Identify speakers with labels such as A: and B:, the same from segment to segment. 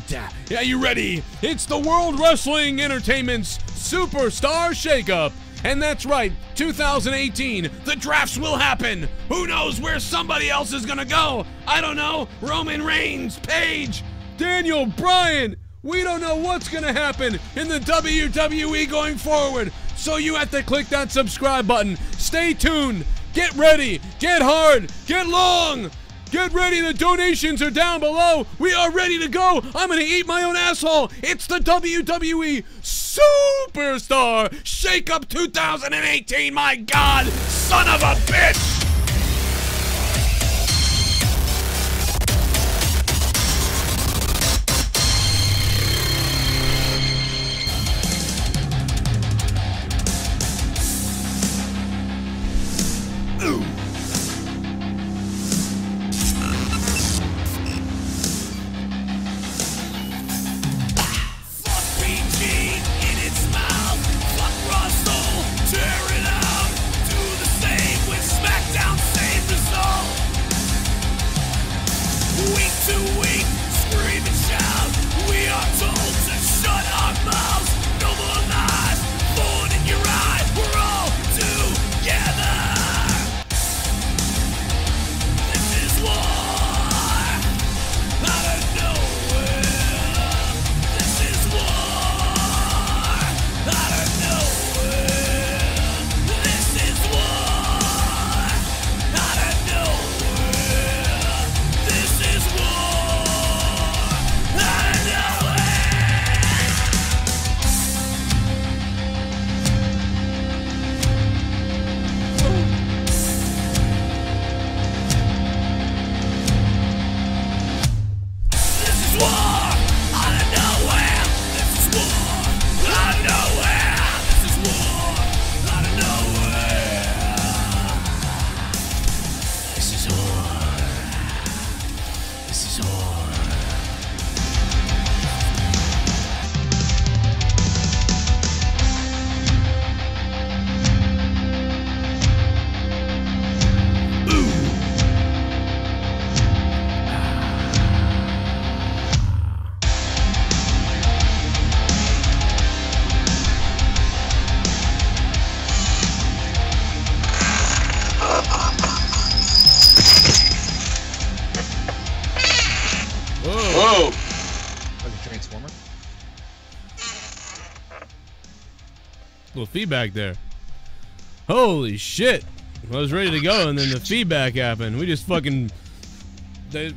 A: Yeah, you ready? It's the World Wrestling Entertainment's Superstar Shakeup. And that's right, 2018, the drafts will happen. Who knows where somebody else is gonna go? I don't know. Roman Reigns, Paige, Daniel, Bryan. We don't know what's gonna happen in the WWE going forward. So you have to click that subscribe button. Stay tuned. Get ready. Get hard. Get long. Get ready, the donations are down below. We are ready to go. I'm gonna eat my own asshole. It's the WWE Superstar Shakeup 2018, my God, son of a bitch. Little feedback there. Holy shit. I was ready to go and then the feedback happened. We just fucking I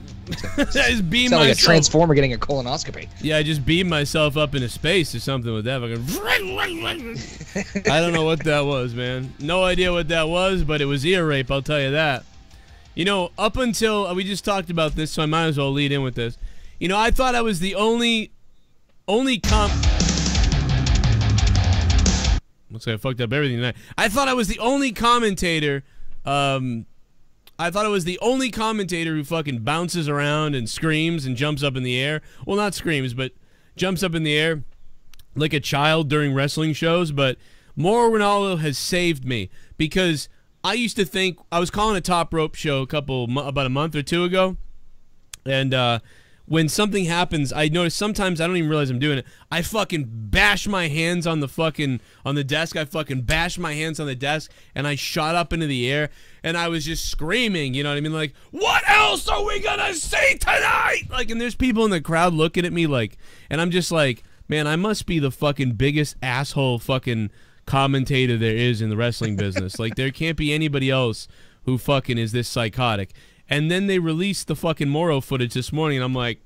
A: just beamed myself.
B: Like a transformer getting a colonoscopy.
A: Yeah, I just beamed myself up into space or something with that. I don't know what that was, man. No idea what that was, but it was ear rape, I'll tell you that. You know, up until we just talked about this, so I might as well lead in with this. You know, I thought I was the only looks like I fucked up everything tonight. I thought I was the only commentator. I thought I was the only commentator who fucking bounces around and screams and jumps up in the air. Well, not screams, but jumps up in the air like a child during wrestling shows. But Mauro Ranallo has saved me because I used to think I was calling a top rope show about a month or two ago, and when something happens, I notice sometimes I don't even realize I'm doing it. I fucking bash my hands on the desk. I fucking bash my hands on the desk, and I shot up into the air, and I was just screaming, you know what I mean? Like, what else are we gonna see tonight? Like, and there's people in the crowd looking at me like, and I'm just like, man, I must be the fucking biggest asshole fucking commentator there is in the wrestling business. Like, there can't be anybody else who fucking is this psychotic. And then they released the fucking Mauro footage this morning, and I'm like,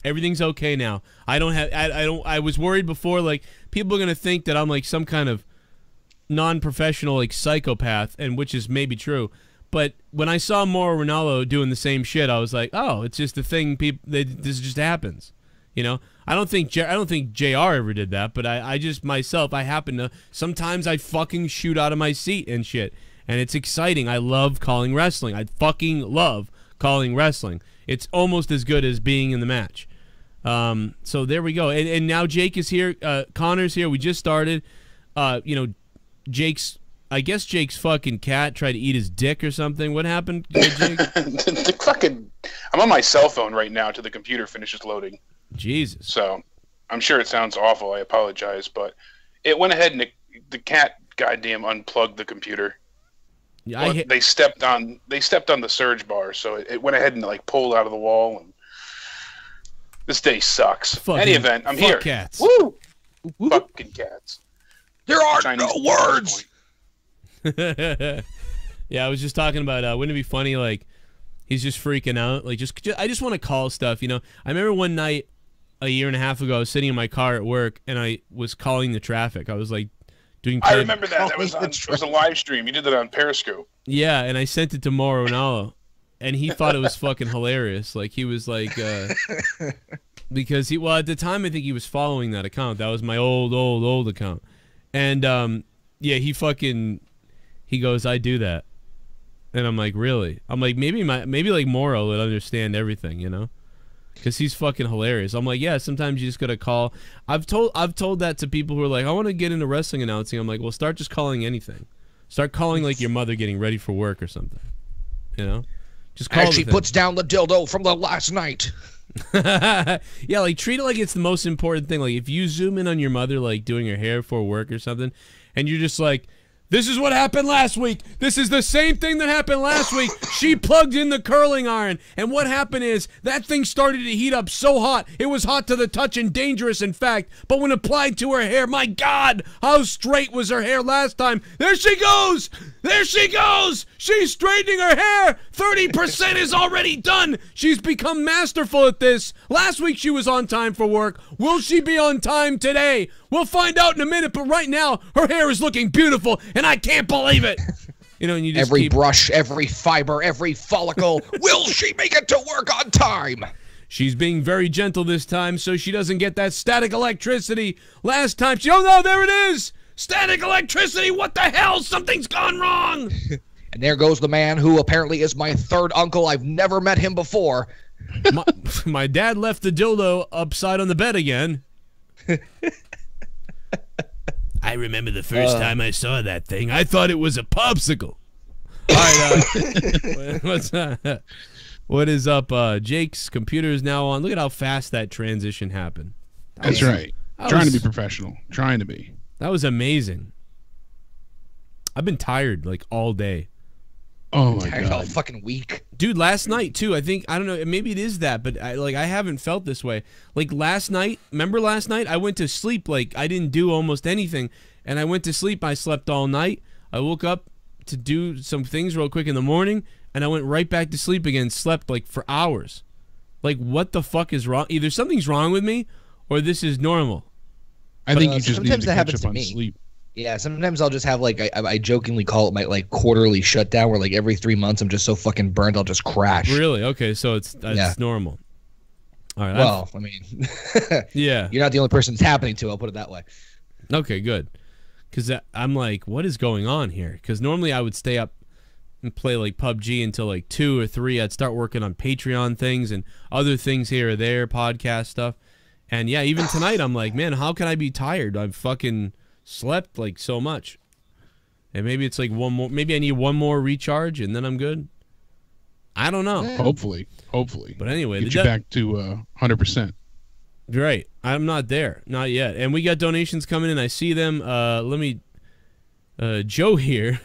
A: everything's okay now. I was worried before, like, people are gonna think that I'm like some kind of non-professional like psychopath, and which is maybe true. But when I saw Mauro Ranallo doing the same shit, I was like, oh, it's just a thing. This just happens, you know. I don't think JR ever did that, but I just myself, I happen to sometimes I fucking shoot out of my seat and shit. And it's exciting. I love calling wrestling. I fucking love calling wrestling. It's almost as good as being in the match. So there we go. And now Jake is here. Connor's here. We just started. You know, I guess Jake's fucking cat tried to eat his dick or something. What happened, Jake?
C: I'm on my cell phone right now till the computer finishes loading.
A: Jesus.
C: So I'm sure it sounds awful. I apologize, but it went ahead and the cat goddamn unplugged the computer.
A: Yeah,
C: they stepped on the surge bar, so it went ahead and like pulled out of the wall. And this day sucks. Any event, I'm here.
A: Cats.
C: Woo! Fucking cats.
B: There are
C: Chinese
B: no words.
A: Yeah, I was just talking about wouldn't it be funny, like he's just freaking out, like I just want to call stuff, you know. I remember one night a year and a half ago I was sitting in my car at work and I was calling the traffic. I was like doing
C: I remember that. That was it was a live stream. You did that on Periscope.
A: Yeah, and I sent it to Mauro Ronaldo and he thought it was fucking hilarious. Like he was like because well at the time I think he was following that account. That was my old account. And yeah, he goes, I do that. And I'm like, really? I'm like, maybe like Mauro would understand everything, you know? Because he's fucking hilarious. I'm like, yeah, sometimes you just gotta call. I've told that to people who are like, I want to get into wrestling announcing. I'm like, well, start just calling anything. Start calling like your mother getting ready for work or something. You know? Just call
B: As she puts down the dildo from the last night.
A: Yeah, like treat it like it's the most important thing. Like if you zoom in on your mother like doing her hair for work or something, and you're just like, this is what happened last week. This is the same thing that happened last week. She plugged in the curling iron. And what happened is that thing started to heat up so hot. It was hot to the touch and dangerous, in fact. But when applied to her hair, my God, how straight was her hair last time? There she goes. There she goes. She's straightening her hair. 30% is already done. She's become masterful at this. Last week she was on time for work. Will she be on time today? We'll find out in a minute, but right now, her hair is looking beautiful, and I can't believe it. You know, and you just
B: every brush, every fiber, every follicle. Will she make it to work on time?
A: She's being very gentle this time, so she doesn't get that static electricity. Last time, oh no, there it is! Static electricity, what the hell? Something's gone wrong!
B: And there goes the man who apparently is my third uncle. I've never met him before.
A: My dad left the dildo upside on the bed again. I remember the first time I saw that thing. I thought it was a popsicle. All right, what's that? What is up? Jake's computer is now on. Look at how fast that transition happened.
D: That's right. Trying to be professional. Trying to be.
A: That was amazing. I've been tired like all day.
D: Oh my God.
B: All fucking week.
A: Dude, last night too, I think, I don't know, maybe it is that, but I haven't felt this way. Like last night, remember last night? I went to sleep, like I didn't do almost anything. And I went to sleep, I slept all night. I woke up to do some things real quick in the morning, and I went right back to sleep again, slept like for hours. Like what the fuck is wrong? Either something's wrong with me, or this is normal.
D: I think you just need
B: sometimes
D: to
B: that
D: catch
B: happens
D: up
B: to
D: on
B: me.
D: sleep.
B: Yeah, sometimes I'll just have like I jokingly call it my like quarterly shutdown, where like every 3 months I'm just so fucking burned I'll just crash.
A: Really? Okay, so it's normal. All right.
B: Well, I mean,
A: yeah,
B: you're not the only person it's happening to. I'll put it that way.
A: Okay, good. Because I'm like, what is going on here? Because normally I would stay up and play like PUBG until like 2 or 3. I'd start working on Patreon things and other things here or there, podcast stuff. And yeah, even tonight I'm like, man, how can I be tired? I've fucking slept like so much. And maybe it's like one more, maybe I need one more recharge and then I'm good. I don't know.
D: Hopefully.
A: But anyway,
D: get you back to 100%.
A: Right. I'm not there. Not yet. And we got donations coming in. I see them. Let me Joe here.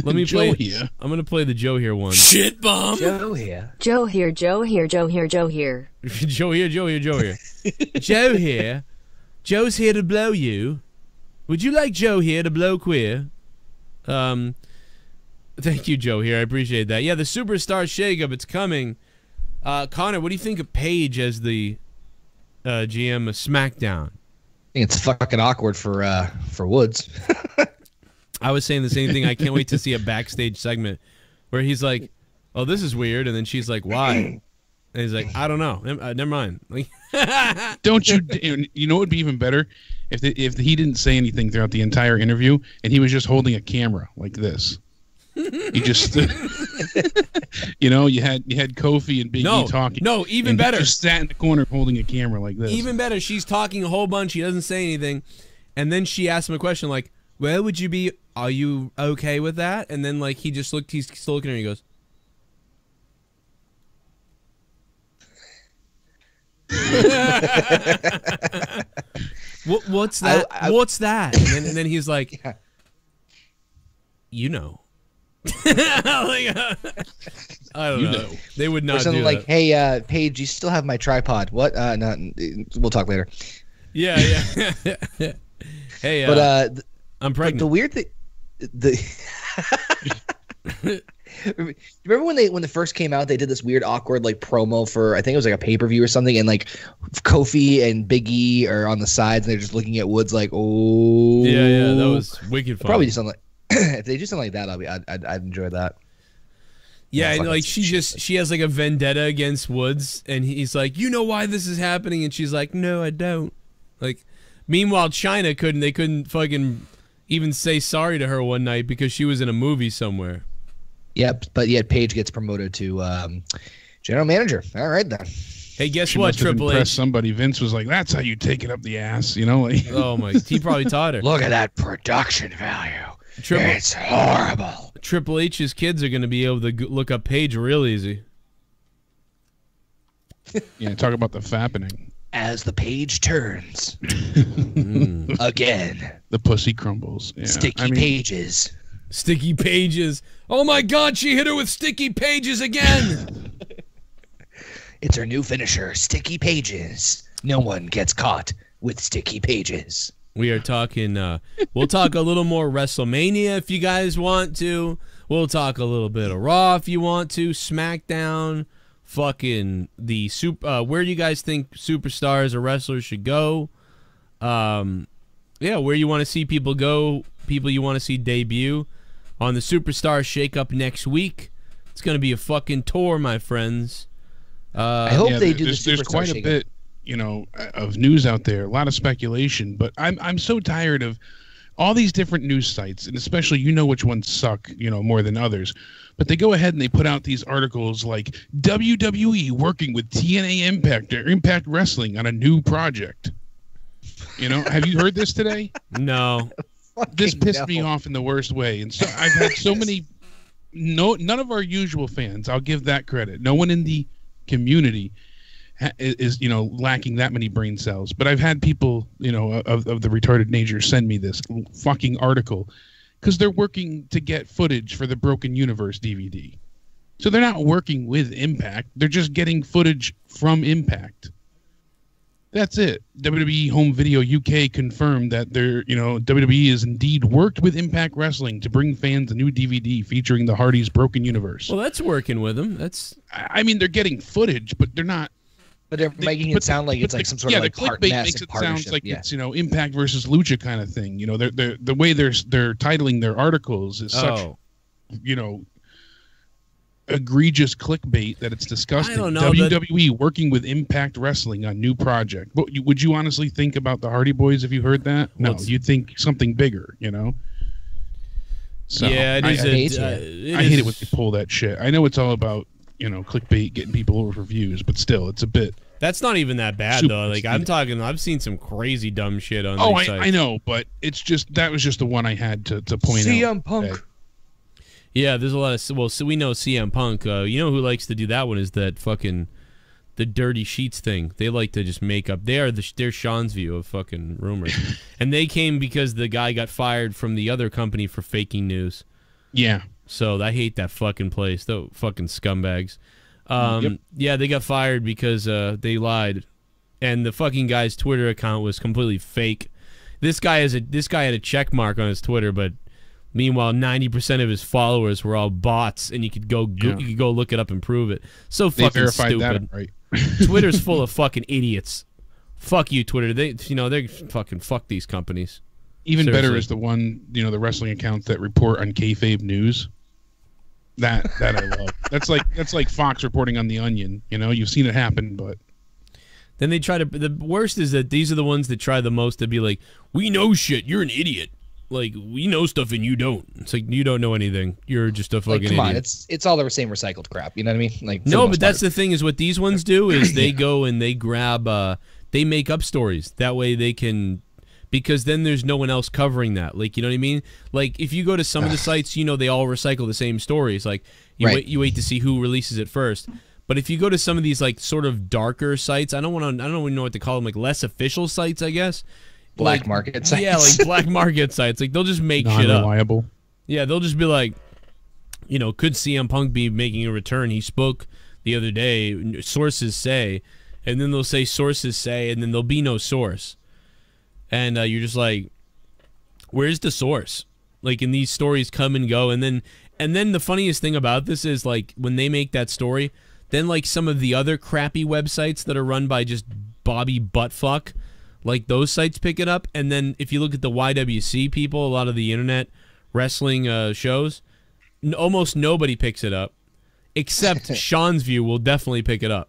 A: Let me
D: Joe
A: play
D: here.
A: I'm gonna play the Joe here one.
E: Shit bomb.
B: Joe here.
E: Joe here. Joe here. Joe here. Joe here.
A: Joe here. Joe here. Joe here. Joe here. Joe's here to blow you. Would you like Joe here to blow queer? Thank you, Joe here. I appreciate that. Yeah, the Superstar Shakeup. It's coming. Connor, what do you think of Paige as the GM of SmackDown?
B: I think it's fucking awkward for Woods.
A: I was saying the same thing. I can't wait to see a backstage segment where he's like, "Oh, this is weird," and then she's like, "Why?" And he's like, "I don't know. Never mind." Like,
D: don't you? You know, it would be even better if he didn't say anything throughout the entire interview and he was just holding a camera like this. He just, you know, you had Kofi and Big E talking.
A: No, even better.
D: He just sat in the corner holding a camera like this.
A: Even better. She's talking a whole bunch. He doesn't say anything, and then she asks him a question like, "Where would you be? Are you okay with that?" And then like he just looked. He's still looking at her. He goes, What's that? What's that? And then he's like,
B: Yeah.
A: you know. Like, I don't know. They would not
B: Or something
A: do
B: like,
A: that.
B: hey, Paige, you still have my tripod. What? No, we'll talk later.
A: Yeah. Hey,
B: But
A: I'm pregnant.
B: The weird thing, remember when they first came out, they did this weird awkward like promo for, I think it was like a pay-per-view or something, and like Kofi and Big E are on the sides and they're just looking at Woods like, oh.
A: Yeah, that was wicked fun.
B: Probably just something like, if they do something like that, I'd enjoy that.
A: Yeah,
B: Oh,
A: and like she has like a vendetta against Woods, and he's like, you know why this is happening, and she's like, no, I don't. Like, meanwhile, China couldn't fucking even say sorry to her one night because she was in a movie somewhere.
B: Yep, but yet Paige gets promoted to general manager. All right then.
A: Hey, guess
D: She
A: what,
D: must have
A: Triple
D: impressed
A: H?
D: somebody. Vince was like, "That's how you take it up the ass," you know. Like,
A: Oh my, he probably taught her.
B: Look at that production value. It's horrible.
A: Triple H's kids are going to be able to look up Paige real easy.
D: yeah, talk about the fappening.
B: As the page turns again,
D: The pussy crumbles. Yeah.
B: sticky pages.
A: Sticky pages. Oh my God, she hit her with sticky pages again.
B: It's her new finisher, sticky pages. No one gets caught with sticky pages.
A: We are talking, we'll talk a little more WrestleMania if you guys want to. We'll talk a little bit of Raw if you want to. SmackDown. Fucking the where you guys think superstars or wrestlers should go. Yeah, where you want to see people go. People you want to see debut. On the Superstar Shake-Up next week. It's going to be a fucking tour, my friends.
B: I hope they do the
D: there's
B: Superstar
D: quite a
B: Shake-Up.
D: bit, you know, of news out there. A lot of speculation, but I'm so tired of all these different news sites, and especially which ones suck, more than others. But they go ahead and they put out these articles like WWE working with TNA Impact or Impact Wrestling on a new project. Have you heard this today?
A: No.
D: This pissed me off in the worst way. And so I've had so many, none of our usual fans, I'll give that credit. No one in the community is lacking that many brain cells. But I've had people, of the retarded nature send me this fucking article because they're working to get footage for the Broken Universe DVD. So they're not working with Impact. They're just getting footage from Impact. That's it. WWE Home Video UK confirmed that WWE has indeed worked with Impact Wrestling to bring fans a new DVD featuring the Hardys' Broken Universe.
A: Well, that's working with them.
D: I mean, they're getting footage, but they're not.
B: But they're making it sound like it's like some sort of like
D: the clickbait makes it sound like it's Impact versus Lucha kind of thing. They're the way they're titling their articles is such egregious clickbait that it's disgusting.
A: I don't know,
D: WWE working with Impact Wrestling on new project. But would you honestly think about the Hardy Boys if you heard that? No, you'd think something bigger, So
A: yeah,
D: I hate it when they pull that shit. I know it's all about clickbait, getting people over views, but still, it's a bit.
A: That's not even that bad though. Like I've seen some crazy dumb shit on. These sites.
D: I know, but it's just that was just the one I had to point out.
B: CM Punk.
A: Yeah, there's a lot of so we know CM Punk. You know who likes to do that one is that fucking the Dirty Sheets thing. They like to just make up. They're Sean's view of fucking rumors, and they came because the guy got fired from the other company for faking news.
D: Yeah.
A: So I hate that fucking place. Those fucking scumbags. Yeah, they got fired because they lied, and the fucking guy's Twitter account was completely fake. This guy had a check mark on his Twitter, but meanwhile 90% of his followers were all bots, and you could go look it up and prove it. So fucking stupid.
D: That, right?
A: Twitter's full of fucking idiots. Fuck you, Twitter. They fucking fuck these companies.
D: Even
A: Seriously.
D: better is the one, the wrestling accounts that report on kayfabe news. That I love. That's like Fox reporting on The Onion. You've seen it happen, but
A: then they try to. The worst is that these are the ones that try the most to be like, we know shit. You're an idiot. Like, we know stuff and you don't. It's like, you don't know anything. You're just a fucking
B: come on,
A: idiot.
B: it's all the same recycled crap. You know what I mean? Like,
A: no, but that's the thing is what these ones do is they go and they grab, they make up stories. That way they can, because then there's no one else covering that. Like, you know what I mean? Like, if you go to some of the sites, they all recycle the same stories. Like, you wait to see who releases it first. But if you go to some of these like sort of darker sites, I don't even know what to call them, like less official sites, I guess.
B: Black market sites.
A: Yeah, like black market sites. Like they'll just make shit up.
D: Non-reliable.
A: Yeah, they'll just be like, you know, could CM Punk be making a return? He spoke the other day, sources say, and then they'll say sources say, and then there'll be no source. And you're just like, where's the source? Like, and these stories come and go, and then the funniest thing about this is, like, when they make that story, then like some of the other crappy websites that are run by just Bobby Buttfuck, like those sites pick it up, and then if you look at the YWC people, a lot of the internet wrestling shows, almost nobody picks it up, except Seanzviews will definitely pick it up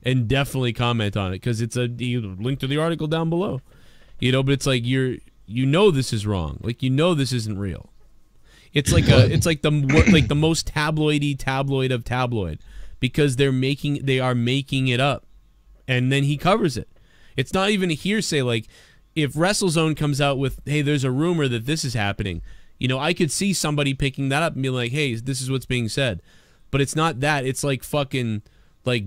A: and definitely comment on it because it's a link to the article down below, you know. But it's like you know this is wrong, like you know this isn't real. It's like the most tabloid of tabloid. Because they are making it up, and then he covers it. It's not even a hearsay. Like if WrestleZone comes out with, "Hey, there's a rumor that this is happening," you know, I could see somebody picking that up and be like, "Hey, this is what's being said," but it's not that. It's like fucking like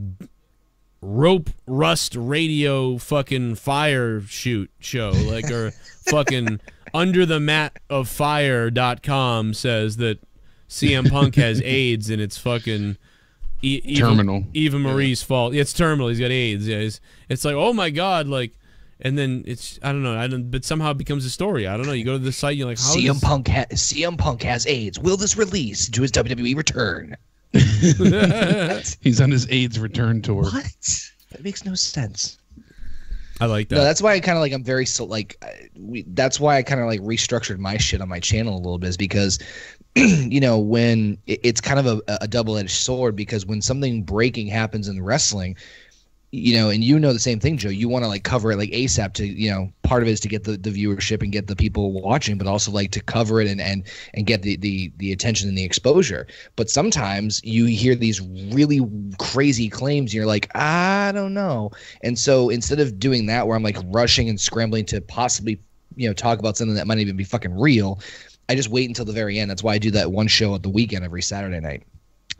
A: rope rust radio fucking fire shoot show, like, or fucking under the mat of fire.com says that CM Punk has AIDS and it's fucking.
D: Terminal.
A: Eva Marie's fault. It's terminal. He's got AIDS. Yeah, it's like, oh my god, like, and then it's I don't know. But somehow it becomes a story. I don't know. You go to the site, you're like, how
B: CM Punk has AIDS. Will this release to his WWE return?
D: He's on his AIDS return tour.
B: What? That makes no sense.
A: I like that.
B: No, that's why I kind of like that's why I kind of like restructured my shit on my channel a little bit, is because you know, when it's kind of a double-edged sword, because when something breaking happens in wrestling, you know, and you know the same thing, Joe, you want to like cover it like ASAP to, you know, part of it is to get the viewership and get the people watching, but also like to cover it and get the attention and the exposure. But sometimes you hear these really crazy claims and you're like, I don't know. And so instead of doing that, where I'm like rushing and scrambling to possibly, you know, talk about something that might even be fucking real, I just wait until the very end. That's why I do that one show at the weekend every Saturday night.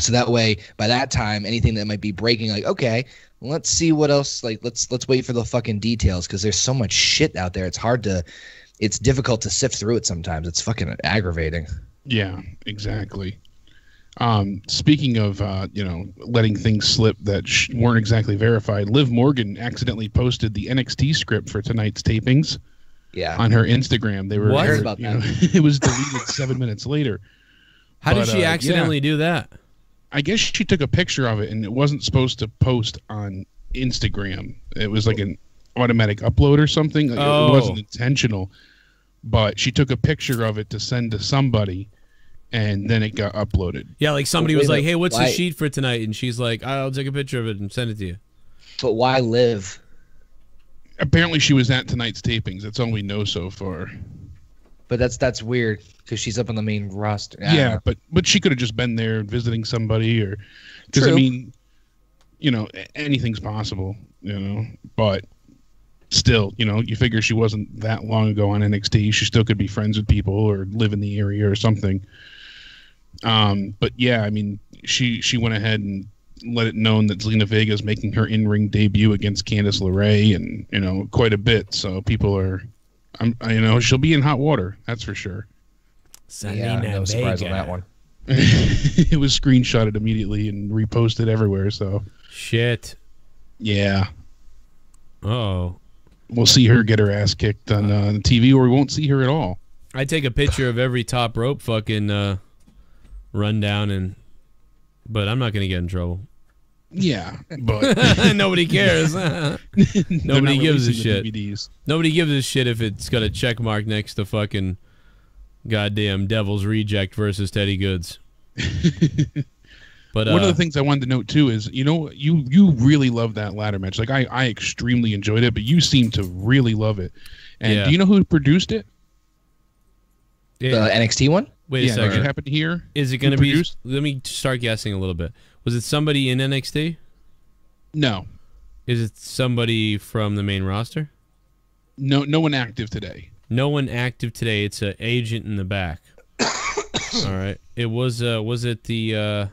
B: So that way, by that time, anything that might be breaking, like, okay, let's see what else. Like, let's wait for the fucking details, because there's so much shit out there. It's difficult to sift through it sometimes. It's fucking aggravating.
D: Yeah, exactly. Speaking of, you know, letting things slip that weren't exactly verified, Liv Morgan accidentally posted the NXT script for tonight's tapings.
B: Yeah.
D: On her Instagram. They were
B: what? Heard about that.
D: Know, it was deleted 7 minutes later.
A: How did she accidentally do that?
D: I guess she took a picture of it, and it wasn't supposed to post on Instagram. It was like an automatic upload or something. Like, it wasn't intentional, but she took a picture of it to send to somebody, and then it got uploaded.
A: Yeah, like somebody was like, "Hey, what's the sheet for tonight?" And she's like, "I'll take a picture of it and send it to you."
B: But why Liv?
D: Apparently she was at tonight's tapings. That's all we know so far.
B: But that's weird, because she's up on the main roster.
D: Yeah, but she could have just been there visiting somebody, or because I mean, you know, anything's possible, you know. But still, you know, you figure she wasn't that long ago on NXT. She still could be friends with people or live in the area or something. But yeah, I mean, she went ahead and let it known that Zelina Vega is making her in-ring debut against Candice LeRae, and you know, quite a bit. So people are, you know, she'll be in hot water. That's for sure.
B: Yeah, no surprise on that one.
D: It was screenshotted immediately and reposted everywhere. So
A: shit.
D: Yeah.
A: Oh.
D: We'll see her get her ass kicked on TV, or we won't see her at all.
A: I take a picture of every top rope fucking rundown, but I'm not gonna get in trouble.
D: Yeah, but
A: nobody cares. Nobody gives a shit.
D: DVDs.
A: Nobody gives a shit if it's got a check mark next to fucking goddamn Devil's Reject versus Teddy Goods. But
D: one of the things I wanted to note too is, you know, you really love that ladder match. Like I extremely enjoyed it, but you seem to really love it. And do you know who produced it?
B: The NXT one?
A: Wait a second.
D: Did it happen here?
A: Is it going to be? Let me start guessing a little bit. Was it somebody in NXT?
D: No.
A: Is it somebody from the main roster?
D: No one active today.
A: No one active today. It's an agent in the back. All right. It was it the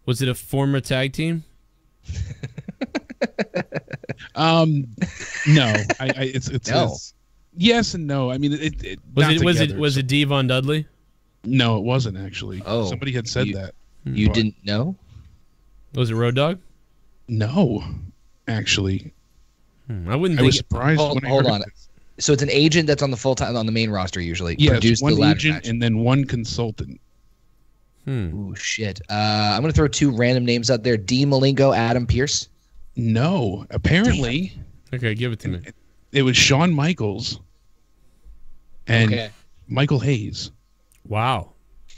A: Was it a former tag team?
D: No, it's
B: No.
D: Yes and no. I mean,
A: was it Devon Dudley?
D: No, it wasn't actually.
B: Oh,
D: somebody had said that.
B: You didn't know?
A: Was it Road Dogg?
D: No, actually.
A: I wouldn't.
D: I was surprised.
B: Hold on. So it's an agent that's on the full time on the main roster usually.
D: Yes, one agent and then one consultant.
B: Ooh, shit. I'm gonna throw 2 random names out there: D. Malenko, Adam Pearce.
D: No, apparently.
A: Okay, give it to me.
D: It was Shawn Michaels and Michael Hayes.
A: Wow.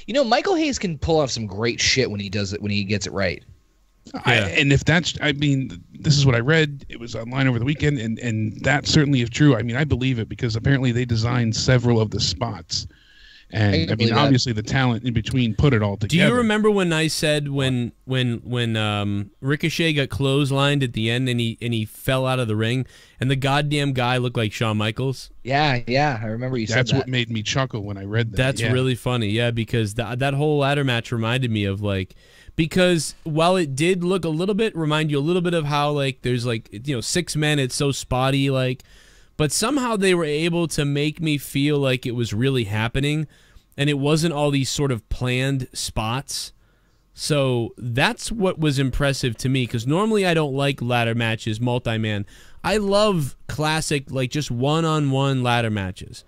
B: You know, Michael Hayes can pull off some great shit when he does it, when he gets it right.
D: And if that's, I mean, this is what I read. It was online over the weekend, and that certainly is true. I mean, I believe it because apparently they designed several of the spots. And I mean, obviously the talent in between put it all together.
A: Do you remember when I said when Ricochet got clotheslined at the end and he fell out of the ring and the goddamn guy looked like Shawn Michaels?
B: Yeah, I remember you said that.
D: That's what made me chuckle when I read that.
A: That's really funny, yeah, because that whole ladder match reminded me of because while it did look remind you a little bit of how there's 6 men, it's so spotty but somehow they were able to make me feel like it was really happening and it wasn't all these sort of planned spots. So that's what was impressive to me because normally I don't like ladder matches, multi-man. I love classic, just one-on-one ladder matches.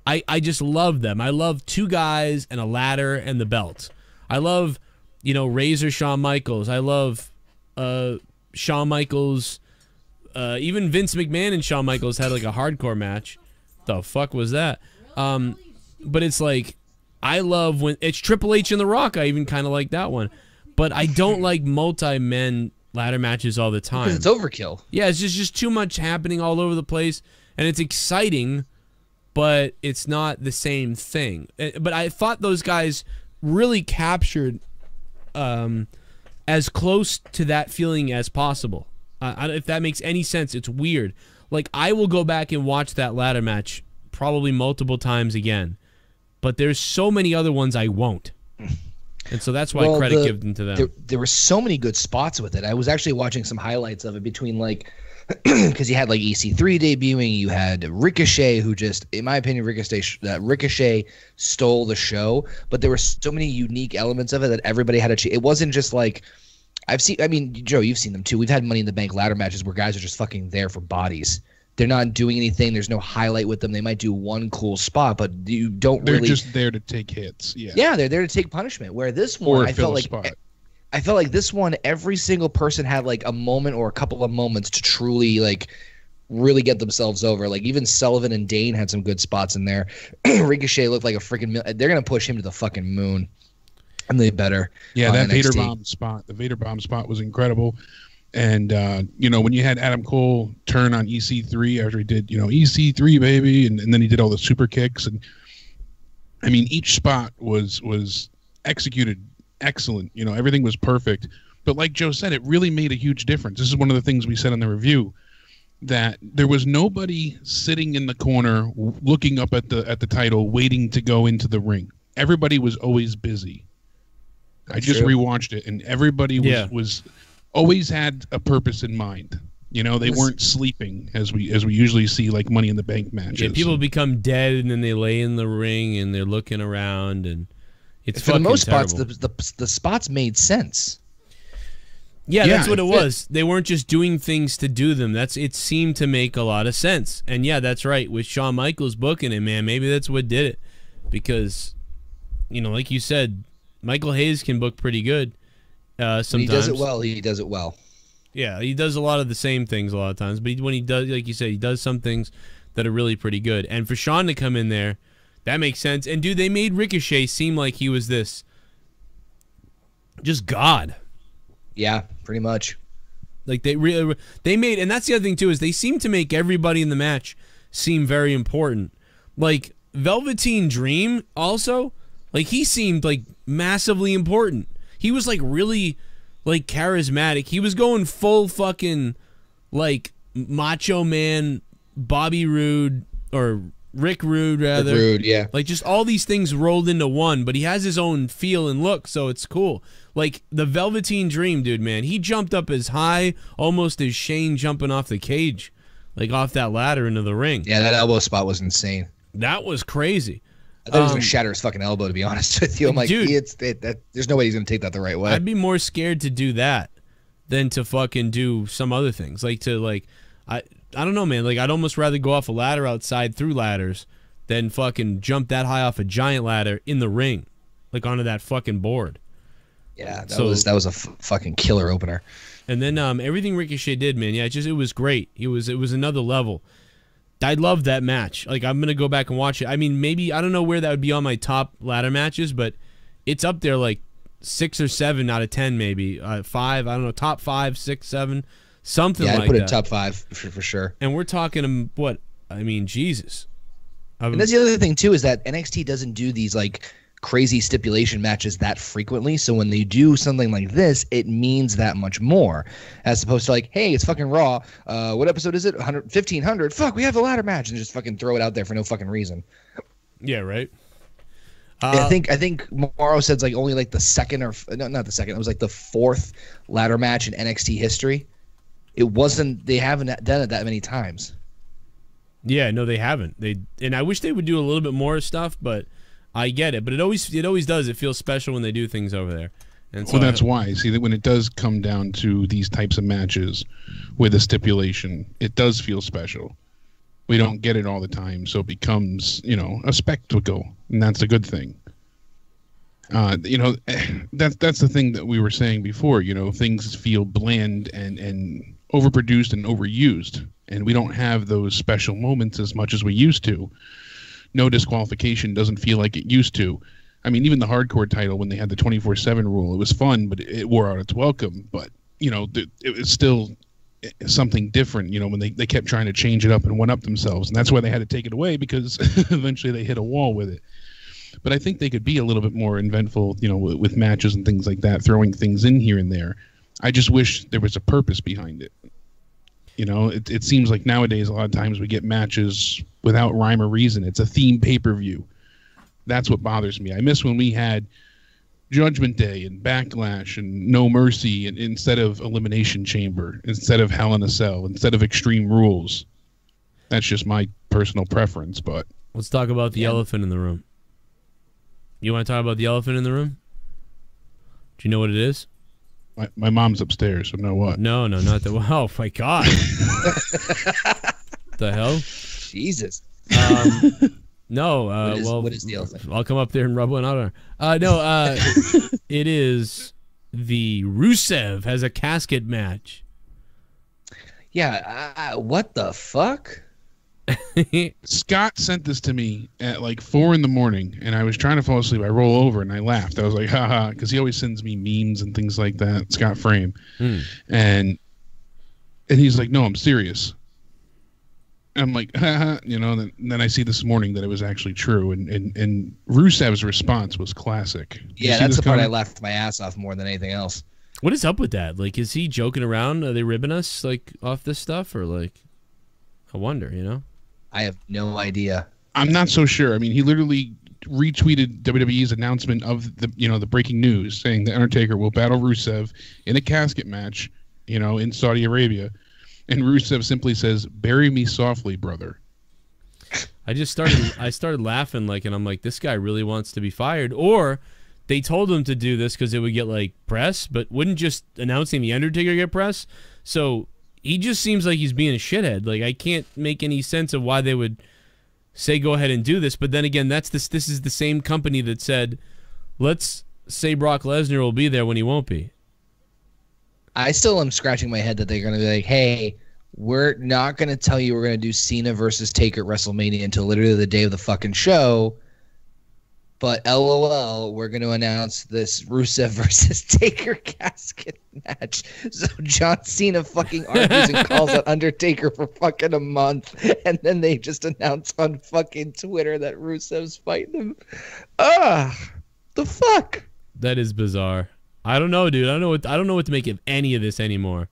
A: I just love them. I love 2 guys and a ladder and the belt. I love, Razor Shawn Michaels. I love Shawn Michaels. Even Vince McMahon and Shawn Michaels had a hardcore match. The fuck was that? But it's I love when it's Triple H and The Rock. I even kind of like that one. But I don't like multi-men ladder matches all the time.
B: Because it's overkill.
A: Yeah, it's just too much happening all over the place. And it's exciting, but it's not the same thing. But I thought those guys really captured as close to that feeling as possible. If that makes any sense, it's weird. I will go back and watch that ladder match probably multiple times again, but there's so many other ones I won't. And so that's why credit given to them.
B: There were so many good spots with it. I was actually watching some highlights of it between because you had EC3 debuting, you had Ricochet, who just, in my opinion, Ricochet stole the show, but there were so many unique elements of it that everybody had a. It wasn't just Joe, you've seen them too. We've had Money in the Bank ladder matches where guys are just fucking there for bodies. They're not doing anything. There's no highlight with them. They might do one cool spot, but you don't
D: They're
B: really.
D: They're just there to take hits. Yeah.
B: Yeah, they're there to take punishment. Where this one, I felt like this one, every single person had a moment or a couple of moments to truly really get themselves over. Even Sullivan and Dane had some good spots in there. Ricochet looked like a freaking. They're gonna push him to the fucking moon. And they better.
D: Yeah, that Vader bomb spot. The Vader bomb spot was incredible. And, when you had Adam Cole turn on EC3 after he did, EC3, baby, and then he did all the super kicks. And, I mean, each spot was executed excellent. Everything was perfect. But like Joe said, it really made a huge difference. This is one of the things we said in the review, that there was nobody sitting in the corner looking up at the title waiting to go into the ring. Everybody was always busy. I just rewatched it, and everybody was always had a purpose in mind. They weren't sleeping as we usually see Money in the Bank matches. Yeah,
A: people become dead and then they lay in the ring and they're looking around and it's
B: for the most
A: terrible.
B: spots. The spots made sense.
A: Yeah, that's what it was. They weren't just doing things to do them. It seemed to make a lot of sense. And yeah, that's right. With Shawn Michaels booking it, man, maybe that's what did it. Because, like you said, Michael Hayes can book pretty good sometimes.
B: He does it well.
A: Yeah, he does a lot of the same things a lot of times. But when he does, like you said, he does some things that are really pretty good. And for Shawn to come in there, that makes sense. And, dude, they made Ricochet seem like he was this just God.
B: Yeah, pretty much.
A: They made, and that's the other thing, too, is they seem to make everybody in the match seem very important. Velveteen Dream also, he seemed massively important. He was really charismatic. He was going full fucking Macho Man, Bobby Roode, or Rick Rude, rather.
B: Rick Rude, yeah.
A: Like, just all these things rolled into one, but he has his own feel and look, so it's cool. Like, the Velveteen Dream, dude, man, he jumped up as high almost as Shane jumping off the cage, like off that ladder into the ring.
B: Yeah, that elbow spot was insane.
A: That was crazy.
B: I thought he was going to shatter his fucking elbow, to be honest with you. I'm like,
A: dude,
B: there's no way he's going to take that the right way.
A: I'd be more scared to do that than to fucking do some other things. Like, to, like, I don't know, man. Like, I'd almost rather go off a ladder outside through ladders than fucking jump that high off a giant ladder in the ring, like onto that fucking board.
B: Yeah, that was a fucking killer opener.
A: And then everything Ricochet did, man, yeah, it was great. It was another level. I loved that match. Like, I'm gonna go back and watch it. I mean, maybe I don't know where that would be on my top ladder matches, but it's up there like 6 or 7 out of 10, maybe 5. I don't know, top 5, 6, 7, something like that.
B: Yeah, I put it top 5 for sure.
A: And we're talking what? I mean, Jesus.
B: And that's the other thing too, is that NXT doesn't do these like crazy stipulation matches that frequently. So when they do something like this, it means that much more, as opposed to like, hey, it's fucking Raw. What episode is it? 1500. Fuck, we have a ladder match, and just fucking throw it out there for no fucking reason.
A: Yeah, right.
B: I think Morrow said like only like the second or no, not the second. It was like the 4th ladder match in NXT history. It wasn't. They haven't done it that many times.
A: Yeah, no, they haven't. And I wish they would do a little bit more stuff, but I get it. But it always does. It feels special when they do things over there. And so
D: well, that's why. See, that when it does come down to these types of matches with a stipulation, it does feel special. We don't get it all the time, so it becomes, a spectacle, and that's a good thing. That's the thing that we were saying before. Things feel bland and overproduced and overused, and we don't have those special moments as much as we used to. No disqualification doesn't feel like it used to. I mean, even the hardcore title, when they had the 24/7 rule, it was fun, but it wore out its welcome. But it was still something different. When they kept trying to change it up and one up themselves, and that's why they had to take it away, because eventually they hit a wall with it. But I think they could be a little bit more inventful, with matches and things like that, throwing things in here and there. I just wish there was a purpose behind it. It seems like nowadays a lot of times we get matches without rhyme or reason. It's a theme pay-per-view. That's what bothers me. I miss when we had Judgment Day and Backlash and No Mercy, and instead of Elimination Chamber, instead of Hell in a Cell, instead of Extreme Rules. That's just my personal preference. But
A: let's talk about the elephant in the room. You want to talk about the elephant in the room? Do you know what it is?
D: My mom's upstairs, so know what?
A: No, not the. Oh my God! The hell?
B: Jesus.
A: No.
B: What is the elephant?
A: I'll come up there and rub one out on her. No. It is the Rusev has a casket match.
B: Yeah. What the fuck?
D: Scott sent this to me at like 4 a.m, and I was trying to fall asleep. I roll over and I laughed. I was like, haha, because he always sends me memes and things like that, Scott Frame. And he's like, no, I'm serious. I'm like, haha, then I see this morning that it was actually true, and Rusev's response was classic.
B: Yeah, that's the part I laughed my ass off more than anything else.
A: What is up with that? Like, is he joking around? Are they ribbing us like off this stuff, or like? I wonder,
B: I have no idea.
D: I'm not so sure. I mean, he literally retweeted WWE's announcement of the breaking news, saying the Undertaker will battle Rusev in a casket match, in Saudi Arabia, and Rusev simply says, "Bury me softly, brother."
A: I started laughing, and I'm like, this guy really wants to be fired, or they told him to do this because it would get like press, but wouldn't just announcing the Undertaker get press? So he just seems like he's being a shithead. Like, I can't make any sense of why they would say go ahead and do this. But then again, this is the same company that said, let's say Brock Lesnar will be there when he won't be.
B: I still am scratching my head that they're going to be like, hey, we're not going to tell you we're going to do Cena versus Taker at WrestleMania until literally the day of the fucking show. But LOL, we're going to announce this Rusev versus Taker casket match. So John Cena fucking argues and calls out Undertaker for fucking a month. And then they just announce on fucking Twitter that Rusev's fighting him. The fuck?
A: That is bizarre. I don't know, dude. I don't know what to make of any of this anymore.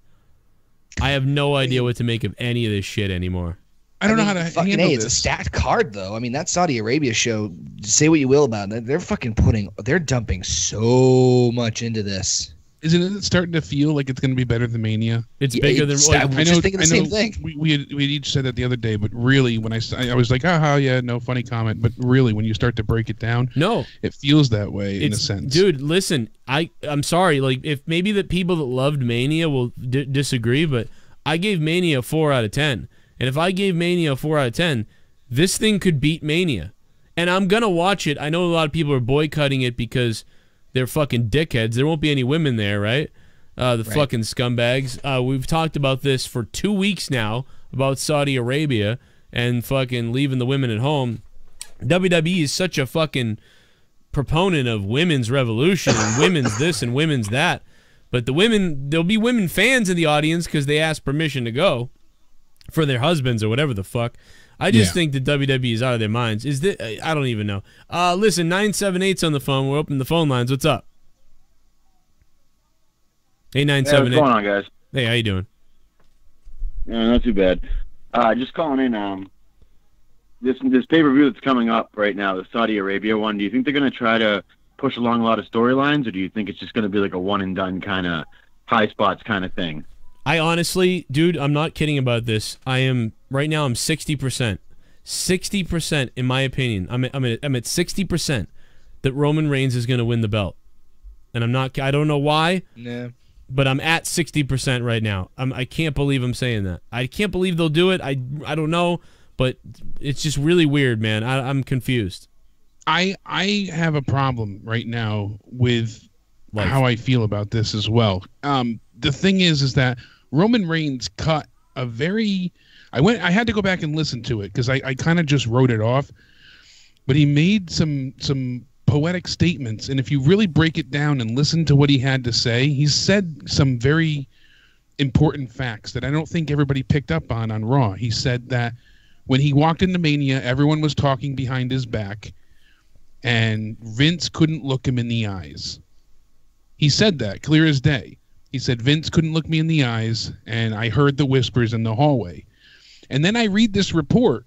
A: I have no idea what to make of any of this shit anymore.
D: I don't know how to
B: fucking
D: handle
B: it's
D: this.
B: a stacked card, though. I mean, that Saudi Arabia show, say what you will about it, they're dumping so much into this.
D: Isn't it starting to feel like it's going to be better than Mania?
A: It's bigger than.
B: I was just thinking the same thing.
D: We each said that the other day, but really, when I was like, yeah, no funny comment. But really, when you start to break it down,
A: no,
D: it feels that way in a sense.
A: Dude, listen, I'm sorry. Like, if maybe the people that loved Mania will disagree, but I gave Mania a 4 out of 10. And if I gave Mania a 4 out of 10, this thing could beat Mania. And I'm going to watch it. I know a lot of people are boycotting it because they're fucking dickheads. There won't be any women there, right? Fucking scumbags. We've talked about this for 2 weeks now, about Saudi Arabia and fucking leaving the women at home. WWE is such a fucking proponent of women's revolution and women's this and women's that. But the women, there'll be women fans in the audience because they asked permission to go for their husbands or whatever the fuck. I just think that WWE is out of their minds. Is this, I don't even know. Listen, 978's on the phone. We're opening the phone lines. What's up? Hey, 978.
F: What's going on, guys?
A: Hey, how you doing?
F: Yeah, not too bad. Just calling in. This pay-per-view that's coming up right now, the Saudi Arabia one. Do you think they're going to try to push along a lot of storylines, or do you think it's just going to be like a one-and-done kind of high spots kind of thing?
A: I honestly, dude, I'm not kidding about this. Right now I'm 60%. 60% in my opinion. I'm at 60% that Roman Reigns is going to win the belt. And I don't know why.
B: No.
A: But I'm at 60% right now. I can't believe I'm saying that. I can't believe they'll do it. I don't know, but it's just really weird, man. I'm confused.
D: I have a problem right now with how I feel about this as well. The thing is that Roman Reigns cut a very... I had to go back and listen to it because I kind of just wrote it off. But he made some poetic statements, and if you really break it down and listen to what he had to say, he said some very important facts that I don't think everybody picked up on Raw. He said that when he walked into Mania, everyone was talking behind his back, and Vince couldn't look him in the eyes. He said that clear as day. He said, Vince couldn't look me in the eyes, and I heard the whispers in the hallway. And then I read this report,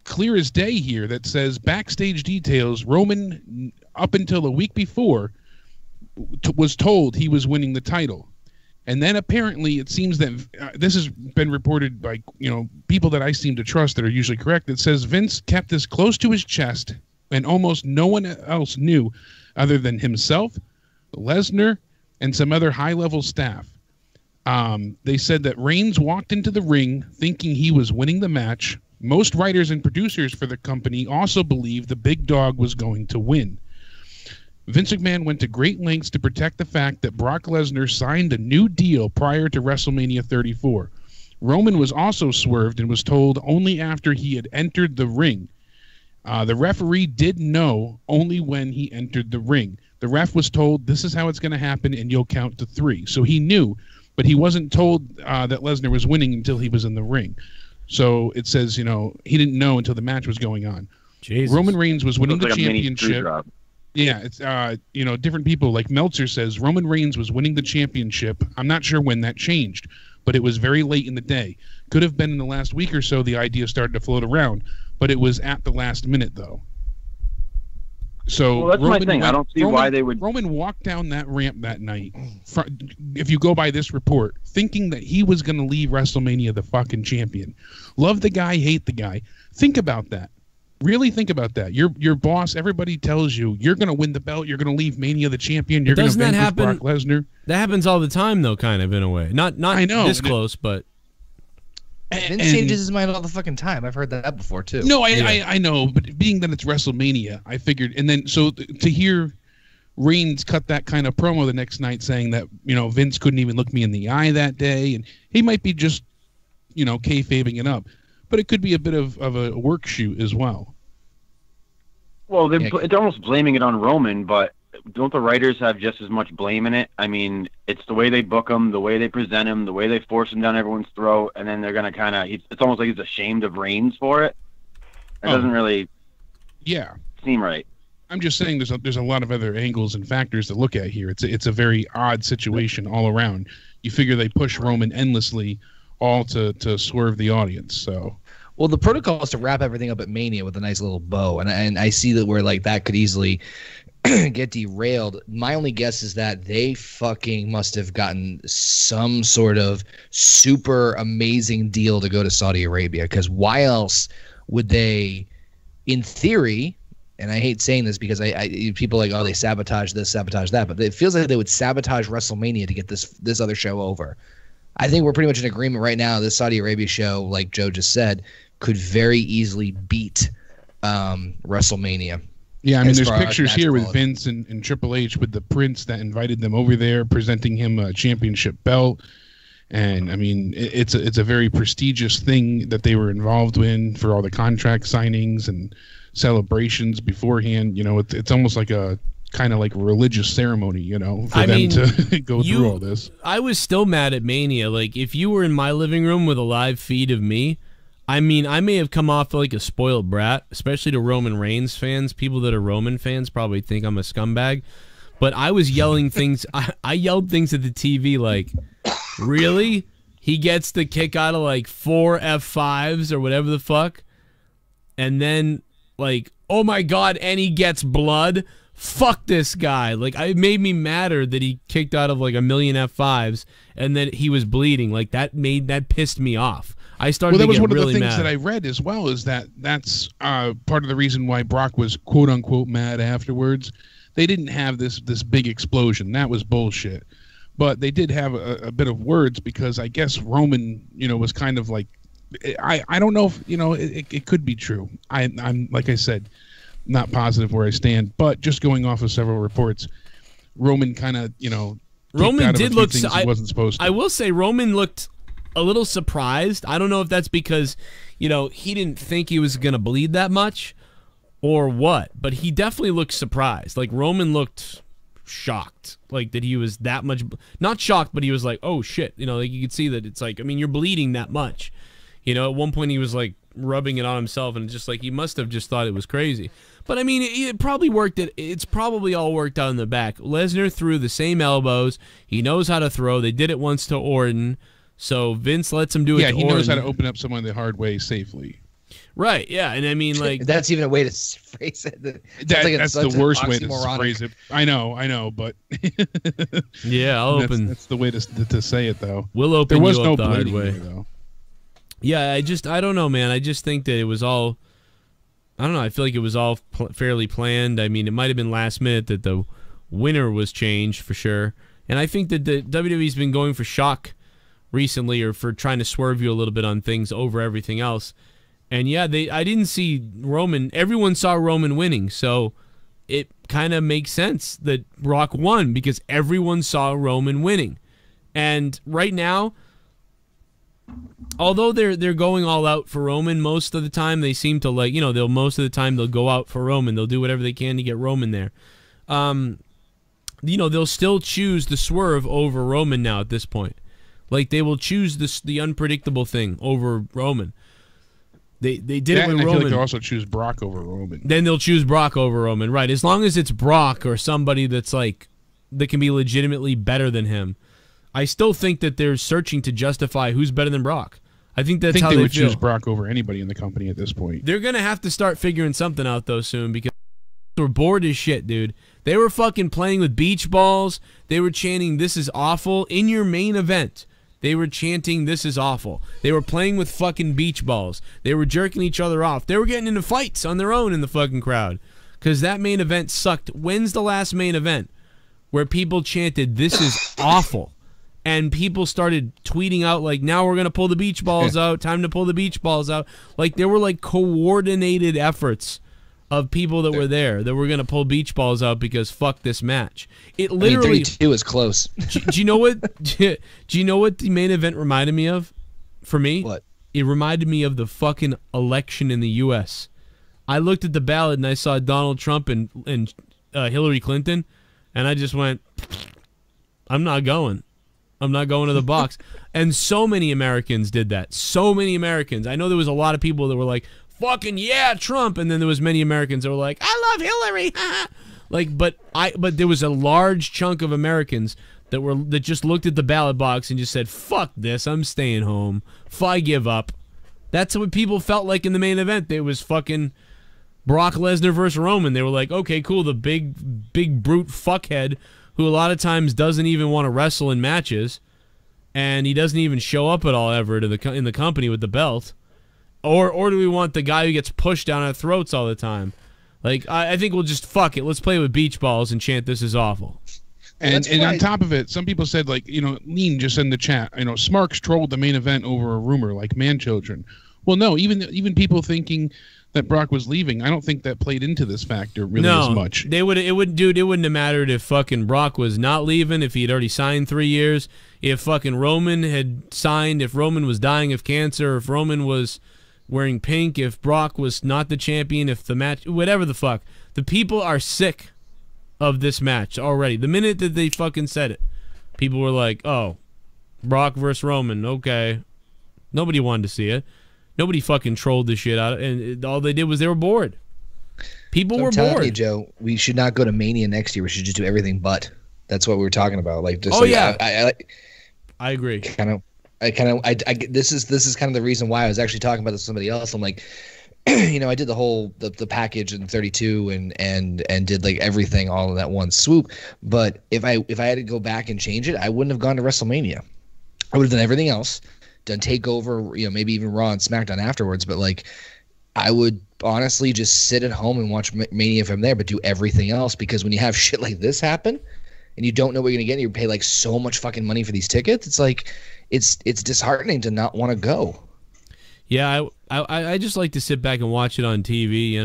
D: clear as day here, that says backstage details, Roman, up until a week before, was told he was winning the title. And then apparently it seems that this has been reported by people that I seem to trust that are usually correct. It says Vince kept this close to his chest, and almost no one else knew other than himself, Lesnar, and some other high-level staff. They said that Reigns walked into the ring thinking he was winning the match. Most writers and producers for the company also believed the big dog was going to win. Vince McMahon went to great lengths to protect the fact that Brock Lesnar signed a new deal prior to WrestleMania 34. Roman was also swerved and was told only after he had entered the ring. The referee did know only when he entered the ring. The ref was told, this is how it's going to happen, and you'll count to 3. So he knew, but he wasn't told that Lesnar was winning until he was in the ring. So it says, he didn't know until the match was going on.
A: Jesus.
D: Roman Reigns was winning the
F: like
D: championship. Yeah, it's different people. Like Meltzer says, Roman Reigns was winning the championship. I'm not sure when that changed, but it was very late in the day. Could have been in the last week or so the idea started to float around, but it was at the last minute, though. So
F: that's my thing. I don't see why they would...
D: Roman walked down that ramp that night, if you go by this report, thinking that he was going to leave WrestleMania the fucking champion. Love the guy, hate the guy. Think about that. Really think about that. Your boss, everybody tells you, you're going to win the belt, you're going to leave Mania the champion, you're going to vanquish Brock Lesnar.
A: That happens all the time, though, kind of, in a way. Not
D: I know,
A: this close, but...
B: Vince changes his mind all the fucking time. I've heard that before too.
D: No, I know, but being that it's WrestleMania, I figured, and then so to hear Reigns cut that kind of promo the next night saying that Vince couldn't even look me in the eye that day, and he might be just kayfabing it up, but it could be a bit of a work shoot as well.
F: Well, it's almost blaming it on Roman, but don't the writers have just as much blame in it? I mean, it's the way they book him, the way they present him, the way they force him down everyone's throat, and then they're going to kind of... It's almost like he's ashamed of Reigns for it. It doesn't really seem right.
D: I'm just saying there's a lot of other angles and factors to look at here. It's a very odd situation all around. You figure they push Roman endlessly all to swerve the audience, so...
B: Well, the protocol is to wrap everything up at Mania with a nice little bow, and I see that where like that could easily get derailed. My only guess is that they fucking must have gotten some sort of super amazing deal to go to Saudi Arabia, because why else would they, in theory, and I hate saying this because people are like, oh, they sabotage this, sabotage that, but it feels like they would sabotage WrestleMania to get this other show over. I think we're pretty much in agreement right now. This Saudi Arabia show, like Joe just said, could very easily beat WrestleMania.
D: Yeah, I mean, there's pictures here with Vince and Triple H with the prince that invited them over there, presenting him a championship belt. And I mean, it's a very prestigious thing that they were involved in for all the contract signings and celebrations beforehand. You know, it's almost like a kind of like a religious ceremony, you know, for them to go through all this.
A: I was still mad at Mania. Like, if you were in my living room with a live feed of me, I mean, I may have come off like a spoiled brat, especially to Roman Reigns fans. People that are Roman fans probably think I'm a scumbag. But I was yelling things. I yelled things at the TV like, really? He gets the kick out of like 4 F5s or whatever the fuck? And then, like, oh my God, and he gets blood? Fuck this guy. Like, it made me madder that he kicked out of like 1,000,000 F5s and that he was bleeding. Like, that pissed me off. I started to get really mad. Well, that was one of the things that I
D: read as well, is that's part of the reason why Brock was quote-unquote mad afterwards. They didn't have this big explosion. That was bullshit. But they did have a bit of words, because I guess Roman, you know, was kind of like, I don't know if, you know, it could be true. I'm like I said, not positive where I stand, but just going off of several reports, Roman kind of, you know,
A: Roman did look,
D: he wasn't supposed to.
A: I will say Roman looked a little surprised. I don't know if that's because, you know, he didn't think he was going to bleed that much or what, but he definitely looked surprised. Like, Roman looked shocked, like that he was that much, not shocked, but he was like, oh shit, you know, like you could see that it's like, I mean, you're bleeding that much, you know. At one point he was like rubbing it on himself, and just like, he must have just thought it was crazy. But I mean, it probably worked. It's probably all worked out in the back. Lesnar threw the same elbows. He knows how to throw. They did it once to Orton. So Vince lets him do it to Orton.
D: Yeah, he knows how to open up someone the hard way safely.
A: Right, yeah, and I mean, like...
B: That's even a way to phrase it.
D: That's the worst way to phrase it. I know, but...
A: yeah, I'll open...
D: That's the way to say it, though.
A: We'll open
D: you up
A: no
D: the
A: hard way.
D: Though.
A: Yeah, I don't know, man. I just think that it was all... I don't know, I feel like it was all fairly planned. I mean, it might have been last minute that the winner was changed, for sure. And I think that the WWE's been going for shock recently, or for trying to swerve you a little bit on things over everything else. And yeah, I didn't see Roman. Everyone saw Roman winning, so it kind of makes sense that Brock won, because everyone saw Roman winning. And right now, although they're going all out for Roman most of the time, they seem to, like, you know, most of the time they'll go out for Roman. They'll do whatever they can to get Roman there. You know, they'll still choose the swerve over Roman now at this point. Like, they will choose the unpredictable thing over Roman. They did it with Roman. I feel like
D: they'll also choose Brock over Roman.
A: Then they'll choose Brock over Roman, right? As long as it's Brock or somebody that's like, that can be legitimately better than him. I still think that they're searching to justify who's better than Brock. I think that's how they
D: would
A: feel.
D: Choose Brock over anybody in the company at this point.
A: They're gonna have to start figuring something out though soon, because we're bored as shit, dude. They were fucking playing with beach balls. They were chanting, "This is awful," in your main event. They were chanting, "This is awful." They were playing with fucking beach balls. They were jerking each other off. They were getting into fights on their own in the fucking crowd, because that main event sucked. When's the last main event where people chanted, "This is awful"? And people started tweeting out, like, now we're going to pull the beach balls out. Time to pull the beach balls out. Like, there were, like, coordinated efforts of people that were there that were going to pull beach balls out because fuck this match. It literally... I mean,
B: 32 is close.
A: do you know what? Do you know what the main event reminded me of? For me?
B: What?
A: It reminded me of the fucking election in the U.S. I looked at the ballot and I saw Donald Trump and Hillary Clinton, and I just went, I'm not going. I'm not going to the box. And so many Americans did that. So many Americans. I know there was a lot of people that were like, fucking yeah, Trump. And then there was many Americans that were like, I love Hillary. Like, but there was a large chunk of Americans that just looked at the ballot box and just said, fuck this, I'm staying home. I give up. That's what people felt like in the main event. It was fucking Brock Lesnar versus Roman. They were like, okay, cool, the big brute fuckhead who a lot of times doesn't even want to wrestle in matches, and he doesn't even show up at all ever to in the company with the belt. Or do we want the guy who gets pushed down our throats all the time? Like, I think we'll just fuck it. Let's play with beach balls and chant "This is awful."
D: And on top of it, some people said, like, Lean just in the chat, Smarks trolled the main event over a rumor like man children. Well, no, even people thinking that Brock was leaving, I don't think that played into this factor really as much.
A: It wouldn't have mattered if fucking Brock was not leaving, if he had already signed 3 years, if fucking Roman had signed, if Roman was dying of cancer, if Roman was wearing pink, if Brock was not the champion, if the match, whatever the fuck. The people are sick of this match already. The minute that they fucking said it, people were like, oh, Brock versus Roman, okay. Nobody wanted to see it. Nobody fucking trolled the shit out of it, and all they did was they were bored. People were bored.
B: You, Joe, we should not go to Mania next year. We should just do everything but. That's what we were talking about. Like, just
A: I agree.
B: This is kind of the reason why I was actually talking about this with somebody else. I'm like, I did the whole the package in 32 and did like everything all in that one swoop. But if I had to go back and change it, I wouldn't have gone to WrestleMania. I would have done everything else, done TakeOver, maybe even Raw and SmackDown afterwards. But like, I would honestly just sit at home and watch Mania from there, but do everything else, because when you have shit like this happen and you don't know what you're gonna get, and you pay like so much fucking money for these tickets, it's like it's disheartening to not want to go.
A: Yeah, I just like to sit back and watch it on TV,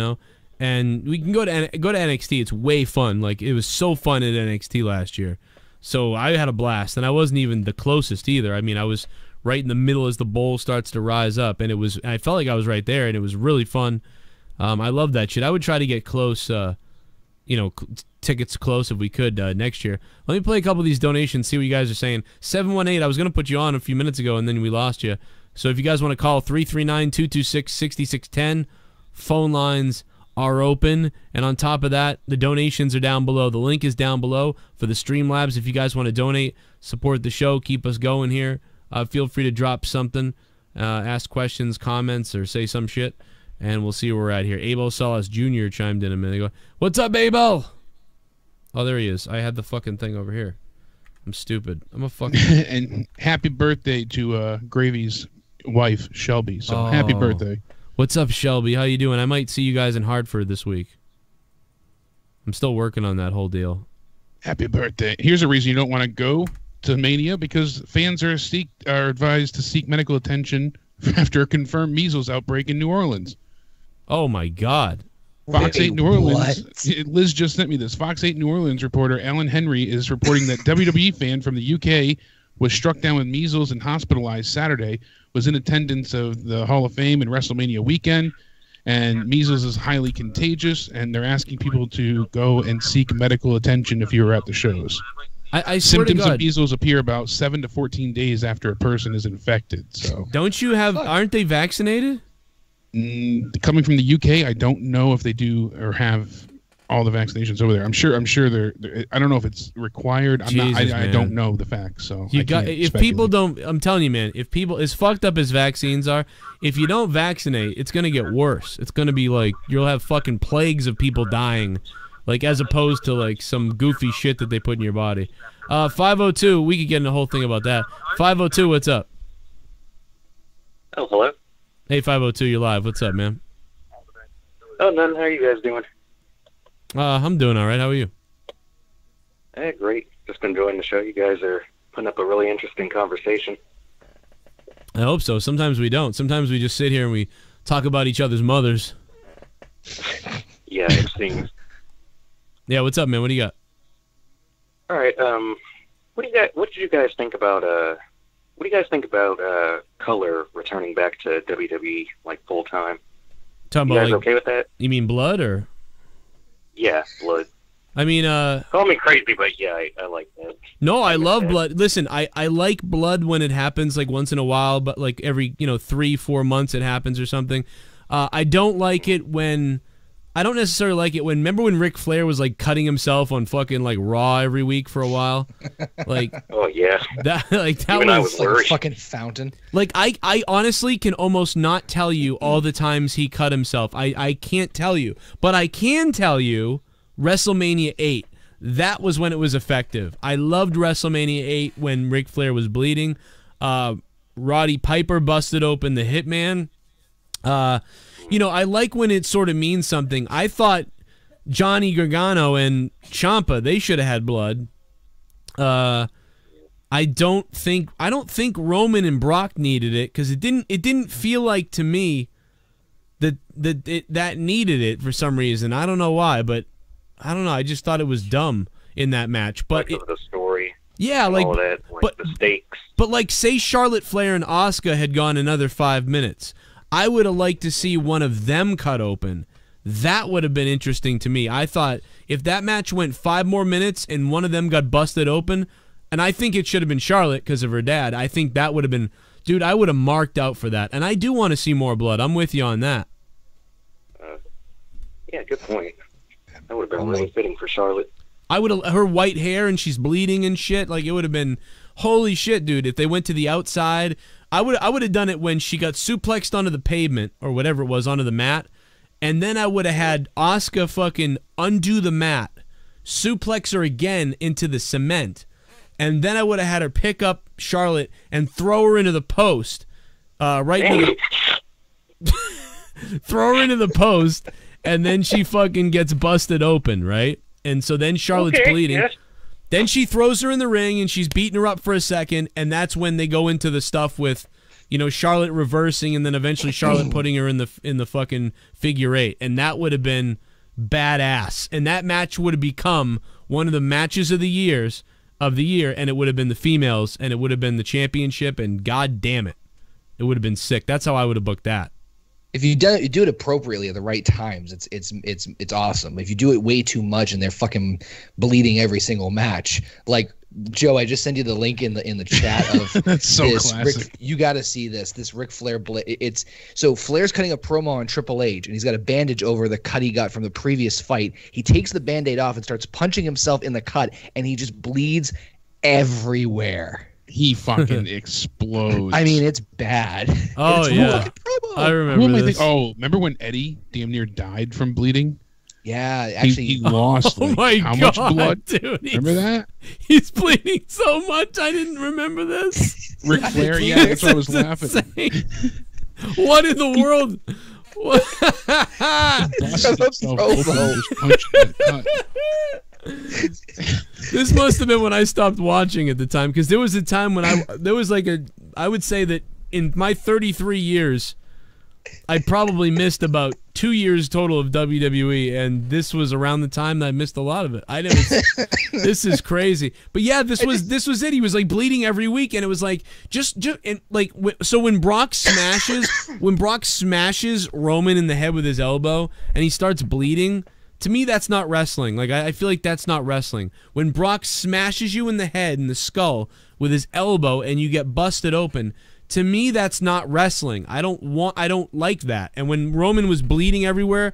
A: and we can go to NXT. It's way fun. Like, it was so fun at NXT last year, so I had a blast, and I wasn't even the closest either. I mean, I was right in the middle as the bowl starts to rise up, and I felt like I was right there, and it was really fun. I love that shit. I would try to get close, tickets close if we could next year. Let me play a couple of these donations, see what you guys are saying. 718, I was going to put you on a few minutes ago, and then we lost you. So if you guys want to call, 339-226-6610. Phone lines are open. And on top of that, the donations are down below. The link is down below for the Streamlabs. If you guys want to donate, support the show, keep us going here, feel free to drop something, ask questions, comments, or say some shit, and we'll see where we're at here. Abel Salas Jr. chimed in a minute ago. What's up, Abel? Oh, there he is. I had the fucking thing over here. I'm stupid. I'm a fucking...
D: And happy birthday to Gravy's wife, Shelby. So happy birthday.
A: What's up, Shelby? How you doing? I might see you guys in Hartford this week. I'm still working on that whole deal.
D: Happy birthday. Here's a reason you don't want to go to Mania, because fans are advised to seek medical attention after a confirmed measles outbreak in New Orleans.
A: Oh, my God.
D: Fox 8 New Orleans, Liz just sent me this. Fox 8 New Orleans reporter Alan Henry is reporting that WWE fan from the UK was struck down with measles and hospitalized Saturday, was in attendance of the Hall of Fame and WrestleMania weekend, and measles is highly contagious, and they're asking people to go and seek medical attention if you were at the shows.
A: I swear to God,
D: symptoms of measles appear about 7 to 14 days after a person is infected. So,
A: aren't they vaccinated?
D: Coming from the UK, I don't know if they do or have all the vaccinations over there. I'm sure they're I don't know if it's required. I don't know the facts. So
A: if people don't, I'm telling you, man, if people, as fucked up as vaccines are, if you don't vaccinate, it's gonna get worse. It's gonna be like you'll have fucking plagues of people dying, like, as opposed to like some goofy shit that they put in your body. 502, we could get in a whole thing about that. 502, what's up?
G: Oh, hello.
A: Hey, 502, you're live. What's up, man?
G: Oh, none. How are you guys doing?
A: I'm doing all right. How are you?
G: Hey, great. Just enjoying the show. You guys are putting up a really interesting conversation.
A: I hope so. Sometimes we don't. Sometimes we just sit here and we talk about each other's mothers.
G: Yeah, it seems.
A: Yeah, what's up, man? What do you got?
G: All right. What did you guys think about Color returning back to WWE like full time?
A: You
G: guys okay with that?
A: You mean Blood or?
G: Yeah, Blood.
A: I mean,
G: call me crazy, but yeah, I like that.
A: No, I love Blood. Listen, I like Blood when it happens, like once in a while, but like every 3-4 months it happens or something. I don't like it when I don't necessarily like it when, remember when Ric Flair was like cutting himself on fucking like Raw every week for a while? Like,
G: oh yeah,
A: that
G: Even I was
B: like
G: worried.
B: a fucking fountain.
A: Like I honestly can almost not tell you all the times he cut himself. I can't tell you, but I can tell you WrestleMania 8. That was when it was effective. I loved WrestleMania 8 when Ric Flair was bleeding. Roddy Piper busted open the Hitman. You know, I like when it sort of means something. I thought Johnny Gargano and Ciampa, they should have had blood. I don't think Roman and Brock needed it because it didn't feel like to me that needed it for some reason. I don't know why, but I don't know. I just thought it was dumb in that match. But
G: the story.
A: Yeah, like
G: all that, like the stakes.
A: But like, say Charlotte Flair and Asuka had gone another 5 minutes, I would have liked to see one of them cut open. That would have been interesting to me. I thought if that match went 5 more minutes and one of them got busted open, and I think it should have been Charlotte because of her dad, I think that would have been, dude, I would have marked out for that. And I do want to see more blood. I'm with you on that.
G: Yeah, good point. That would have been really fitting for Charlotte.
A: I would have, her white hair and she's bleeding and shit, like it would have been, holy shit, dude, if they went to the outside. I would have done it when she got suplexed onto the pavement or whatever it was, onto the mat, and then I would have had Asuka fucking undo the mat, suplex her again into the cement, and then I would have had her pick up Charlotte and throw her into the post, right into the throw her into the post, and then she fucking gets busted open, right? And so then Charlotte's bleeding. Yes. Then she throws her in the ring, and she's beating her up for a second, and that's when they go into the stuff with, you know, Charlotte reversing, and then eventually Charlotte putting her in the fucking figure 8, and that would have been badass. And that match would have become one of the matches of the year, and it would have been the females, and it would have been the championship, and god damn it, it would have been sick. That's how I would have booked that.
B: If you do it appropriately at the right times, it's awesome. If you do it way too much and they're fucking bleeding every single match, like Joe, I just sent you the link in the chat of
D: that's so
B: this.
D: classic.
B: You got to see this Ric Flair. It's so Flair's cutting a promo on Triple H, and he's got a bandage over the cut he got from the previous fight. He takes the Band-Aid off and starts punching himself in the cut, and he just bleeds everywhere.
D: He fucking explodes.
B: I mean, it's bad.
A: Oh, yeah. I remember this.
D: Remember when Eddie damn near died from bleeding?
B: Yeah, actually.
D: He lost how much blood?
A: Dude,
D: remember that?
A: He's bleeding so much, I didn't remember this.
D: Ric Flair, yeah, that's why I was laughing.
A: What in the world? What? This must have been when I stopped watching at the time, because there was a time when I would say that in my 33 years, I probably missed about 2 years total of WWE, and this was around the time that I missed a lot of it. This is crazy. But yeah, this was it. He was like bleeding every week, and it was like so when Brock smashes Roman in the head with his elbow, and he starts bleeding. To me, that's not wrestling. Like, I feel like that's not wrestling. When Brock smashes you in the head and the skull with his elbow and you get busted open, to me, that's not wrestling. I don't like that. And when Roman was bleeding everywhere,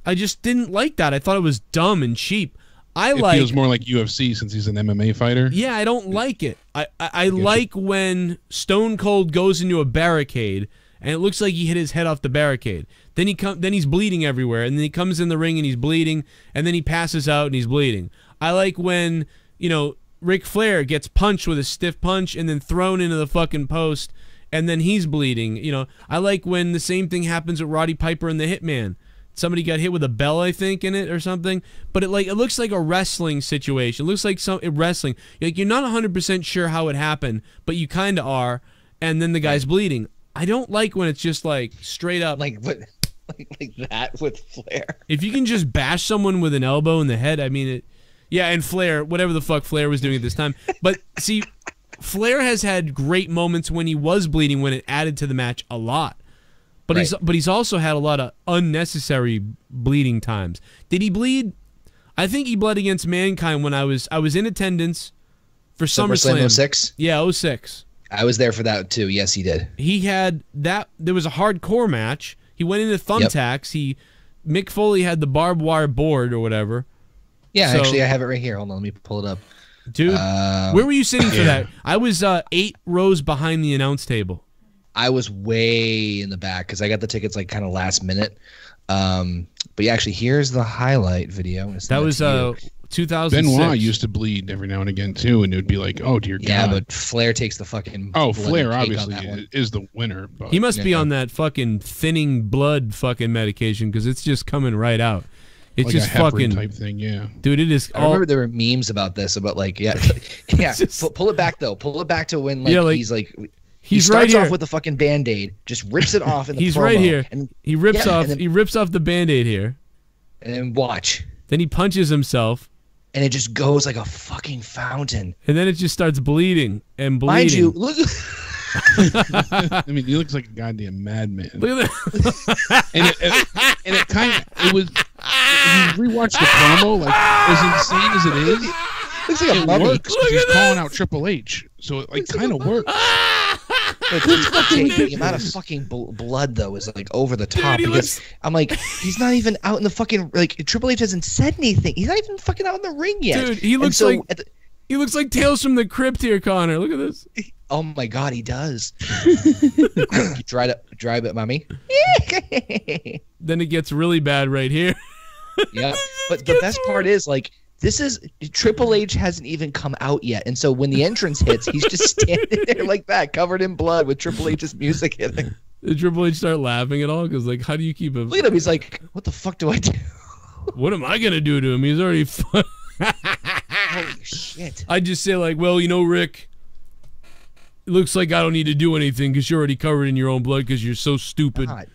A: I just didn't like that. I thought it was dumb and cheap. It
D: feels more like UFC since he's an MMA fighter.
A: Yeah, I don't like it. I like when Stone Cold goes into a barricade and it looks like he hit his head off the barricade. Then he's bleeding everywhere, and then he comes in the ring and he's bleeding, and then he passes out and he's bleeding. I like when, you know, Ric Flair gets punched with a stiff punch and then thrown into the fucking post, and then he's bleeding. You know, I like when the same thing happens with Roddy Piper and the Hitman. Somebody got hit with a bell, I think, in it or something. But it looks like a wrestling situation. It looks like wrestling. Like, you're not 100% sure how it happened, but you kind of are, and then the guy's bleeding. I don't like when it's just like straight up
B: like that with Flair.
A: If you can just bash someone with an elbow in the head, I mean it. Yeah, and Flair, whatever the fuck Flair was doing at this time. But see, Flair has had great moments when he was bleeding, when it added to the match a lot. But he's also had a lot of unnecessary bleeding times. Did he bleed? I think he bled against Mankind when I was in attendance for SummerSlam
B: 06?
A: Yeah, 06.
B: I was there for that too. Yes, he did.
A: He had that. There was a hardcore match. He went into thumbtacks. He Mick Foley had the barbed wire board or whatever.
B: Yeah, actually, I have it right here. Hold on, let me pull it up.
A: Dude, where were you sitting for that? I was 8 rows behind the announce table.
B: I was way in the back because I got the tickets like kind of last minute. But yeah, actually, here's the highlight video.
A: That was 2006.
D: Benoit used to bleed every now and again too, and it would be like, "Oh dear God!"
B: Yeah, but Flair takes the fucking.
D: Oh, Flair obviously is the winner. But
A: he must be on that fucking thinning blood fucking medication because it's just coming right out. It's
D: like
A: just
D: a heparin
A: fucking
D: type thing, yeah.
A: Dude, it is.
B: I remember there were memes about this, about like, yeah. Pull it back though. Pull it back to when he's like. He starts off with the fucking Band-Aid, just rips it off in the
A: He's
B: promo,
A: right here.
B: And
A: he rips off. He rips off the Band-Aid here.
B: And then watch.
A: Then he punches himself.
B: And it just goes like a fucking fountain.
A: And then it just starts bleeding and bleeding.
B: Mind you, look.
D: I mean, he looks like a goddamn madman.
A: Look at that.
D: and it kind of, it was, if you rewatch the promo, like, as insane as it is,
B: looks like a mummy.
D: Works because he's calling out Triple H. So it like kind of works.
B: The amount of fucking blood though is like over the top.
A: Dude,
B: because I'm like, he's not even out in the fucking, like, Triple H hasn't said anything. He's not even fucking out in the ring yet.
A: Dude, he looks he looks like Tales from the Crypt here, Connor. Look at this.
B: Oh my God, he does. Dry it, mommy.
A: Then it gets really bad right here.
B: Yeah, but the best part is, like, this is Triple H hasn't even come out yet, and so when the entrance hits, he's just standing there like that, covered in blood, with Triple H's music hitting.
A: Did Triple H start laughing at all? Because like, how do you keep him?
B: Look at him. He's like, "What the fuck do I do?
A: What am I gonna do to him? He's already."
B: Holy shit!
A: I just say like, well, you know, Rick. It looks like I don't need to do anything because you're already covered in your own blood because you're so stupid.
B: God.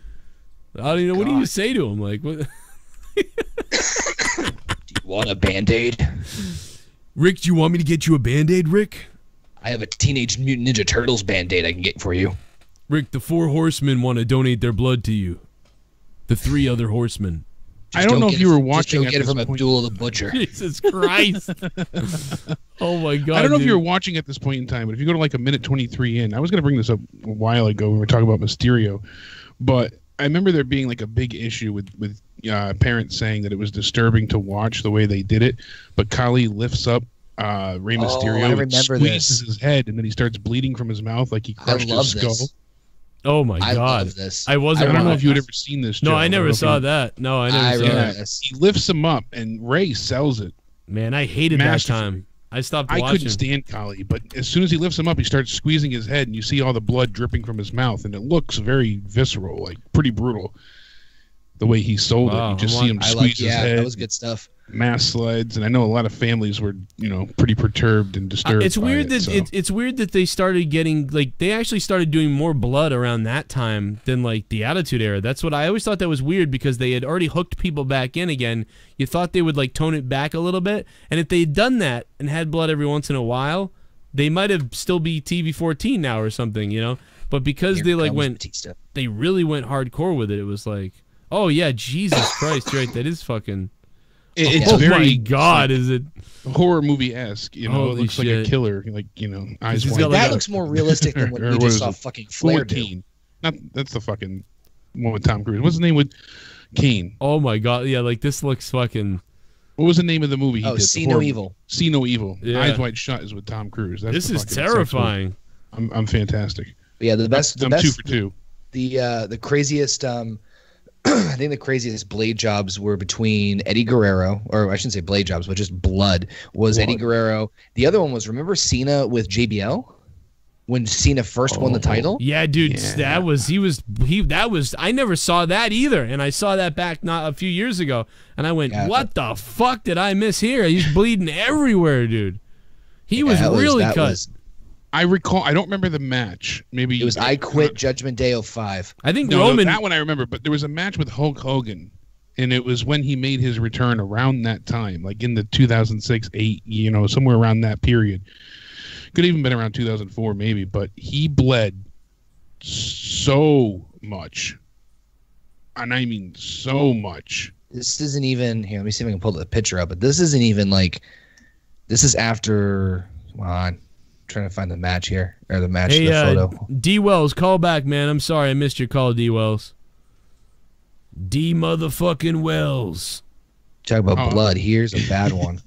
A: I don't even know. What do you say to him? Like, what?
B: Want a Band-Aid?
A: Rick, do you want me to get you a Band-Aid, Rick?
B: I have a Teenage Mutant Ninja Turtles Band-Aid I can get for you.
A: Rick, the 4 horsemen want to donate their blood to you. The 3 other horsemen.
D: I don't know if you were watching
B: at this point. Abdul the Butcher.
A: Jesus Christ. Oh my God.
D: I don't know if you were watching at this point in time, but if you go to like a minute 23 in, I was going to bring this up a while ago when we were talking about Mysterio, but I remember there being like a big issue with parents saying that it was disturbing to watch the way they did it, but Kali lifts up Rey Mysterio and squeezes his head, and then he starts bleeding from his mouth like he crushed his skull.
B: This.
A: Oh my God!
B: Love this.
A: I don't
D: know if you had ever seen this. Joe.
A: No, I never saw that. No, I never saw that.
B: This.
D: He lifts him up, and Ray sells it.
A: Man, I hated that time. I stopped watching.
D: I couldn't stand Kali, but as soon as he lifts him up, he starts squeezing his head, and you see all the blood dripping from his mouth, and it looks very visceral, like pretty brutal. The way he sold it, you just see him squeeze his head.
B: That was good stuff.
D: Mass sleds, and I know a lot of families were, pretty perturbed and disturbed.
A: It's weird
D: that
A: it's weird that they started getting they actually started doing more blood around that time than like the Attitude Era. That's what I always thought that was weird because they had already hooked people back in again. You thought they would like tone it back a little bit, and if they had done that and had blood every once in a while, they might have still be TV-14 now or something, But because they they really went hardcore with it, it was like, oh yeah, Jesus Christ, right? That is fucking.
D: It's
A: oh
D: very,
A: my God, is it
D: horror movie-esque? It looks
A: shit.
D: like a killer, eyes wide.
B: That looks more realistic than what we just saw fucking Flair do.
D: That's the fucking one with Tom Cruise. What's the name with Kane?
A: Oh my God, yeah, like this looks fucking.
D: What was the name of the movie he did?
B: See No Evil.
D: See No Evil.
A: Yeah.
D: Eyes Wide Shut is with Tom Cruise.
A: This is terrifying.
D: I'm fantastic.
B: Yeah, the best.
D: I'm 2 for 2.
B: The craziest. I think the craziest blade jobs were between Eddie Guerrero, or I shouldn't say blade jobs, but just blood, was Eddie Guerrero. The other one was, remember Cena with JBL? When Cena first won the title?
A: Yeah, dude, that was I never saw that either, and I saw that back not a few years ago, and I went, what the fuck did I miss here? He's bleeding everywhere, dude. He was really cut.
D: I recall. I don't remember the match. Maybe
B: it was I Quit Judgment Day 05.
A: I think Roman.
D: That one I remember. But there was a match with Hulk Hogan, and it was when he made his return around that time, like in the 2006-8, somewhere around that period. Could have even been around 2004, maybe. But he bled so much, and I mean so much.
B: This isn't even here. Let me see if I can pull the picture up. But this isn't even like. This is after. Come on. Trying to find the match here, or the photo.
A: D Wells, call back, man. I'm sorry I missed your call, D Wells. D motherfucking Wells.
B: Talk about blood. Here's a bad one.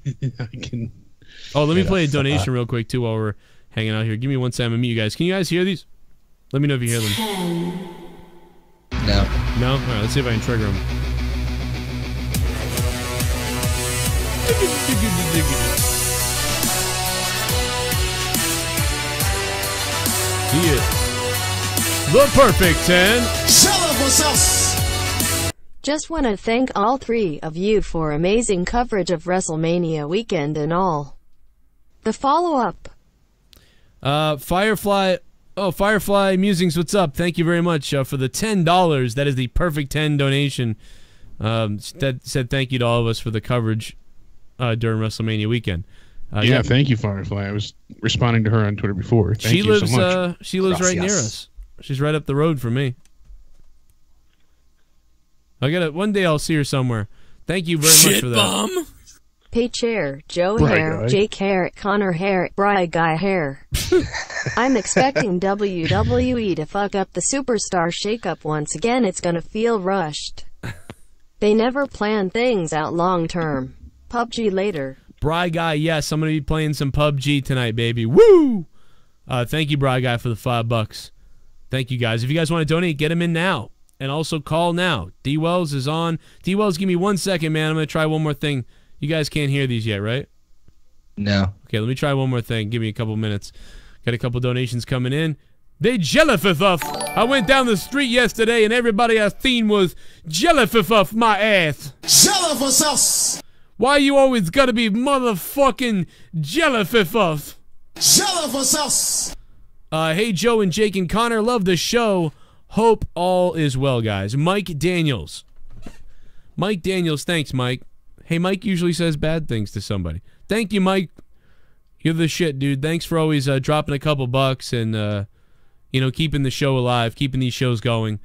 A: Oh, let me play a donation real quick too while we're hanging out here. Give me 1 second. I'm gonna mute you guys. Can you guys hear these? Let me know if you hear them.
B: No.
A: No? All right. Let's see if I can trigger them. Yeah. The perfect 10.
E: Just want to thank all three of you for amazing coverage of WrestleMania weekend and all. The follow-up.
A: Firefly. Oh, Firefly Musings, what's up? Thank you very much for the $10. That is the perfect 10 donation. That said thank you to all of us for the coverage during WrestleMania weekend.
D: Yeah, thank you, Firefly. I was responding to her on Twitter before. Thank you so much.
A: She lives right near us. She's right up the road from me. One day I'll see her somewhere. Thank you very much for that.
E: Pay Chair, Joe Hair, Jake Hair, Connor Hair, Bry Guy Hair. I'm expecting WWE to fuck up the superstar shakeup once again. It's gonna feel rushed. They never plan things out long term. PUBG later.
A: Bry Guy, yes, I'm gonna be playing some PUBG tonight, baby. Woo! Thank you, Bry Guy, for the $5. Thank you, guys. If you guys want to donate, get them in now. And also call now. D Wells is on. D Wells, give me 1 second, man. I'm gonna try one more thing. You guys can't hear these yet, right?
B: No.
A: Okay, let me try one more thing. Give me a couple minutes. Got a couple donations coming in. They jellyfish off. I went down the street yesterday and everybody I seen was jellyfish off my ass. Jellyfish off. Why you always gotta be motherfucking jellyfish off? Jellyfish off. Hey, Joe and Jake and Connor, love the show. Hope all is well, guys. Mike Daniels. Mike Daniels, thanks, Mike. Hey, Mike usually says bad things to somebody. Thank you, Mike. You're the shit, dude. Thanks for always dropping a couple bucks and, you know, keeping the show alive, keeping these shows going.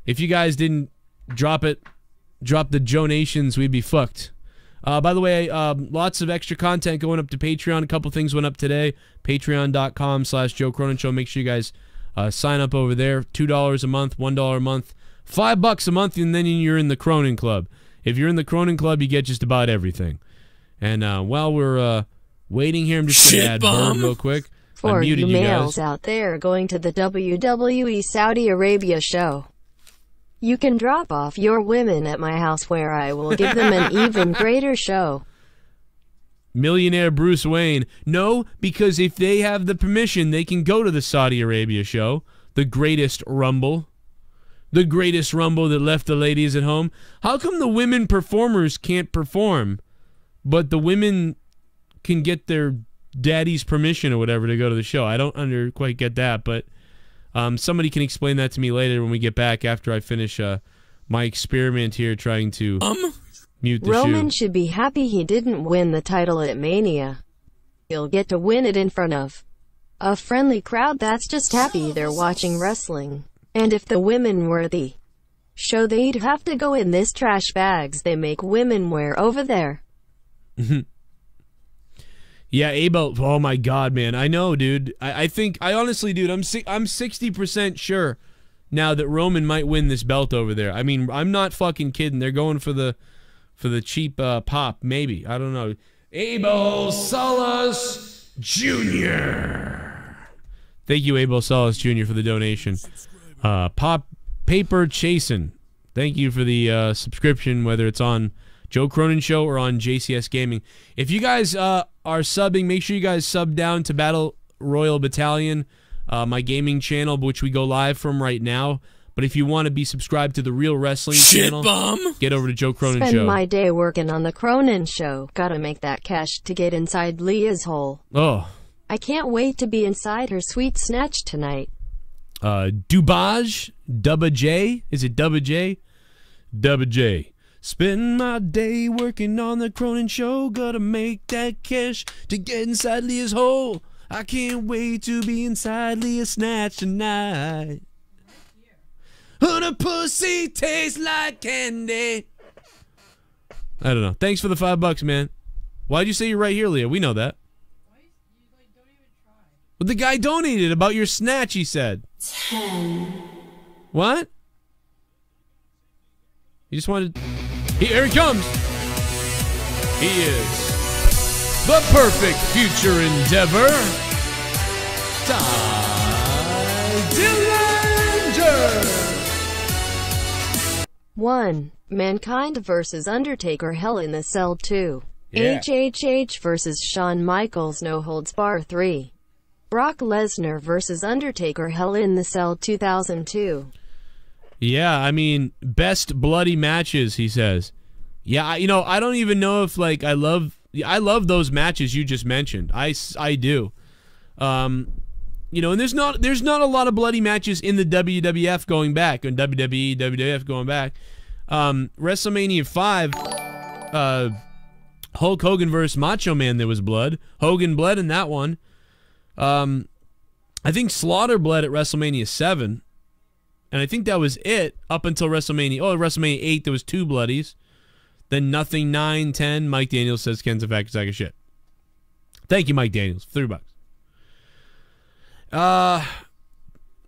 A: If you guys didn't drop the donations, we'd be fucked. By the way, lots of extra content going up to Patreon. A couple things went up today. Patreon.com/Joe Cronin Show. Make sure you guys sign up over there. $2 a month, $1 a month, $5 a month, and then you're in the Cronin Club. If you're in the Cronin Club, you get just about everything. And while we're waiting here, I'm just going to add Bird real quick.
E: For you males out there going to the WWE Saudi Arabia show, you can drop off your women at my house where I will give them an even greater show.
A: Millionaire Bruce Wayne. No, because if they have the permission, they can go to the Saudi Arabia show. The greatest rumble. The greatest rumble that left the ladies at home. How come the women performers can't perform, but the women can get their daddy's permission or whatever to go to the show? I don't quite get that, but somebody can explain that to me later when we get back after I finish my experiment here trying to mute the
E: Roman should be happy he didn't win the title at Mania. He'll get to win it in front of a friendly crowd that's just happy they're watching wrestling. And if the women were the show, they'd have to go in this trash bags they make women wear over there.
A: Yeah, Abel. Oh my God, man. I know, dude. I honestly, dude, I'm 60% sure now that Roman might win this belt over there. I mean, I'm not fucking kidding. They're going for the cheap pop, maybe. I don't know. Abel Salas Jr. Thank you, Abel Salas Jr. for the donation. Paper Chasin'. Thank you for the subscription, whether it's on Joe Cronin Show or on JCS Gaming. If you guys are subbing, make sure you guys sub down to Battle Royal Battalion, my gaming channel, which we go live from right now. But if you want to be subscribed to the Real Wrestling channel, get over to Joe Cronin Show.
E: Spend my day working on the Cronin Show. Gotta make that cash to get inside Leah's hole.
A: Oh.
E: I can't wait to be inside her sweet snatch tonight.
A: Dubaj, Dubba J, is it Dubba J? Dubba J. Spend my day working on the Cronin Show. Gotta make that cash to get inside Leah's hole. I can't wait to be inside Leah's snatch tonight. Her pussy tastes like candy. I don't know. Thanks for the $5, man. Why'd you say you're right here, Leah? We know that. But the guy donated about your snatch, he said.
E: 10.
A: What? He just wanted... Here he comes. He is the perfect future endeavor. Ty Dillinger.
E: 1. Mankind vs. Undertaker Hell in the Cell 2.
A: Yeah.
E: HHH vs. Shawn Michaels No Holds Bar 3. Brock Lesnar vs. Undertaker Hell in the Cell 2002.
A: Yeah, I mean, best bloody matches, he says. Yeah, you know, I don't even know if, like, I love those matches you just mentioned. I do. You know, and there's not a lot of bloody matches in the WWF going back, and WWE, WWF going back. WrestleMania 5, Hulk Hogan versus Macho Man, there was blood. Hogan bled in that one. I think Slaughter bled at WrestleMania 7. And I think that was it up until WrestleMania. Oh, WrestleMania 8, there was 2 bloodies. Then nothing, 9, 10. Mike Daniels says Ken's a fat sack of shit. Thank you, Mike Daniels. $3.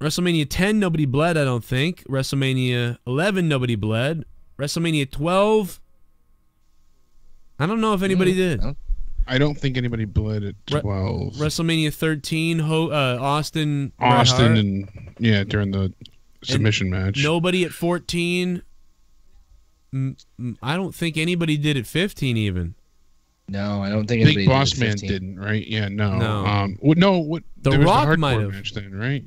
A: WrestleMania 10, nobody bled, I don't think. WrestleMania 11, nobody bled. WrestleMania 12, I don't know if anybody did.
D: I don't think anybody bled at 12.
A: WrestleMania 13, Austin,
D: and yeah, during the submission match.
A: Nobody at 14. I don't think anybody did at 15 even.
B: No, I don't think anybody
D: Big Boss
B: did at 15.
D: Man didn't, right? Yeah, no.
A: The
D: there was
A: Rock
D: the
A: might
D: hardcore
A: have
D: match then, right?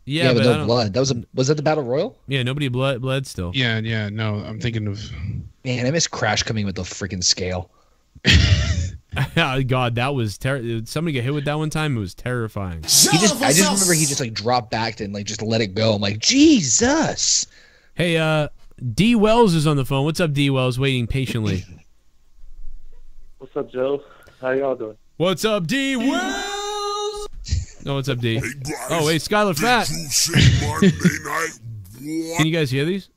A: Yeah, but
B: no blood. That was that the Battle Royal?
A: Yeah, nobody bled still.
D: Yeah, no. I'm thinking of.
B: Man, I miss Crash coming with the freaking scale.
A: Oh, God, that was terrible. Somebody got hit with that one time. It was terrifying.
B: I just remember he just like dropped back and like just let it go. I'm like, Jesus.
A: Hey, D Wells is on the phone. What's up, D Wells? Waiting patiently.
H: What's up, Joe? How y'all doing?
A: What's up, D Wells? No, what's up, D?
I: Hey, guys,
A: oh, wait, Skyler Fat. Can you guys hear these?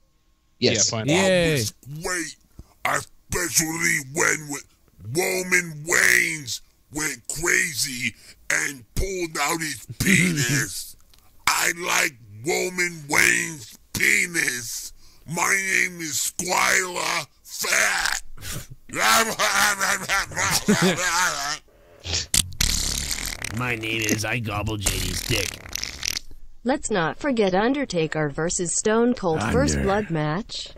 B: Yes.
D: Yeah, fine.
A: Yay.
I: Wait, especially when Roman Reigns went crazy and pulled out his penis. I like Roman Reigns' penis. My name is Skyler Fat.
A: My name is I Gobble JD's dick.
E: Let's not forget Undertaker versus Stone Cold First Blood match.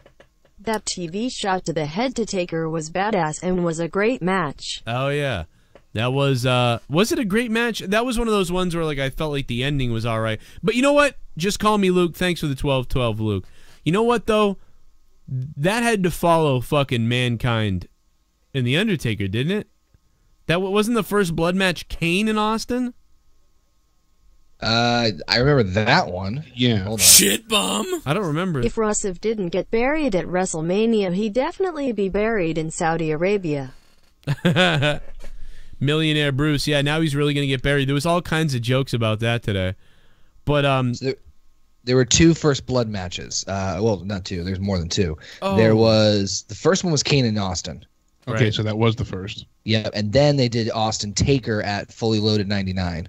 E: That TV shot to the head to Taker was badass and was a great match.
A: Oh, yeah. That was it a great match? That was one of those ones where, like, I felt like the ending was all right. But you know what? Just call me Luke. Thanks for the 12-12, Luke. You know what, though? That had to follow fucking Mankind and The Undertaker, didn't it? That wasn't the first blood match Kane in Austin?
B: I remember that one.
D: Yeah.
B: Hold on.
A: ShiBUM. I don't remember.
E: If Rusev didn't get buried at WrestleMania, he'd definitely be buried in Saudi Arabia.
A: Millionaire Bruce. Yeah, now he's really going to get buried. There was all kinds of jokes about that today. But
B: so there were 2 first blood matches. Well, not 2. There's more than 2.
A: Oh.
B: There was the first one was Kane and Austin.
D: Okay,
A: Right.
D: so that was the first.
B: Yeah, and then they did Austin Taker at Fully Loaded 99.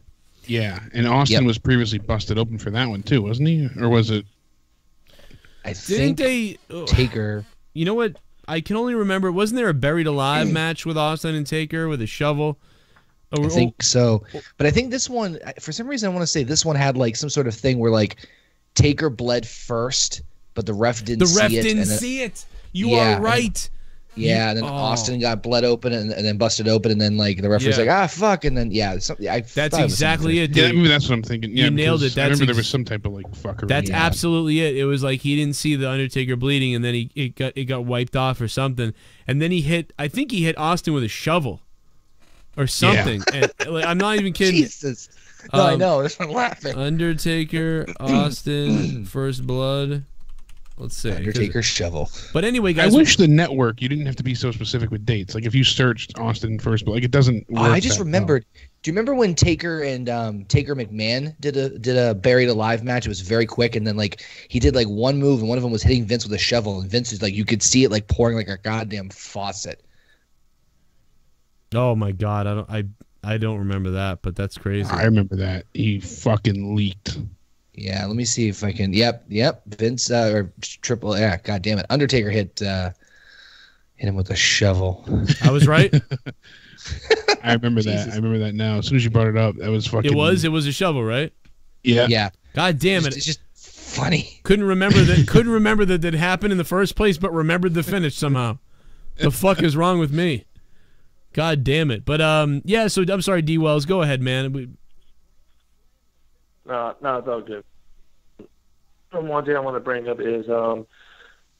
D: Yeah, and Austin was previously busted open for that one too, wasn't he? Or was it?
B: I think
A: they
B: Taker.
A: You know what? I can only remember. Wasn't there a Buried Alive match with Austin and Taker with a shovel?
B: I think so, but I think this one, for some reason, I want to say this one had like some sort of thing where like Taker bled first, but the ref didn't see it.
A: The ref didn't see it. You are right.
B: Yeah, and then Austin got bled open and then busted open, and then like the ref was like, ah, fuck, and then
A: that's exactly it.
D: Yeah, maybe that's what I'm thinking. Yeah,
A: you nailed it.
D: I remember there was some type of like fuckery.
A: That's absolutely it. It was like he didn't see the Undertaker bleeding, and then it got wiped off or something, and then I think he hit Austin with a shovel or something.
B: Yeah.
A: And, like, I'm not even kidding.
B: Jesus. No, I know. That's why I'm laughing.
A: Undertaker, Austin, First Blood. Let's see.
B: Undertaker shovel.
A: But anyway, guys.
D: I wish the network, you didn't have to be so specific with dates. Like if you searched Austin First Blood, like it doesn't work.
B: I just remembered. Do you remember when Taker and Taker McMahon did a Buried Alive match? It was very quick, and then like he did like one move, and one of them was hitting Vince with a shovel, and Vince is like you could see it like pouring like a goddamn faucet.
A: Oh my God, I don't remember that, but that's crazy.
D: I remember that. He fucking leaked.
B: Yeah, let me see if I can. Yep. Vince or Triple. Yeah, God damn it. Undertaker hit him with a shovel.
A: I was right.
D: I remember that. I remember that now. As soon as you brought it up, that was fucking.
A: It was a shovel, right?
D: Yeah.
B: Yeah.
A: God damn it!
B: It's just funny.
A: Couldn't remember that that happened in the first place, but remembered the finish somehow. The fuck is wrong with me? God damn it! But yeah. So I'm sorry, D Wells. Go ahead, man.
H: No, it's all good. One thing I want to bring up is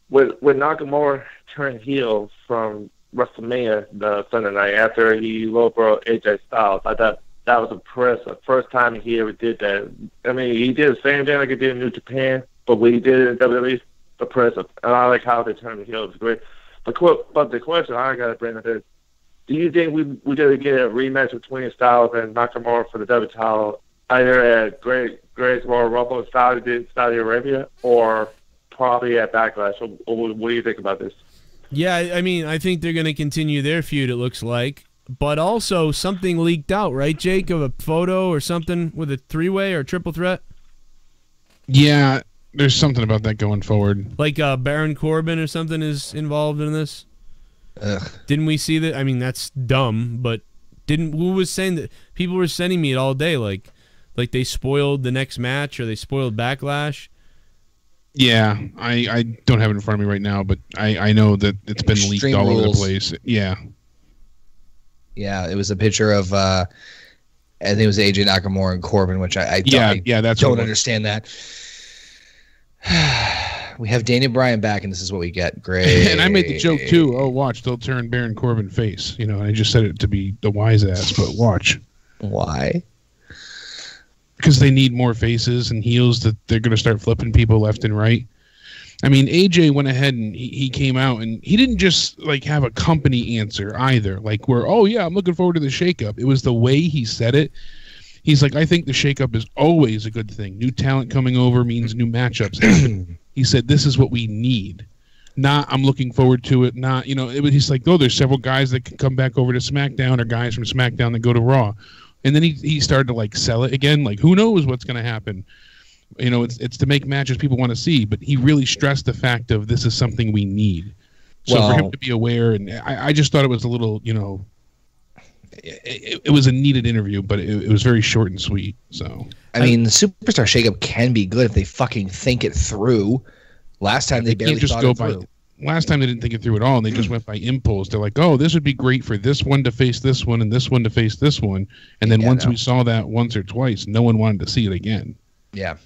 H: with Nakamura turned heel from WrestleMania the Sunday night after he low broke AJ Styles. I thought that was impressive. First time he ever did that. I mean, he did the same thing like he did in New Japan, but when he did it in WWE, impressive. And I like how they turned the heel. It was great. But the question I got to bring up is, do you think we did get a rematch between Styles and Nakamura for the W title, either at Great Royal Rumble in Saudi Arabia or probably at Backlash? What do you think about this?
A: Yeah, I mean, I think they're going to continue their feud, it looks like. But also, something leaked out, right, Jake, of a photo or something with a three-way or triple threat?
D: Yeah, there's something about that going forward.
A: Like Baron Corbin or something is involved in this?
B: Ugh.
A: Didn't we see that? I mean, that's dumb, but who was saying that? People were sending me it all day, like they spoiled the next match or they spoiled Backlash.
D: Yeah, I don't have it in front of me right now, but I know that it's been leaked all over the place. Yeah.
B: Yeah, it was a picture of I think it was AJ Nakamura and Corbin, which I
D: that's
B: don't understand that. We have Daniel Bryan back, and this is what we get. Great.
D: And I made the joke too. Oh, watch, they'll turn Baron Corbin face. You know, I just said it to be the wise ass, but watch.
B: Why?
D: Because they need more faces and heels that they're going to start flipping people left and right. I mean, AJ went ahead and he came out and he didn't just like have a company answer either. Like where, oh yeah, I'm looking forward to the shakeup. It was the way he said it. He's like, I think the shakeup is always a good thing. New talent coming over means new matchups happen. He said, this is what we need. Not, I'm looking forward to it. Not, you know, he's like, oh, there's several guys that can come back over to SmackDown or guys from SmackDown that go to Raw. And then he started to like sell it again. Like, who knows what's going to happen? You know, it's to make matches people want to see. But he really stressed the fact of this is something we need. So for him to be aware, and I just thought it was a little, you know, it was a needed interview, but it was very short and sweet. So
B: I mean, the Superstar Shakeup can be good if they fucking think it through. Last time they barely
D: just
B: thought
D: go
B: it
D: by.
B: through.
D: Last time they didn't think it through at all, and they just went by impulse. They're like, oh, this would be great for this one to face this one and this one to face this one. And then once we saw that once or twice, no one wanted to see it again.
B: Yeah.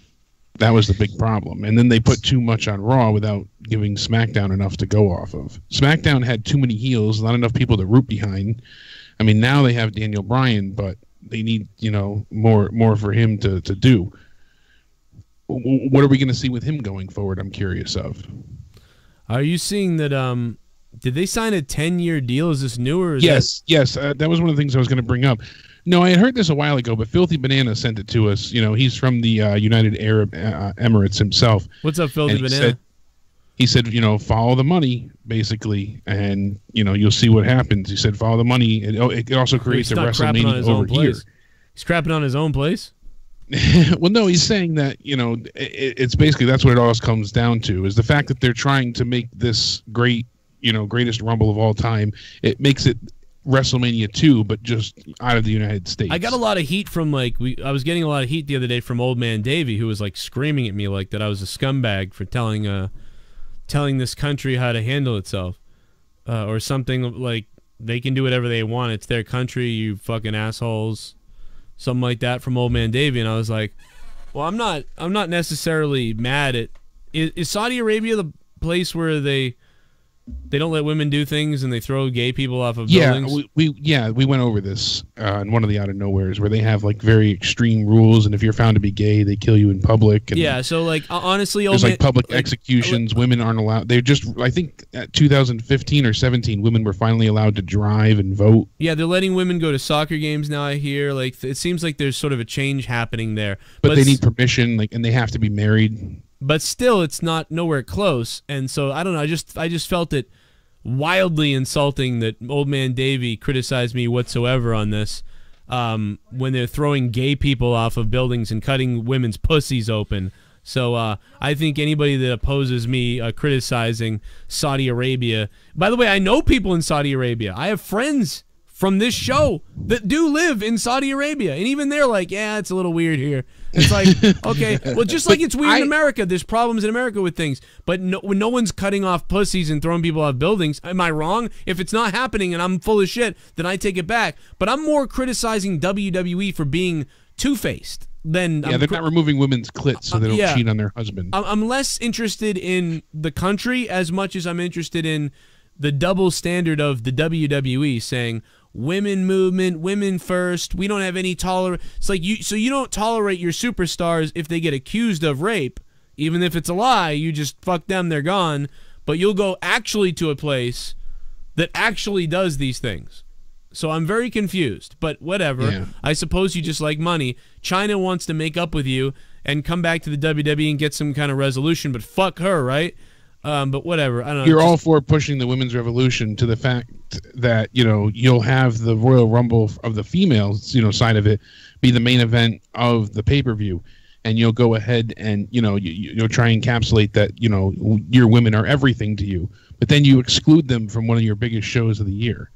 D: That was the big problem. And then they put too much on Raw without giving SmackDown enough to go off of. SmackDown had too many heels, not enough people to root behind. I mean, now they have Daniel Bryan, but they need, you know, more for him to do. What are we going to see with him going forward? I'm curious of.
A: Are you seeing that? Did they sign a 10-year deal? Is this new or is
D: yes. That was one of the things I was going to bring up. No, I had heard this a while ago, but Filthy Banana sent it to us. You know, he's from the United Arab Emirates himself.
A: What's up, Filthy Banana?
D: He said, you know, follow the money, basically, and, you know, you'll see what happens. He said, follow the money. And it also creates a WrestleMania over here.
A: He's crapping on his own place?
D: Well, no, he's saying that, you know, it's basically that's what it all comes down to, is the fact that they're trying to make this great, you know, greatest Rumble of all time. It makes it WrestleMania 2, but just out of the United States.
A: I got a lot of heat from, like, I was getting a lot of heat the other day from Old Man Davey, who was, like, screaming at me like that I was a scumbag for telling this country how to handle itself. Or something like, they can do whatever they want. It's their country, you fucking assholes. Something like that from Old Man Davey, and I was like, well, I'm not necessarily mad at is Saudi Arabia the place where they don't let women do things and they throw gay people off of buildings?
D: We went over this in one of the Out of Nowheres where they have like very extreme rules, and if you're found to be gay, they kill you in public. And
A: yeah, so like honestly,
D: there's like public executions. Women aren't allowed. They're just, I think, at 2015 or 17, women were finally allowed to drive and vote.
A: Yeah, they're letting women go to soccer games now. I hear like it seems like there's sort of a change happening there.
D: But they need permission, like, and they have to be married.
A: But still, it's not nowhere close, and so I don't know. I just felt it wildly insulting that Old Man Davey criticized me whatsoever on this. when they're throwing gay people off of buildings and cutting women's pussies open. So I think anybody that opposes me criticizing Saudi Arabia. By the way, I know people in Saudi Arabia. I have friends from this show that do live in Saudi Arabia, and even they're like, yeah, it's a little weird here. It's like, okay, well, just like it's weird in America. There's problems in America with things, but when no one's cutting off pussies and throwing people off buildings, am I wrong? If it's not happening and I'm full of shit, then I take it back. But I'm more criticizing WWE for being two-faced. Then
D: they're not removing women's clits so they don't cheat on their husband.
A: I'm less interested in the country as much as I'm interested in the double standard of the WWE saying women movement, women first. We don't have any tolerance. It's like you don't tolerate your superstars if they get accused of rape, even if it's a lie. You just fuck them, they're gone. But you'll go actually to a place that actually does these things. So I'm very confused, but whatever. Yeah. I suppose you just like money. China wants to make up with you and come back to the WWE and get some kind of resolution, but fuck her, right? But whatever. I don't know.
D: You're all for pushing the women's revolution to the fact that, you know, you'll have the Royal Rumble of the females, you know, side of it be the main event of the pay-per-view. And you'll go ahead and, you know, you'll try and encapsulate that, you know, your women are everything to you. But then you exclude them from one of your biggest shows of the year.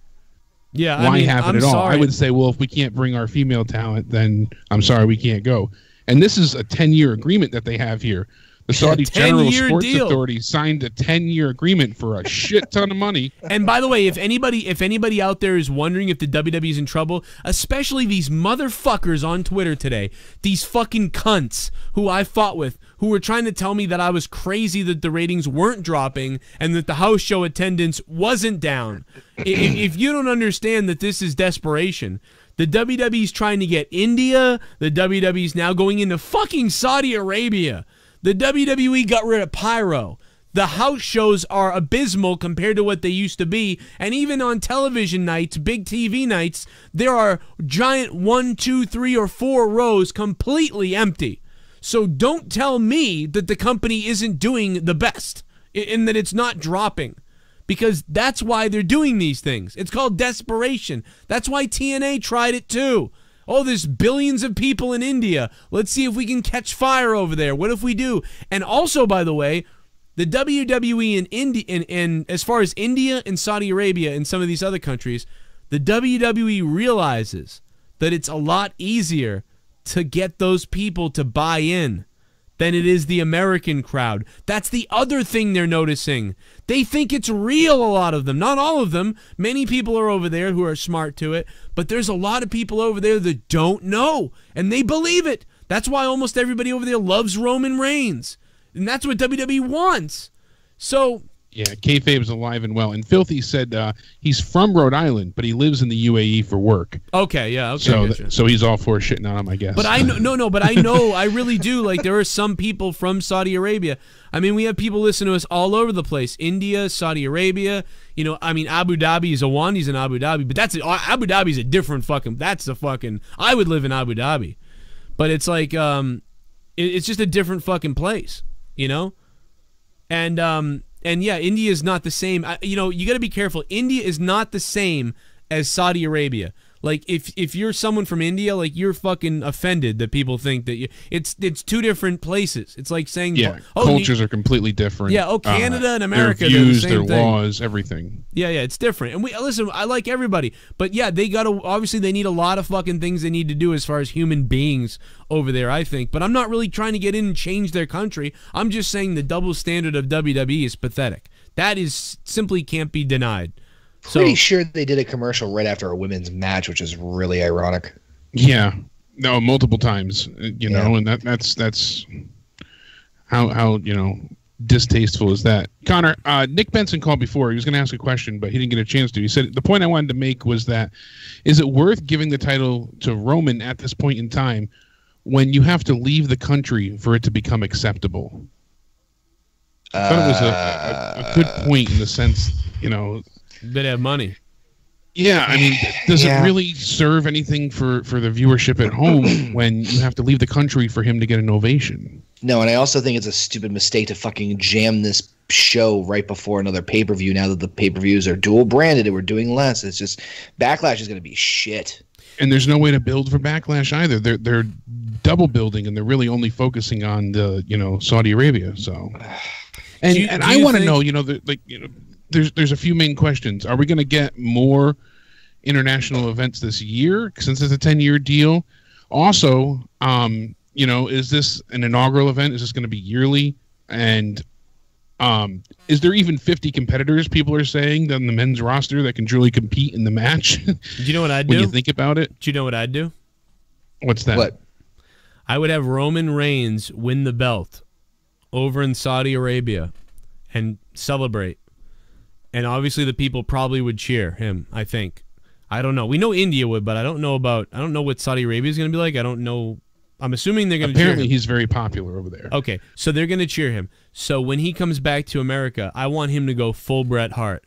A: Yeah,
D: why have it at all? I would say, well, if we can't bring our female talent, then I'm sorry, we can't go. And this is a 10-year agreement that they have here. The Saudi General Sports Authority signed a 10-year agreement for a shit ton of money.
A: And by the way, if anybody out there is wondering if the WWE is in trouble, especially these motherfuckers on Twitter today, these fucking cunts who I fought with, who were trying to tell me that I was crazy that the ratings weren't dropping and that the house show attendance wasn't down. If you don't understand that this is desperation, the WWE's trying to get India, the WWE's now going into fucking Saudi Arabia. The WWE got rid of Pyro. The house shows are abysmal compared to what they used to be. And even on television nights, big TV nights, there are giant 1, 2, 3, or 4 rows completely empty. So don't tell me that the company isn't doing the best and that it's not dropping. Because that's why they're doing these things. It's called desperation. That's why TNA tried it too. Oh, there's billions of people in India. Let's see if we can catch fire over there. What if we do? And also, by the way, the WWE in India, and as far as India and Saudi Arabia and some of these other countries, the WWE realizes that it's a lot easier to get those people to buy in than it is the American crowd. That's the other thing they're noticing. They think it's real, a lot of them. Not all of them. Many people are over there who are smart to it, but there's a lot of people over there that don't know, and they believe it. That's why almost everybody over there loves Roman Reigns, and that's what WWE wants. So...
D: yeah, kayfabe's alive and well. And Filthy said he's from Rhode Island, but he lives in the UAE for work.
A: Okay, yeah, okay.
D: So he's all for shitting on him, I guess.
A: But I know, but I know, I really do. Like, there are some people from Saudi Arabia. I mean, we have people listen to us all over the place. India, Saudi Arabia. You know, I mean, Abu Dhabi is Awani's in Abu Dhabi, but Abu Dhabi's a different fucking. That's the fucking. I would live in Abu Dhabi, but it's like, it's just a different fucking place, you know, And yeah, India is not the same. You know, you got to be careful. India is not the same as Saudi Arabia. Like, if you're someone from India, like, you're fucking offended that people think that it's two different places. It's like saying,
D: cultures are completely different.
A: Yeah, Canada and America,
D: their views,
A: they're the same
D: their laws, everything.
A: Yeah, it's different. And listen, I like everybody, but yeah, they gotta obviously they need a lot of fucking things they need to do as far as human beings over there, I think. But I'm not really trying to get in and change their country. I'm just saying the double standard of WWE is pathetic. That is simply can't be denied.
B: Pretty sure they did a commercial right after a women's match, which is really ironic.
D: Yeah, no, multiple times, you know, and that's how you know, distasteful is that. Connor, Nick Benson called before. He was going to ask a question, but he didn't get a chance to. He said the point I wanted to make was that is it worth giving the title to Roman at this point in time when you have to leave the country for it to become acceptable? I thought it was a good point in the sense, you know.
A: They have money.
D: Yeah, I mean, does it really serve anything for the viewership at home when you have to leave the country for him to get an ovation?
B: No, and I also think it's a stupid mistake to fucking jam this show right before another pay-per-view now that the pay-per-views are dual branded and we're doing less. It's just Backlash is going to be shit.
D: And there's no way to build for backlash either. They're double building, and they're really only focusing on the Saudi Arabia. So, and I want to know, there's a few main questions. Are we going to get more international events this year since it's a 10-year deal? Also, is this an inaugural event? Is this going to be yearly? And is there even 50 competitors, people are saying, on the men's roster that can truly compete in the match?
A: Do you know what I'd do?
D: When you think about it?
A: Do you know what I'd do?
D: What's that?
B: What?
A: I would have Roman Reigns win the belt over in Saudi Arabia and celebrate. And obviously the people probably would cheer him, I think. I don't know. We know India would, but I don't know what Saudi Arabia is going to be like. I don't know. I'm assuming they're going to cheer him.
D: Apparently he's very popular over there.
A: Okay, so they're going to cheer him. So when he comes back to America, I want him to go full Bret Hart.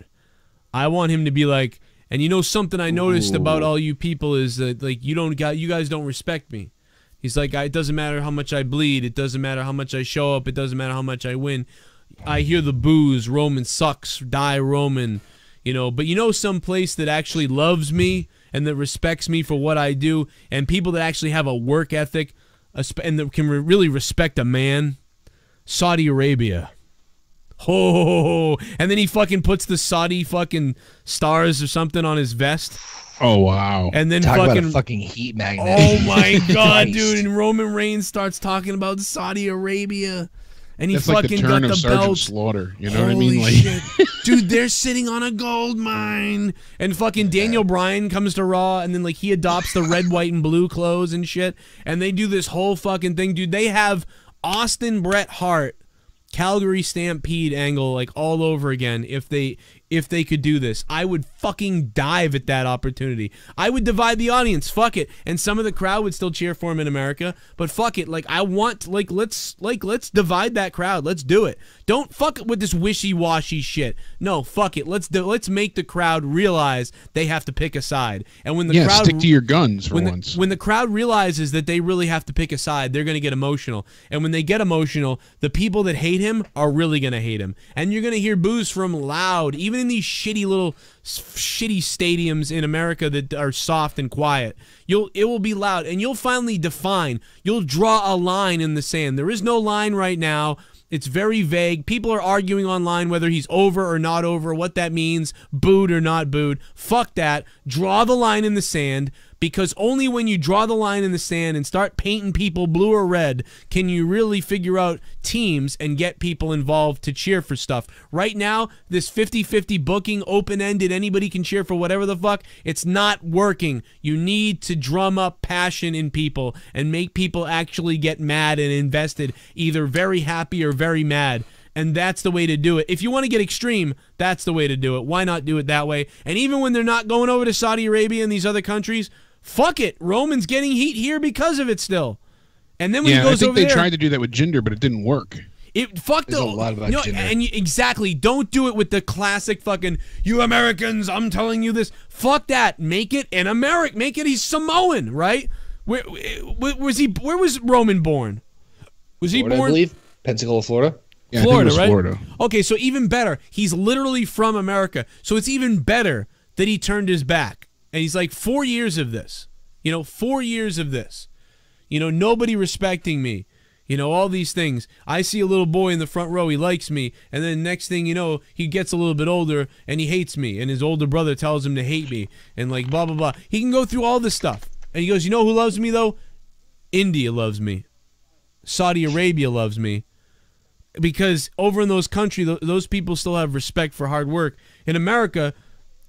A: I want him to be like, and you know something I noticed about all you people is that like you guys don't respect me. He's like, it doesn't matter how much I bleed, it doesn't matter how much I show up, it doesn't matter how much I win. I hear the boos, Roman sucks, die Roman, but some place that actually loves me and that respects me for what I do, and people that actually have a work ethic and that can really respect a man, Saudi Arabia. Oh, and then he fucking puts the Saudi fucking stars or something on his vest.
D: Oh, wow.
A: And then
B: Talk about a fucking heat magnet.
A: Oh, my God, dude. And Roman Reigns starts talking about Saudi Arabia. And he fucking got the belt.
D: Slaughter, you know
A: Holy
D: what I mean? Like,
A: shit. Dude, they're sitting on a gold mine. And fucking Daniel Bryan comes to Raw, and then like he adopts the red, white, and blue clothes and shit. And they do this whole fucking thing. Dude, they have Austin Bret Hart, Calgary Stampede angle like all over again if they could do this. I would fucking dive at that opportunity. I would divide the audience. Fuck it. And some of the crowd would still cheer for him in America, but fuck it. Like I want let's divide that crowd. Let's do it. Don't fuck it with this wishy-washy shit. No, fuck it. Let's make the crowd realize they have to pick a side. And when the crowd
D: stick to your guns for once.
A: When the crowd realizes that they really have to pick a side, they're going to get emotional. And when they get emotional, the people that hate him are really going to hate him. And you're going to hear boos from loud, even in these shitty stadiums in America that are soft and quiet. It will be loud, and you'll finally define. You'll draw a line in the sand. There is no line right now. It's very vague. People are arguing online whether he's over or not over, what that means, booed or not booed. Fuck that. Draw the line in the sand, because only when you draw the line in the sand and start painting people blue or red can you really figure out teams and get people involved to cheer for stuff. Right now, this 50-50 booking, open-ended, anybody can cheer for whatever the fuck, it's not working. You need to drum up passion in people and make people actually get mad and invested, either very happy or very mad. And that's the way to do it. If you want to get extreme, that's the way to do it. Why not do it that way? And even when they're not going over to Saudi Arabia and these other countries, fuck it. Roman's getting heat here because of it still. And then when he goes over there,
D: they tried to do that with jinder, but it didn't work.
B: There's a lot about jinder.
A: And exactly, don't do it with the classic fucking, you Americans, I'm telling you this. Fuck that. Make it an American. Make it he's Samoan, right? Where was Roman born? Was he born?
B: I believe Pensacola, Florida.
D: Yeah,
A: Florida, right?
D: Florida.
A: Okay, so even better. He's literally from America. So it's even better that he turned his back. And he's like, 4 years of this. 4 years of this. Nobody respecting me. All these things. I see a little boy in the front row. He likes me. And then next thing you know, he gets a little bit older and he hates me. And his older brother tells him to hate me. And like blah, blah, blah. He can go through all this stuff. And he goes, you know who loves me though? India loves me. Saudi Arabia loves me. Because over in those countries, those people still have respect for hard work. In America,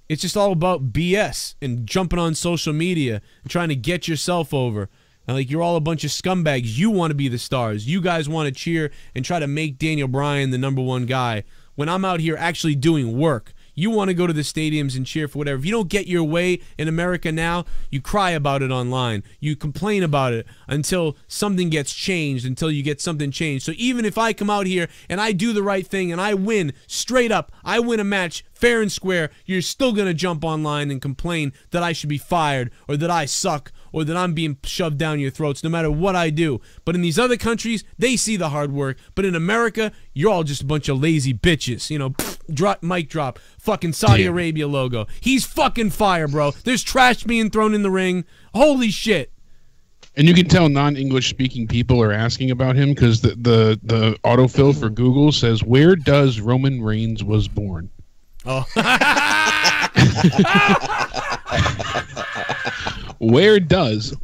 A: it's just all about BS and jumping on social media and trying to get yourself over. And like you're all a bunch of scumbags. You want to be the stars. You guys want to cheer and try to make Daniel Bryan the #1 guy. When I'm out here actually doing work, you want to go to the stadiums and cheer for whatever. If you don't get your way in America now, you cry about it online. You complain about it until something gets changed, until you get something changed. So even if I come out here and I do the right thing and I win straight up, I win a match fair and square, you're still going to jump online and complain that I should be fired or that I suck or that I'm being shoved down your throats no matter what I do. But in these other countries, they see the hard work. But in America, you're all just a bunch of lazy bitches. mic drop. Fucking Saudi Arabia logo. He's fucking fire, bro. There's trash being thrown in the ring. Holy shit.
D: And you can tell non-English speaking people are asking about him because the autofill for Google says, "Where does Roman Reigns was born?" Oh. Where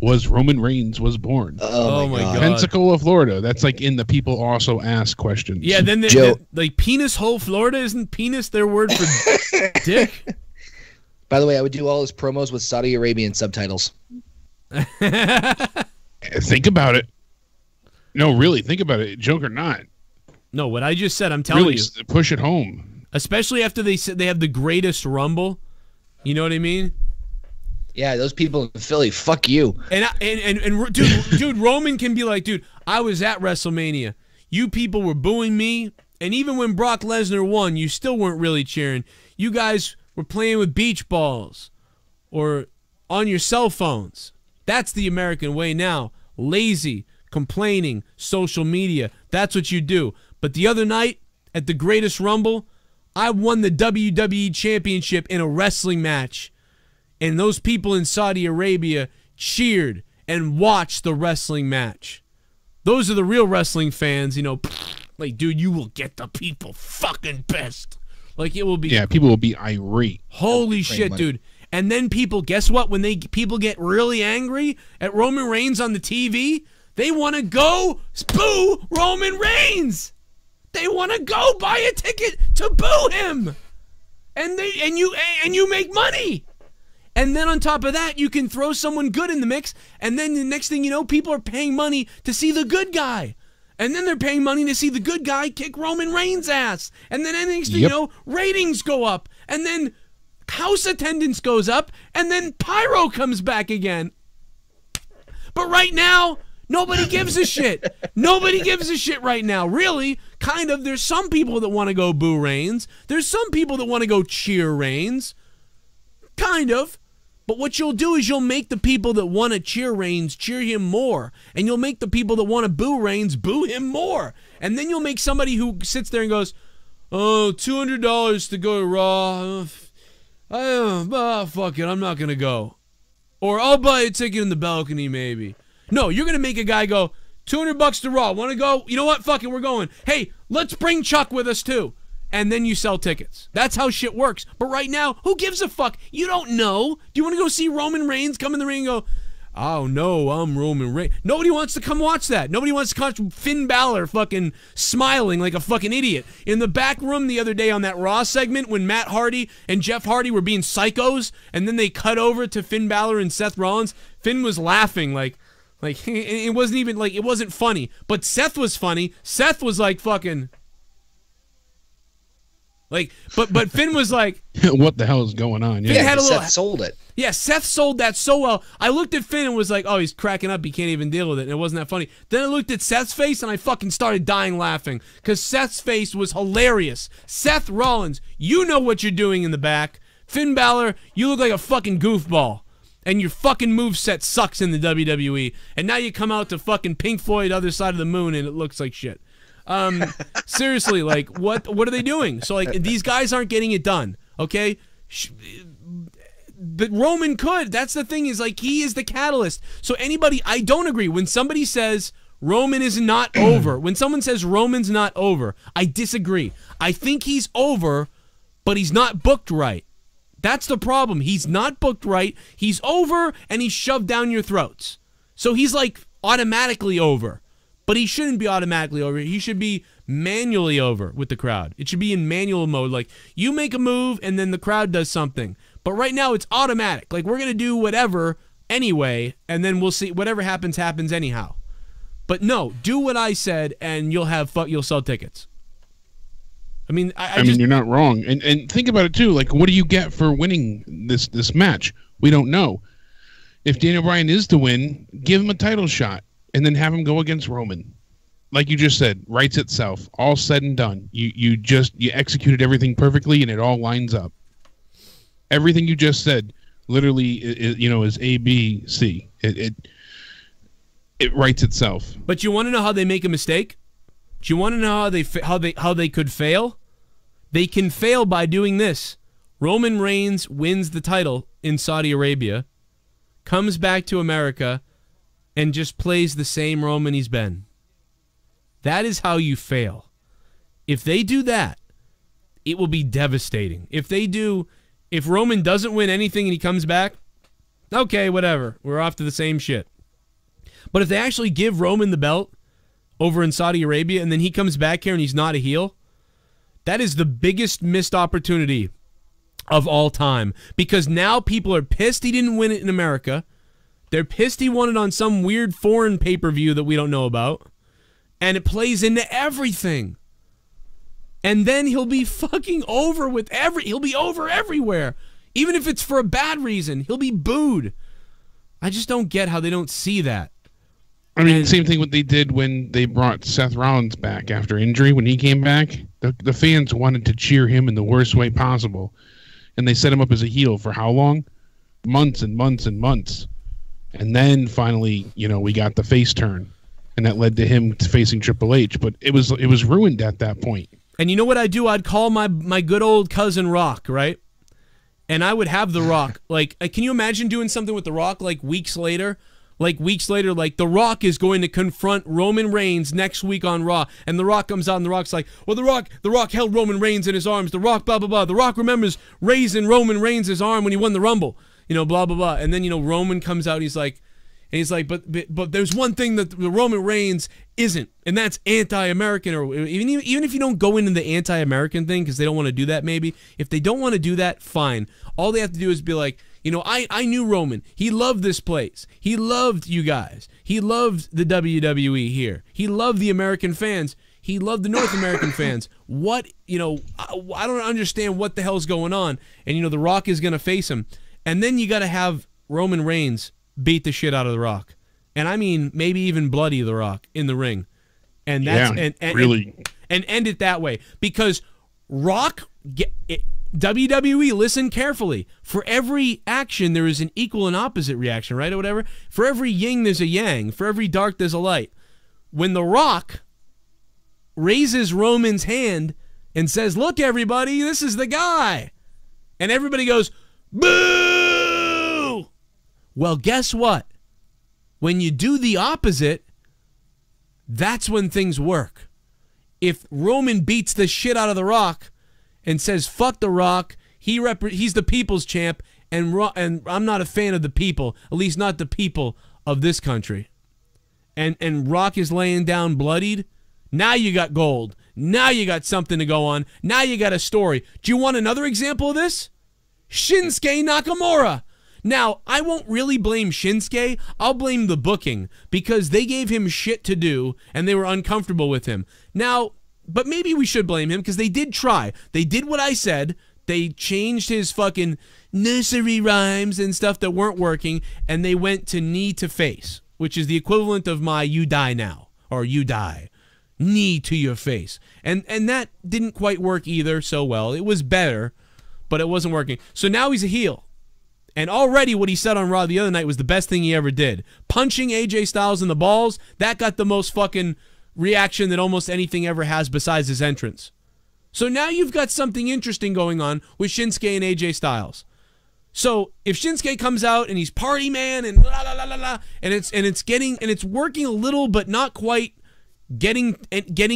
D: was Roman Reigns was born?
B: Oh my God.
D: Pensacola, Florida. That's like in the people also ask questions.
A: Yeah, then like penis hole Florida, isn't penis their word for dick?
B: By the way, I would do all his promos with Saudi Arabian subtitles.
D: Think about it. No, really, think about it. Joke or not.
A: No, what I just said, I'm telling you.
D: Push it home.
A: Especially after they said they have the greatest Rumble. You know what I mean?
B: Yeah, those people in Philly, fuck you.
A: And dude, Roman can be like, dude, I was at WrestleMania. You people were booing me, and even when Brock Lesnar won, you still weren't really cheering. You guys were playing with beach balls or on your cell phones. That's the American way now. Lazy, complaining, social media. That's what you do. But the other night at the Greatest Rumble, I won the WWE Championship in a wrestling match. And those people in Saudi Arabia cheered and watched the wrestling match. Those are the real wrestling fans, you know. Like, dude, you will get the people fucking pissed. Like, it will be...
D: Yeah, people will be irate.
A: Holy shit, dude. And then people, guess what? When people get really angry at Roman Reigns on the TV, they want to go boo Roman Reigns. They want to go buy a ticket to boo him. And you make money. And then on top of that, you can throw someone good in the mix, and then the next thing you know, people are paying money to see the good guy. And then they're paying money to see the good guy kick Roman Reigns' ass. And then next thing you know, ratings go up. And then house attendance goes up. And then Pyro comes back again. But right now, nobody gives a shit. Nobody gives a shit right now. Really, kind of. There's some people that want to go boo Reigns. There's some people that want to go cheer Reigns. Kind of. But what you'll do is you'll make the people that want to cheer Reigns cheer him more. And you'll make the people that want to boo Reigns boo him more. And then you'll make somebody who sits there and goes, oh, $200 to go to Raw. Fuck it, I'm not going to go. Or I'll buy a ticket in the balcony maybe. No, you're going to make a guy go, $200 to Raw. Want to go? You know what? Fuck it, we're going. Hey, let's bring Chuck with us too. And then you sell tickets. That's how shit works. But right now, who gives a fuck? You don't know. Do you want to go see Roman Reigns come in the ring and go, oh no, I'm Roman Reigns? Nobody wants to come watch that. Nobody wants to watch Finn Balor fucking smiling like a fucking idiot. In the back room the other day on that Raw segment when Matt Hardy and Jeff Hardy were being psychos, and then they cut over to Finn Balor and Seth Rollins, Finn was laughing like it wasn't even like, it wasn't funny. But Seth was funny. Seth was like fucking... Like, but Finn was like,
D: what the hell is going on?
B: Yeah, Seth sold it.
A: Yeah, Seth sold that so well. I looked at Finn and was like, oh, he's cracking up. He can't even deal with it. And it wasn't that funny. Then I looked at Seth's face and I fucking started dying laughing because Seth's face was hilarious. Seth Rollins, you know what you're doing in the back. Finn Balor, you look like a fucking goofball. And your fucking moveset sucks in the WWE. And now you come out to fucking Pink Floyd, Other Side of the Moon, and it looks like shit. Seriously, like, what are they doing? So, like, these guys aren't getting it done, okay? But Roman could. That's the thing, is, like, he is the catalyst. So anybody, I don't agree. When somebody says Roman is not over, when someone says Roman's not over, I disagree. I think he's over, but he's not booked right. That's the problem. He's not booked right. He's over, and he's shoved down your throats. So he's, like, automatically over. But he shouldn't be automatically over. He should be manually over with the crowd. It should be in manual mode. Like, you make a move, and then the crowd does something. But right now, it's automatic. Like, we're going to do whatever anyway, and then we'll see. Whatever happens, happens anyhow. But no, do what I said, and you'll sell tickets. I mean, I mean,
D: you're not wrong. And think about it, too. Like, what do you get for winning this match? We don't know. If Daniel Bryan is to win, give him a title shot. And then have him go against Roman. Like you just said, writes itself. All said and done. You executed everything perfectly, and it all lines up. Everything you just said, literally, is A, B, C. It writes itself.
A: But you want to know how they make a mistake? Do you want to know how they could fail? They can fail by doing this. Roman Reigns wins the title in Saudi Arabia, comes back to America, and just plays the same Roman he's been. That is how you fail. If they do that, it will be devastating. If Roman doesn't win anything and he comes back, okay, whatever. We're off to the same shit. But if they actually give Roman the belt over in Saudi Arabia and then he comes back here and he's not a heel, that is the biggest missed opportunity of all time. Because now people are pissed he didn't win it in America. They're pissed he won it on some weird foreign pay-per-view that we don't know about. And it plays into everything. And then he'll be fucking over with he'll be over everywhere. Even if it's for a bad reason, he'll be booed. I just don't get how they don't see that.
D: I mean, same thing what they did when they brought Seth Rollins back after injury. When he came back, the fans wanted to cheer him in the worst way possible. And they set him up as a heel for how long? Months and months and months. And then finally, you know, we got the face turn. And that led to him facing Triple H. But it was ruined at that point.
A: And you know what I'd do? I'd call my good old cousin Rock, right? And I would have The Rock. Like, can you imagine doing something with The Rock like weeks later? Like The Rock is going to confront Roman Reigns next week on Raw, and The Rock comes out, and The Rock's like, well, The Rock held Roman Reigns in his arms. The Rock, blah, blah, blah. The Rock remembers raising Roman Reigns' arm when he won the Rumble. You know, blah, blah, blah. And then, you know, Roman comes out, he's like, but there's one thing that the Roman Reigns isn't, and that's anti-American, or even if you don't go into the anti-American thing, because they don't want to do that maybe. If they don't want to do that, fine. All they have to do is be like, you know, I knew Roman. He loved this place. He loved you guys. He loved the WWE here. He loved the American fans. He loved the North American fans. What, you know, I don't understand what the hell's going on. And, you know, The Rock is going to face him. And then you got to have Roman Reigns beat the shit out of The Rock. And I mean, maybe even bloody The Rock in the ring. And that's,
D: really.
A: And end it that way. Because Rock, WWE, listen carefully. For every action, there is an equal and opposite reaction, right? Or whatever. For every yin, there's a yang. For every dark, there's a light. When The Rock raises Roman's hand and says, look, everybody, this is the guy. And everybody goes, boo! Well, guess what? When you do the opposite, that's when things work. If Roman beats the shit out of The Rock and says, fuck The Rock, he's the people's champ, and I'm not a fan of the people, at least not the people of this country. And Rock is laying down bloodied, now you got gold. Now you got something to go on. Now you got a story. Do you want another example of this? Shinsuke Nakamura. Now, I won't really blame Shinsuke. I'll blame the booking, because they gave him shit to do, and they were uncomfortable with him. Now, but maybe we should blame him, because they did try. They did what I said. They changed his fucking nursery rhymes and stuff that weren't working, and they went to knee to face, which is the equivalent of my you die now, or you die. Knee to your face. And that didn't quite work either so well. It was better, but it wasn't working. So now he's a heel. And already what he said on Raw the other night was the best thing he ever did. Punching AJ Styles in the balls, that got the most fucking reaction that almost anything ever has besides his entrance. So now you've got something interesting going on with Shinsuke and AJ Styles. So if Shinsuke comes out and he's party man and la la la la la, and it's working a little but not quite getting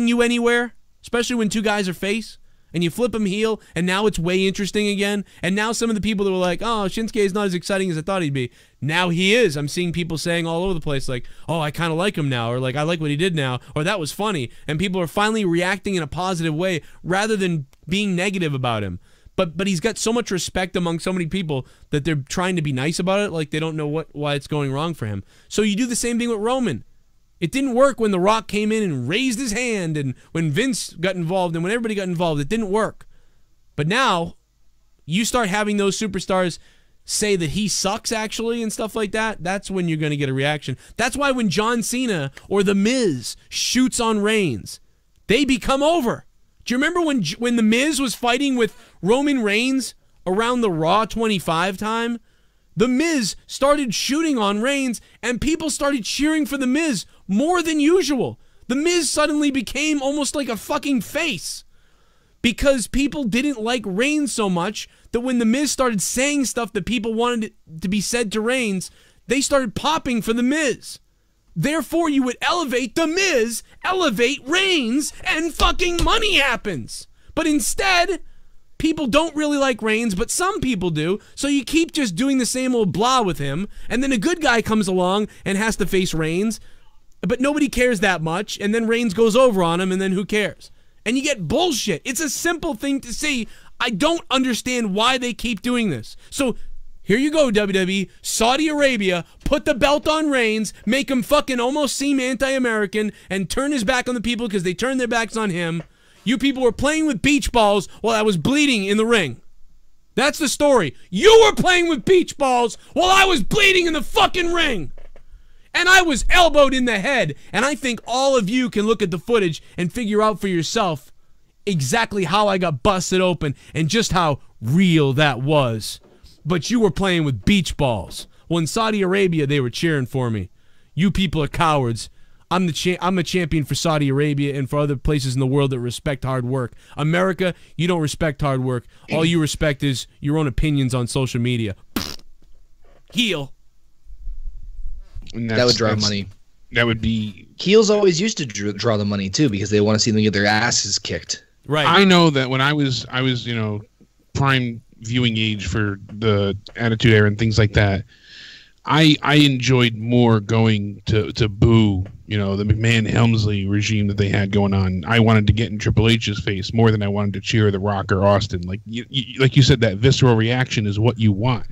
A: you anywhere, especially when two guys are face, and you flip him heel, and now it's way interesting again. And now some of the people that were like, oh, Shinsuke is not as exciting as I thought he'd be, now he is. I'm seeing people saying all over the place like, oh, I kind of like him now, or like, I like what he did now, or that was funny. And people are finally reacting in a positive way rather than being negative about him. But he's got so much respect among so many people that they're trying to be nice about it, like they don't know why it's going wrong for him. So you do the same thing with Roman. It didn't work when The Rock came in and raised his hand, and when Vince got involved, and when everybody got involved. It didn't work. But now, you start having those superstars say that he sucks, actually, and stuff like that. That's when you're going to get a reaction. That's why when John Cena or The Miz shoots on Reigns, they become over. Do you remember when The Miz was fighting with Roman Reigns around the Raw 25 time? The Miz started shooting on Reigns, and people started cheering for The Miz more than usual. The Miz suddenly became almost like a fucking face. because people didn't like Reigns so much that when The Miz started saying stuff that people wanted to be said to Reigns, they started popping for The Miz. Therefore, you would elevate The Miz, elevate Reigns, and fucking money happens. But instead, people don't really like Reigns, but some people do, so you keep just doing the same old blah with him, and then a good guy comes along and has to face Reigns, but nobody cares that much, and then Reigns goes over on him, and then who cares? And you get bullshit. It's a simple thing to see. I don't understand why they keep doing this. So here you go, WWE. Saudi Arabia, put the belt on Reigns, make him fucking almost seem anti-American, and turn his back on the people because they turned their backs on him. You people were playing with beach balls while I was bleeding in the ring. That's the story. You were playing with beach balls while I was bleeding in the fucking ring. And I was elbowed in the head. And I think all of you can look at the footage and figure out for yourself exactly how I got busted open and just how real that was. But you were playing with beach balls. Well, in Saudi Arabia, they were cheering for me. You people are cowards. I'm a champion for Saudi Arabia and for other places in the world that respect hard work. America, you don't respect hard work. All you respect is your own opinions on social media. Heel.
B: That would draw money.
D: That would be...
B: Heels always used to draw the money, too, because they want to see them get their asses kicked.
A: Right.
D: I know that when I was, you know, prime viewing age for the Attitude Era and things like that, I enjoyed more going to boo, you know, the McMahon-Helmsley regime that they had going on. I wanted to get in Triple H's face more than I wanted to cheer The Rock or Austin. Like you said, that visceral reaction is what you want.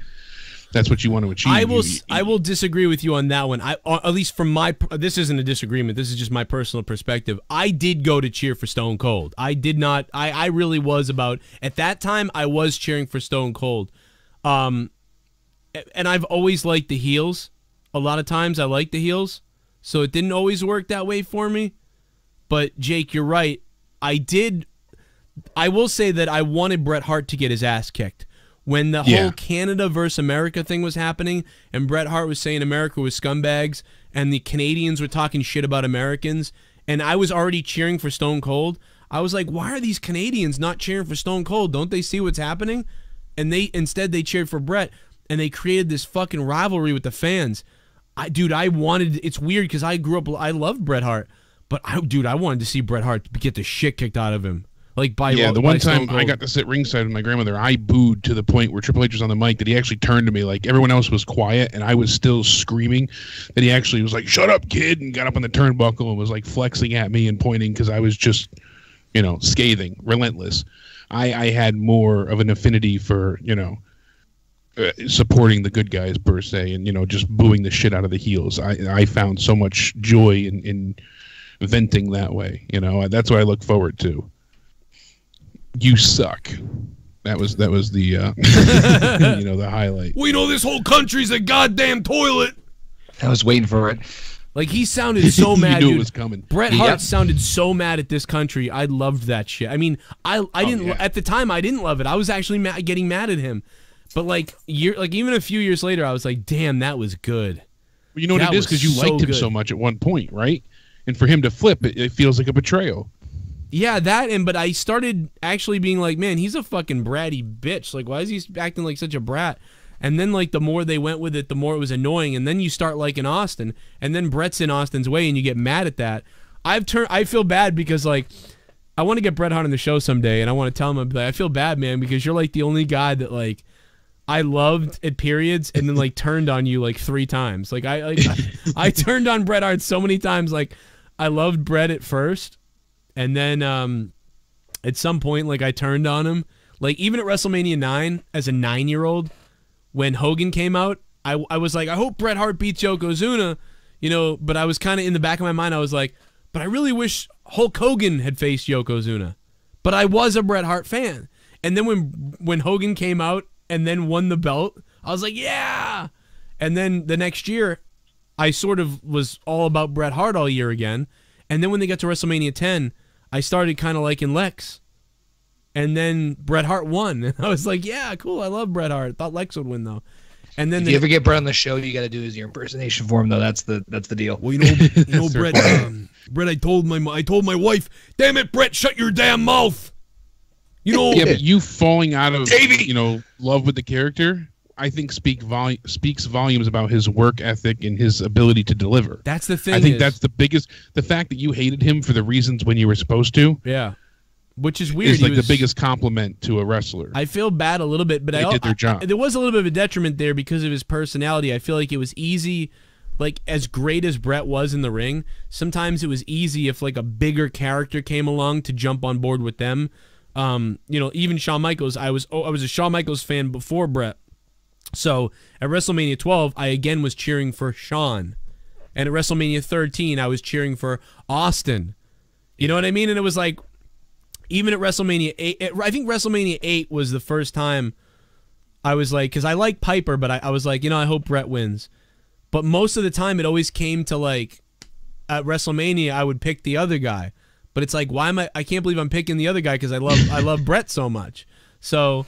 D: That's what you want to achieve.
A: I will disagree with you on that one. At least from my, this isn't a disagreement. This is just my personal perspective. I did go to cheer for Stone Cold. I did not. I really was about, at that time, I was cheering for Stone Cold. And I've always liked the heels. A lot of times I like the heels. So it didn't always work that way for me. But Jake, you're right. I will say that I wanted Bret Hart to get his ass kicked. When the whole Canada versus America thing was happening and Bret Hart was saying America was scumbags and the Canadians were talking shit about Americans and I was already cheering for Stone Cold, I was like, why are these Canadians not cheering for Stone Cold? Don't they see what's happening? And instead they cheered for Bret and they created this fucking rivalry with the fans. It's weird because I grew up, I loved Bret Hart, but I wanted to see Bret Hart get the shit kicked out of him. Like
D: the one time I got to sit ringside with my grandmother, I booed to the point where Triple H was on the mic that he actually turned to me, like everyone else was quiet and I was still screaming, that he actually was like, "Shut up, kid," and got up on the turnbuckle and was like flexing at me and pointing because I was just, you know, scathing, relentless. I had more of an affinity for, you know, supporting the good guys per se, and, you know, just booing the shit out of the heels. I found so much joy in venting that way. You know, that's what I look forward to. You suck. That was the you know, the highlight.
A: We know this whole country's a goddamn toilet.
B: I was waiting for it.
A: Like, he sounded so mad.
D: You knew it was coming.
A: Bret Hart sounded so mad at this country. I loved that shit. I mean, I didn't at the time. I didn't love it. I was actually getting mad at him. But like even a few years later, I was like, damn, that was good.
D: Well, you know what it is, because you liked him so much at one point, right? And for him to flip, it feels like a betrayal.
A: Yeah, but I started actually being like, man, he's a fucking bratty bitch. Like, why is he acting like such a brat? And then, like, the more they went with it, the more it was annoying. And then you start liking Austin, and then Bret's in Austin's way, and you get mad at that. I feel bad because, like, I want to get Bret Hart on the show someday, and I want to tell him, I feel bad, man, because you're like the only guy that, like, I loved at periods and then, like, turned on you like 3 times. Like, I turned on Bret Hart so many times. Like, I loved Bret at first, and then at some point, like, I turned on him. Like, even at WrestleMania 9 as a 9-year-old, when Hogan came out, I was like, I hope Bret Hart beats Yokozuna, you know, but I was kind of in the back of my mind, I was like, but I really wish Hulk Hogan had faced Yokozuna. But I was a Bret Hart fan. And then when Hogan came out and then won the belt, I was like, yeah! And then the next year, I sort of was all about Bret Hart all year again. And then when they got to WrestleMania 10, I started kind of liking Lex. And then Bret Hart won. And I was like, yeah, cool, I love Bret Hart. Thought Lex would win, though. And then
B: if you ever get Bret on the show, you got to do your impersonation for him, though. That's the deal.
A: Well, you know, Bret, Bret, I told my wife, damn it, Bret, shut your damn mouth. You know,
D: yeah, but you falling out of love with the character, I think speaks volumes about his work ethic and his ability to deliver.
A: That's the thing.
D: I think that's the biggest. The fact that you hated him for the reasons when you were supposed to.
A: Yeah. Which is weird.
D: Is like the biggest compliment to a wrestler.
A: I feel bad a little bit, but
D: they did their job.
A: There was a little bit of a detriment there because of his personality. I feel like it was easy, like as great as Brett was in the ring, sometimes it was easy if like a bigger character came along to jump on board with them. Even Shawn Michaels, I was a Shawn Michaels fan before Brett. So at WrestleMania 12, I again was cheering for Shawn. And at WrestleMania 13, I was cheering for Austin. You know what I mean? And it was like, even at WrestleMania 8, I think WrestleMania 8 was the first time I was like, because I like Piper, but I was like, I hope Brett wins. But most of the time, it always came to like, at WrestleMania, I would pick the other guy. But it's like, why am I can't believe I'm picking the other guy because I love Brett so much. So,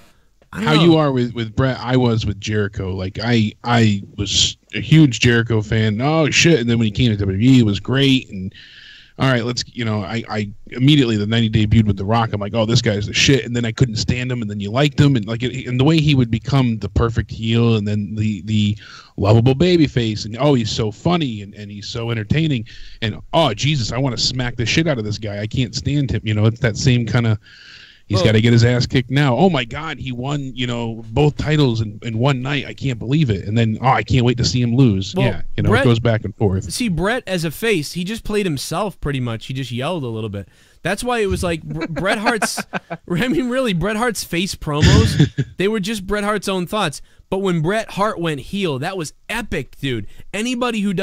A: I don't know.
D: You are with Brett, I was with Jericho. Like, I was a huge Jericho fan. Oh, shit. And then when he came to WWE, it was great. And all right, let's, I immediately, the night he debuted with The Rock, I'm like, oh, this guy's the shit. And then I couldn't stand him, and then you liked him. And and the way he would become the perfect heel, and then the lovable baby face, and oh, he's so funny, and he's so entertaining. And oh, Jesus, I want to smack the shit out of this guy. I can't stand him. It's that same kind of, he's got to get his ass kicked now. Oh my God, he won, both titles in one night. I can't believe it. And then, I can't wait to see him lose. Well, yeah,
A: Brett,
D: it goes back and forth.
A: See, Brett as a face, he just played himself pretty much. He just yelled a little bit. That's why it was like Bret Hart's, really, Bret Hart's face promos, they were just Bret Hart's own thoughts. But when Bret Hart went heel, that was epic, dude. Anybody who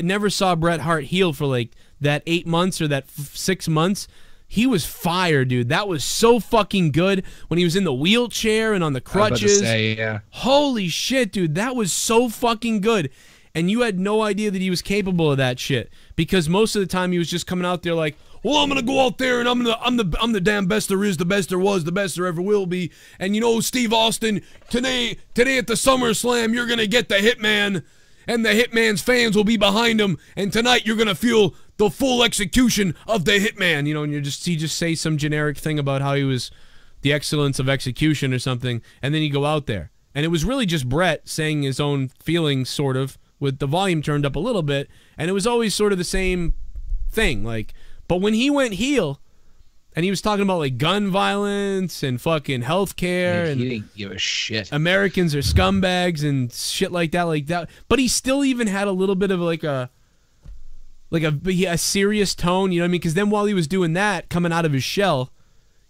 A: never saw Bret Hart heel for like that 8 months or that 6 months, he was fire, dude. That was so fucking good when he was in the wheelchair and on the crutches.
B: Yeah.
A: Holy shit, dude. That was so fucking good. And you had no idea that he was capable of that shit because most of the time he was just coming out there like, well, I'm gonna go out there and I'm the damn best there is, the best there was, the best there ever will be. And Steve Austin, today at the SummerSlam, you're gonna get the Hitman, and the Hitman's fans will be behind him. And tonight you're gonna feel the full execution of the Hitman, and he just say some generic thing about how he was the excellence of execution or something, and then you go out there. And it was really just Brett saying his own feelings, sort of, with the volume turned up a little bit, and it was always sort of the same thing, like, but when he went heel, and he was talking about, like, gun violence and fucking healthcare, and
B: he didn't give a shit.
A: Americans are scumbags and shit like that, but he still even had a little bit of, like a serious tone, you know what I mean? Because then while he was doing that, coming out of his shell,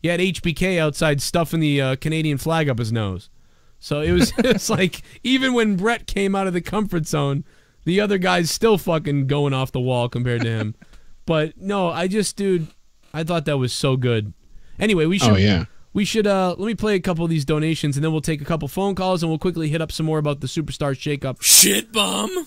A: he had HBK outside stuffing the Canadian flag up his nose. So it's like, even when Brett came out of the comfort zone, the other guy's still fucking going off the wall compared to him. But no, dude, I thought that was so good. Anyway, we should let me play a couple of these donations, and then we'll take a couple phone calls, and we'll quickly hit up some more about the Superstar Shakeup. ShiBUM!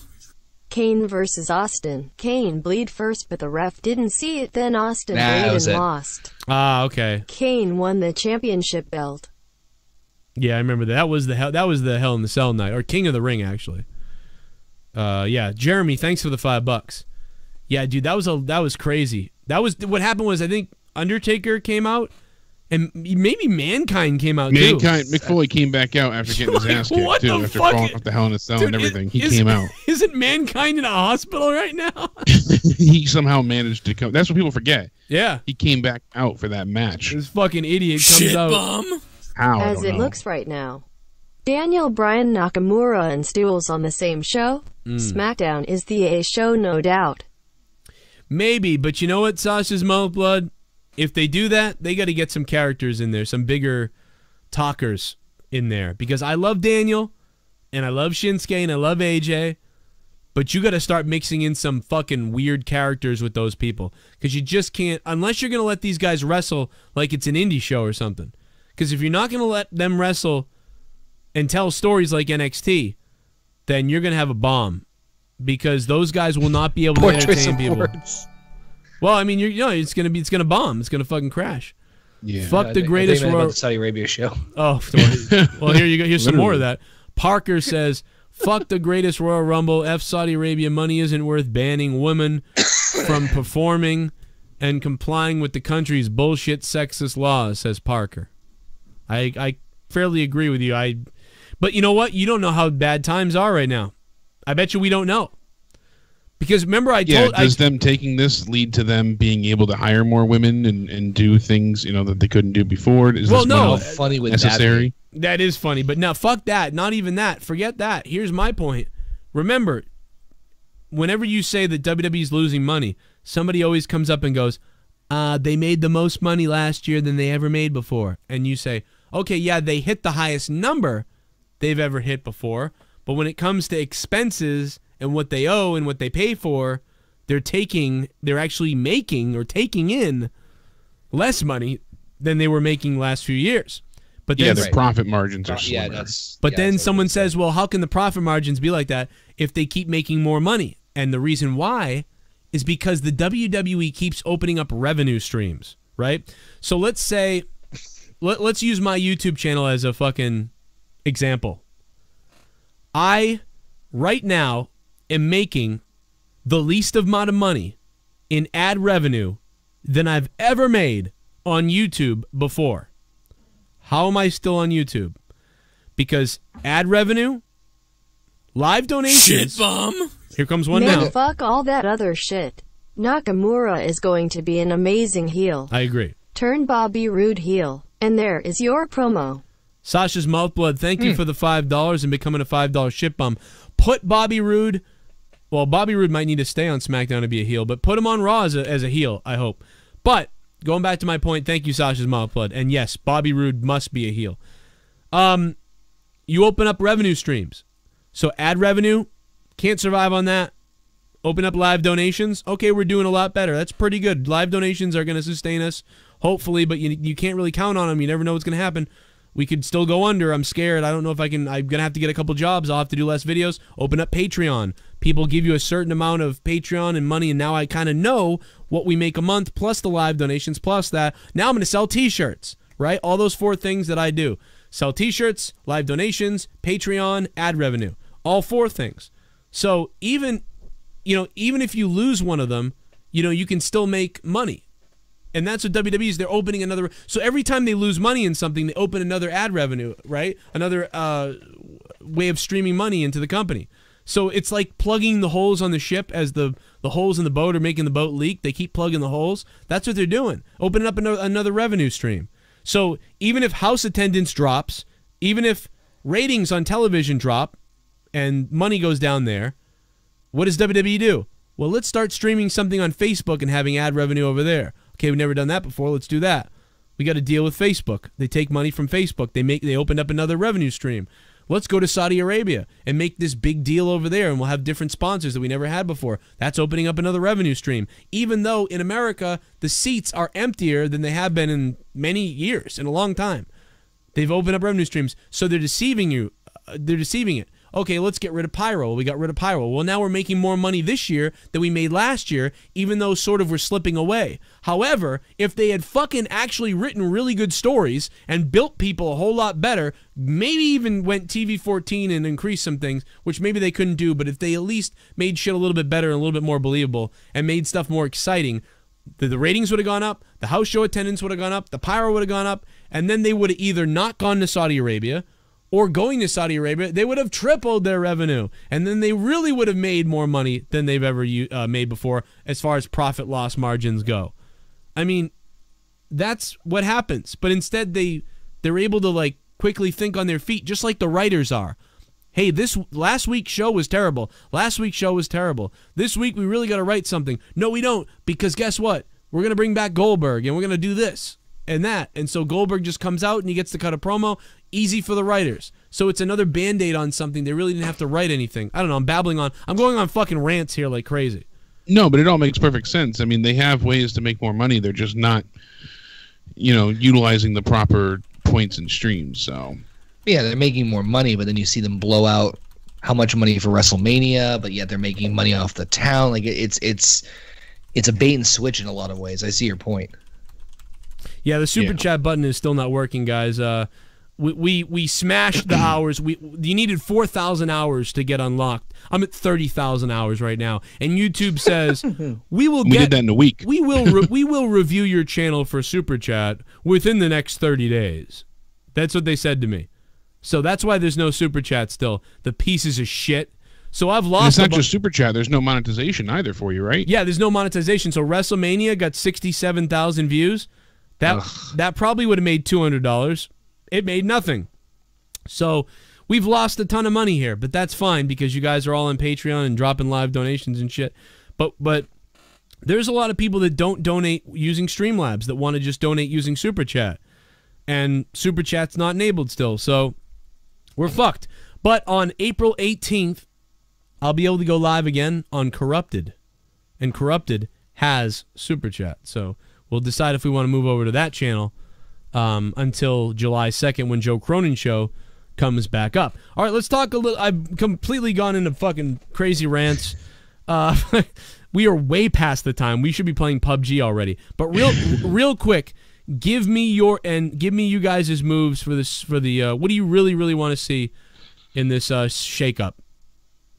E: Kane versus Austin. Kane bleed first, but the ref didn't see it. Then Austin bleed and lost.
A: Ah, okay.
E: Kane won the championship belt.
A: Yeah, I remember that. That was the Hell in the Cell night, or King of the Ring, actually. Yeah, Jeremy, thanks for the $5. Yeah, dude, that was crazy. That was what happened. Was I think Undertaker came out, and maybe Mankind came out too.
D: Mick Foley came back out after getting his ass kicked too, after falling off the Hell in a Cell and everything. He came out.
A: Isn't Mankind in a hospital right now?
D: He somehow managed to come. That's what people forget.
A: Yeah,
D: he came back out for that match.
A: This fucking idiot comes out.
E: ShiBUM. How? As it looks right now. Daniel Bryan Nakamura and Stools on the same show. SmackDown is the A show, no doubt.
A: Maybe, but you know what, Sasha's Mouth Blood? If they do that, they got to get some characters in there, some bigger talkers in there. Because I love Daniel, and I love Shinsuke, and I love AJ, but you got to start mixing in some fucking weird characters with those people. Because you just can't, unless you're going to let these guys wrestle like it's an indie show or something. Because if you're not going to let them wrestle and tell stories like NXT, then you're going to have a bomb. Because those guys will not be able to entertain people. Well, I mean, it's gonna bomb. It's gonna fucking crash.
B: Yeah.
A: Fuck the greatest
B: Royal about the Saudi Arabia show.
A: Oh, well, here you go. Here's some more of that. Parker says, "Fuck the greatest Royal Rumble. F Saudi Arabia. Money isn't worth banning women from performing and complying with the country's bullshit sexist laws," says Parker. I fairly agree with you. But you know what? You don't know how bad times are right now. I bet you we don't know. Because remember
D: does them taking this lead to them being able to hire more women and do things, you know, that they couldn't do before? Is this
B: how funny would
D: necessary?
A: That is funny, but now fuck that. Not even that. Forget that. Here's my point. Remember, whenever you say that WWE's losing money, somebody always comes up and goes, they made the most money last year than they ever made before. And you say, okay, yeah, they hit the highest number they've ever hit before, but when it comes to expenses and what they owe and what they pay for, they're actually making or taking in less money than they were making last few years. But then,
D: the profit margins are slimmer.
A: But then someone says, well, how can the profit margins be like that if they keep making more money? And the reason why is because the WWE keeps opening up revenue streams, right? So let's say, let's use my YouTube channel as a fucking example. I, right now, am making the least amount of money in ad revenue than I've ever made on YouTube before. How am I still on YouTube? Because ad revenue, live donations.
J: ShiBUM.
A: Here comes one
E: Man,
A: now.
E: Fuck all that other shit. Nakamura is going to be an amazing heel.
A: I agree.
E: Turn Bobby Roode heel. And there is your promo.
A: Sasha's Mouthblood, thank you for the $5 and becoming a $5 ShiBUM. Put Bobby Roode. Well, Bobby Roode might need to stay on SmackDown to be a heel, but put him on Raw as a heel, I hope. But going back to my point, thank you, Sasha's Mouthblood. And yes, Bobby Roode must be a heel. You open up revenue streams. So ad revenue, can't survive on that. Open up live donations. Okay, we're doing a lot better. That's pretty good. Live donations are going to sustain us, hopefully, but you can't really count on them. You never know what's going to happen. We could still go under. I'm scared. I don't know if I can. I'm going to have to get a couple jobs. I'll have to do less videos. Open up Patreon. People give you a certain amount of Patreon and money, and now I kind of know what we make a month, plus the live donations, plus that. Now I'm going to sell T-shirts, right? All those 4 things that I do. Sell T-shirts, live donations, Patreon, ad revenue. All 4 things. So even if you lose one of them, you can still make money. And that's what WWE is. They're opening another. So every time they lose money in something, they open another ad revenue, right? Another way of streaming money into the company. So it's like plugging the holes on the ship as the holes in the boat are making the boat leak. They keep plugging the holes. That's what they're doing. Opening up another revenue stream. So even if house attendance drops, even if ratings on television drop and money goes down there, what does WWE do? Well, let's start streaming something on Facebook and having ad revenue over there. Okay, we've never done that before. Let's do that. We got to deal with Facebook. They take money from Facebook. They opened up another revenue stream. Let's go to Saudi Arabia and make this big deal over there, and we'll have different sponsors that we never had before. That's opening up another revenue stream. Even though in America, the seats are emptier than they have been in many years, in a long time. They've opened up revenue streams, so they're deceiving you. They're deceiving it. Okay, let's get rid of Pyro. We got rid of Pyro. Well, now we're making more money this year than we made last year, even though sort of we're slipping away. However, if they had fucking actually written really good stories and built people a whole lot better, maybe even went TV 14 and increased some things, which maybe they couldn't do, but if they at least made shit a little bit better and a little bit more believable and made stuff more exciting, the ratings would have gone up, the house show attendance would have gone up, the Pyro would have gone up, and then they would have either not gone to Saudi Arabia, or going to Saudi Arabia, they would have tripled their revenue. And then they really would have made more money than they've ever made before as far as profit-loss margins go. I mean, that's what happens. But instead, they're able to, like, quickly think on their feet, just like the writers are. Hey, last week's show was terrible. Last week's show was terrible. This week, we really got to write something. No, we don't, because guess what? We're going to bring back Goldberg, and we're going to do this and that. And so Goldberg just comes out, and he gets to cut a promo. Easy for the writers. So it's another Band-Aid on something. They really didn't have to write anything. I don't know. I'm babbling on. I'm going on fucking rants here like crazy.
D: No, but it all makes perfect sense. I mean, they have ways to make more money. They're just not, utilizing the proper points and streams. So
B: yeah, they're making more money, but then you see them blow out how much money for WrestleMania, but yet they're making money off the town. Like it's a bait and switch in a lot of ways. I see your point.
A: Yeah, the super chat button is still not working, guys. We smashed the hours. You needed 4,000 hours to get unlocked. I'm at 30,000 hours right now, and YouTube says we did
D: that in a week.
A: We will review your channel for super chat within the next 30 days. That's what they said to me. So that's why there's no super chat still. The pieces of shit. So I've lost.
D: And it's not just super chat. There's no monetization either for you, right?
A: Yeah, there's no monetization. So WrestleMania got 67,000 views. That probably would have made $200. It made nothing. So we've lost a ton of money here, but that's fine because you guys are all on Patreon and dropping live donations and shit. But there's a lot of people that don't donate using Streamlabs that want to just donate using Super Chat. And Super Chat's not enabled still, so we're fucked. But on April 18th, I'll be able to go live again on Corrupted. And Corrupted has Super Chat. So we'll decide if we want to move over to that channel until July 2nd when Joe Cronin Show comes back up. All right, let's talk a little. I've completely gone into fucking crazy rants. We are way past the time. We should be playing PUBG already. But real quick, give me you guys' moves for this. For the what do you really want to see in this shake-up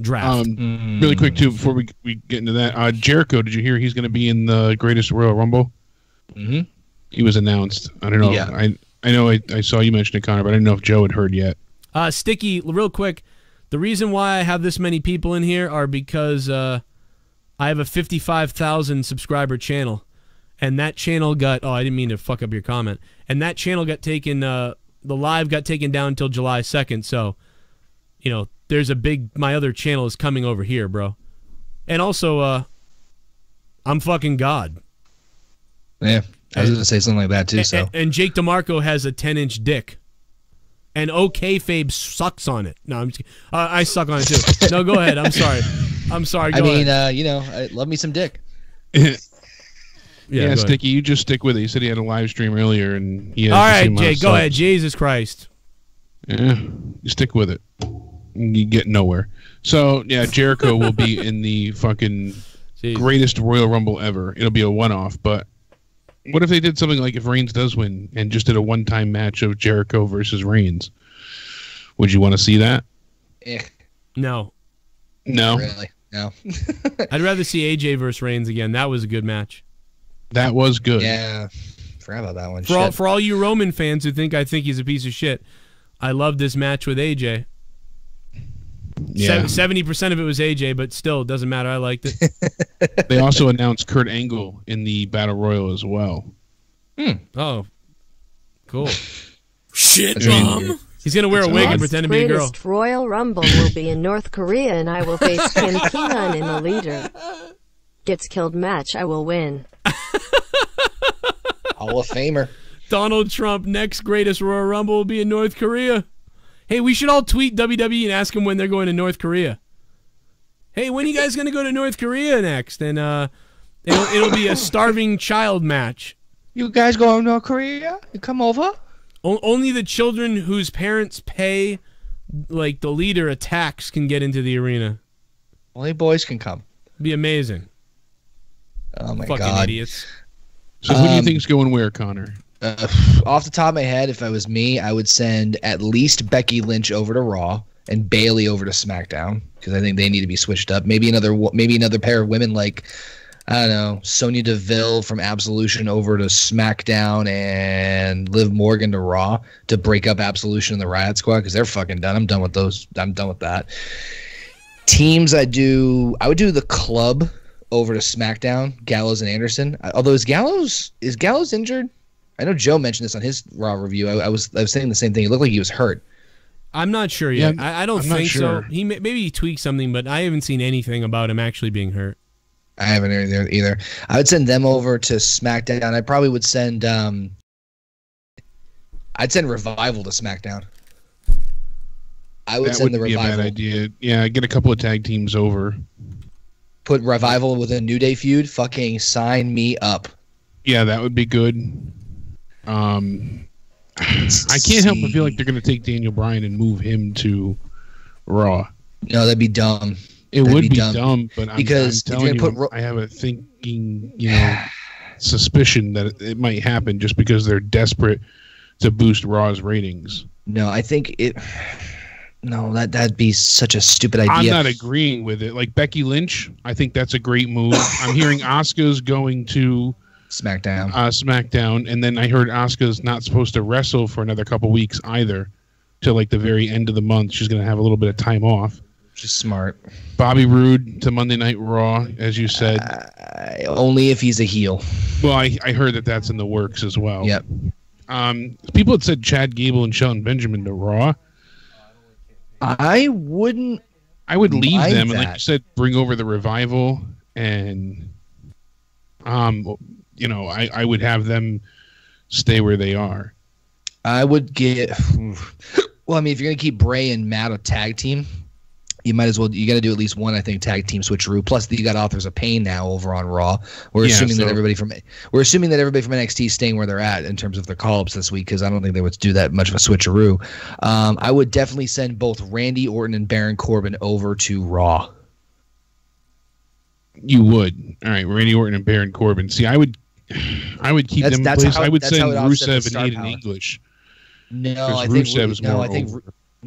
A: draft?
D: Really quick too before we get into that. Jericho, did you hear he's going to be in the Greatest Royal Rumble?
B: Mm-hmm.
D: He was announced. I don't know. Yeah. I know I saw you mention it, Connor, but I didn't know if Joe had heard yet.
A: Sticky, real quick. The reason why I have this many people in here are because I have a 55,000 subscriber channel, and that channel got. Oh, I didn't mean to fuck up your comment. And that channel got taken. The live got taken down until July 2nd. So, you know, there's a big. My other channel is coming over here, bro. And also, I'm fucking God.
B: Yeah, I was gonna say something like that too.
A: And Jake DeMarco has a 10-inch dick. And OK-Fabe sucks on it. No, I'm just kidding. I suck on it too. No, go ahead. I'm sorry. Go ahead.
B: You know, I love me some dick.
D: Yeah, Sticky, you just stick with it. He said he had a live stream earlier, and he has
A: all right, Jake, go ahead. Jesus Christ.
D: Yeah, you stick with it. You get nowhere. So yeah, Jericho will be in the fucking greatest Royal Rumble ever. It'll be a one-off, but what if they did something like if Reigns does win and just did a one-time match of Jericho versus Reigns? Would you want to see that?
A: No.
B: No? Really? No.
A: I'd rather see AJ versus Reigns again. That was a good match.
D: That was good.
B: Yeah. Forgot about that one.
A: For all you Roman fans who think I think he's a piece of shit, I love this match with AJ. Yeah. 70% of it was AJ, but still, it doesn't matter. I liked it.
D: They also announced Kurt Angle in the Battle Royal as well.
A: Oh, cool.
I: Shit, Mom.
A: He's going to wear a wig and pretend to be a girl.
E: Next Royal Rumble will be in North Korea, and I will face Kim Keenan in the leader. Gets killed match, I will win.
B: Hall of Famer.
A: Donald Trump, next greatest Royal Rumble will be in North Korea. Hey, we should all tweet WWE and ask them when they're going to North Korea. Hey, when are you guys going to go to North Korea next? And it'll be a starving child match.
B: You guys going to North Korea? You come over?
A: Only the children whose parents pay, like, the leader a tax can get into the arena.
B: Only boys can come.
A: Be amazing.
B: Oh, my
A: God. Fucking idiots.
D: So who do you think's going where, Connor?
B: Off the top of my head, if I was me, I would send at least Becky Lynch over to Raw and Bayley over to SmackDown because I think they need to be switched up. Maybe another pair of women like, I don't know, Sonya Deville from Absolution over to SmackDown and Liv Morgan to Raw to break up Absolution and the Riot Squad because they're fucking done. I'm done with those. I'm done with that. Teams I would do the Club over to SmackDown, Gallows and Anderson. Although is Gallows injured? I know Joe mentioned this on his Raw review. I was saying the same thing. He looked like he was hurt.
A: I'm not sure yet.
D: Yeah,
A: I don't think so. Maybe he tweaked something, but I haven't seen anything about him actually being hurt.
B: I haven't either. I would send them over to SmackDown. I probably would send I'd send Revival to SmackDown. I would send the Revival.
D: Be a bad idea. Yeah, get a couple of tag teams over.
B: Put Revival with a New Day feud. Fucking sign me up.
D: Yeah, that would be good. I can't help but feel like they're going to take Daniel Bryan and move him to Raw.
B: No, that'd be dumb.
D: It would be dumb, but I'm telling you, I have a thinking, suspicion that it might happen just because they're desperate to boost Raw's ratings.
B: No, I think it. No, that'd be such a stupid idea.
D: I'm not agreeing with it. Like Becky Lynch, I think that's a great move. I'm hearing Asuka's going to
B: SmackDown.
D: SmackDown, and then I heard Asuka's not supposed to wrestle for another couple weeks either, till like the very end of the month. She's going to have a little bit of time off.
B: Which is smart. Bobby
D: Roode to Monday Night Raw, as you said.
B: Only if he's a heel.
D: Well, I heard that that's in the works as well.
B: Yep.
D: People had said Chad Gable and Shelton Benjamin to Raw.
B: I wouldn't.
D: I would leave them,
B: that.
D: and like you said, bring over the Revival, and you know, I would have them stay where they are.
B: I would get. Well, I mean, if you're gonna keep Bray and Matt a tag team, you might as well. You got to do at least one, I think, tag team switcheroo. Plus, you got Authors of Pain now over on Raw. We're assuming that everybody from NXT is staying where they're at in terms of their call-ups this week, because I don't think they would do that much of a switcheroo. I would definitely send both Randy Orton and Baron Corbin over to Raw.
D: You would. All right, Randy Orton and Baron Corbin. See, I would keep them in place. I would send Rusev and Aiden English.
B: No, I think
D: Rusev's more over.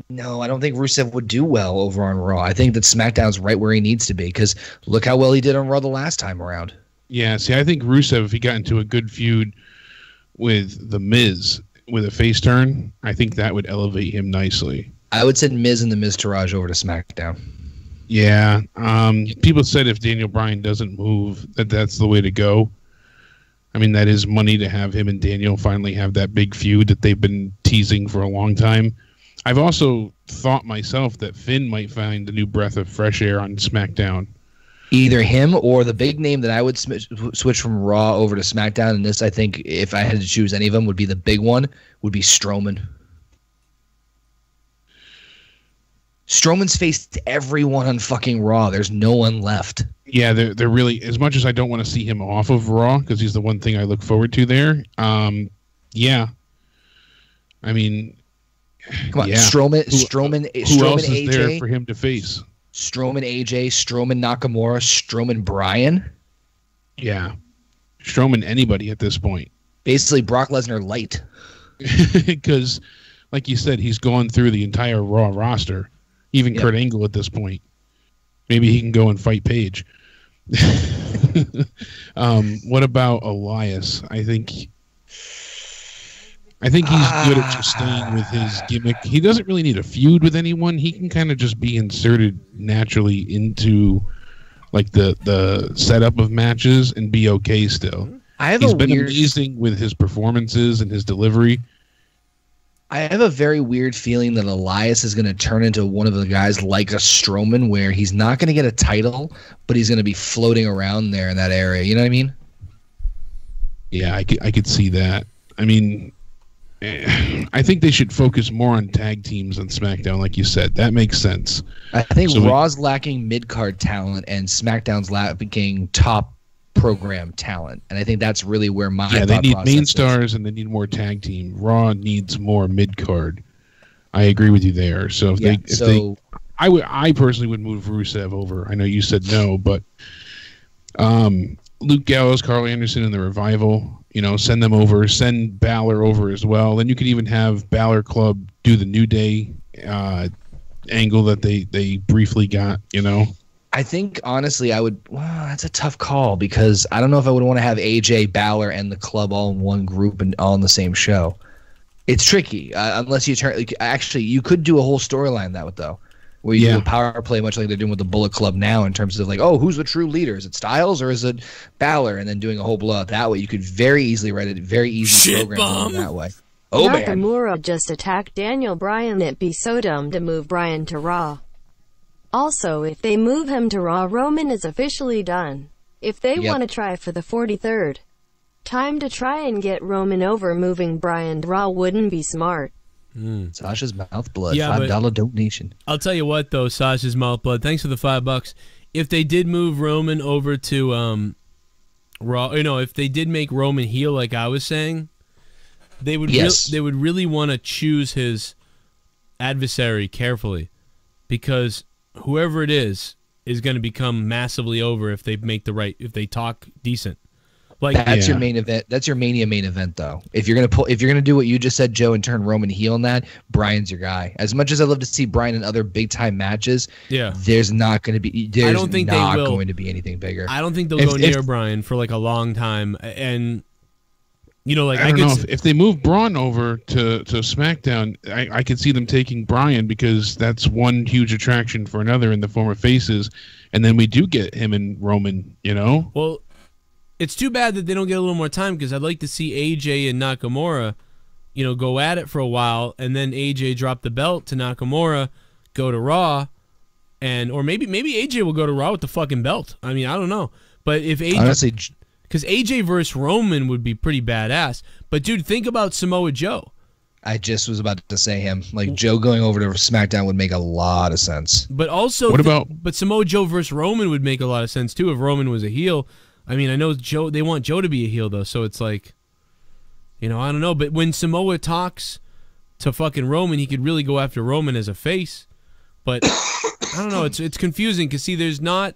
B: No, I don't think Rusev would do well over on Raw. I think that SmackDown's right where he needs to be, because look how well he did on Raw the last time around.
D: Yeah, see, I think Rusev, if he got into a good feud with The Miz with a face turn, I think that would elevate him nicely.
B: I would send Miz and the Miztourage over to SmackDown.
D: Yeah, people said if Daniel Bryan doesn't move, that's the way to go. I mean, that is money to have him and Daniel finally have that big feud that they've been teasing for a long time. I've also thought myself that Finn might find a new breath of fresh air on SmackDown.
B: Either him or the big name that I would switch from Raw over to SmackDown, and this, I think, if I had to choose any of them, would be the big one, would be Strowman. Strowman's faced everyone on fucking Raw. There's no one left.
D: Yeah, they're really, as much as I don't want to see him off of Raw, because he's the one thing I look forward to there, yeah. I mean...
B: Come on,
D: yeah.
B: Strowman,
D: who else is
B: AJ,
D: there for him to face?
B: Strowman, AJ, Strowman, Nakamura, Strowman, Bryan.
D: Yeah, Strowman, anybody at this point.
B: Basically, Brock Lesnar light.
D: Because, like you said, he's gone through the entire Raw roster, even Kurt Angle at this point. Maybe he can go and fight Paige. What about Elias? I think he's good at just staying with his gimmick. He doesn't really need a feud with anyone. He can kind of just be inserted naturally into like the setup of matches and be okay still. He's been amazing with his performances and his delivery.
B: I have a very weird feeling that Elias is going to turn into one of the guys like a Strowman, where he's not going to get a title, but he's going to be floating around there in that area. You know what I mean?
D: Yeah, I could see that. I mean... I think they should focus more on tag teams on SmackDown, like you said. That makes sense.
B: I think Raw's lacking mid-card talent, and SmackDown's lacking top program talent. And I think that's really where my
D: they need main stars and they need more tag team. Raw needs more mid-card. I agree with you there. So I personally would move Rusev over. I know you said no, but Luke Gallows, Carl Anderson, and the Revival. You know, send them over. Send Balor over as well. Then you could even have Balor Club do the New Day angle that they briefly got, you know.
B: I think, honestly, that's a tough call, because I don't know if I would want to have AJ, Balor, and the club all in one group and all in the same show. It's tricky, unless you turn... Actually, you could do a whole storyline that way, though, where you do a power play much like they're doing with the Bullet Club now, in terms of like, oh, who's the true leader? Is it Styles or is it Balor? And then doing a whole blowout that way. You could very easily write it, very easy program that way. Oh,
E: Nakamura just attacked Daniel Bryan. It'd be so dumb to move Bryan to Raw. Also, if they move him to Raw, Roman is officially done. If they want to try for the 43rd time to try and get Roman over, moving Bryan to Raw wouldn't be smart.
B: Sasha's mouth blood.
A: Yeah,
B: $5 donation.
A: I'll tell you what, though, Sasha's mouth blood. Thanks for the $5. If they did move Roman over to Raw, if they did make Roman heel, like I was saying, they would they would really want to choose his adversary carefully, because whoever it is going to become massively over if they make if they talk decent. Like
B: that's your main event. That's your Mania main event, though. If you're gonna do what you just said, Joe, and turn Roman heel in that, Bryan's your guy. As much as I love to see Bryan in other big time matches, there's not going to be. I don't think not going to be anything bigger.
A: I don't think they'll go near Bryan for like a long time, and you know, like
D: I don't know if they move Braun over to SmackDown, I could see them taking Bryan because that's one huge attraction for another in the form of faces, and then we do get him and Roman. You know,
A: well. It's too bad that they don't get a little more time because I'd like to see AJ and Nakamura, you know, go at it for a while, and then AJ drop the belt to Nakamura, go to Raw, or maybe AJ will go to Raw with the fucking belt. I mean, I don't know, but if AJ, honestly, because AJ versus Roman would be pretty badass. But dude, think about Samoa Joe.
B: I just was about to say him. Like Joe going over to SmackDown would make a lot of sense.
A: But also, but Samoa Joe versus Roman would make a lot of sense too if Roman was a heel. I mean, I know Joe. They want Joe to be a heel though, so it's like, you know, I don't know. But when Samoa talks to fucking Roman, he could really go after Roman as a face. But I don't know. It's confusing because see, there's not.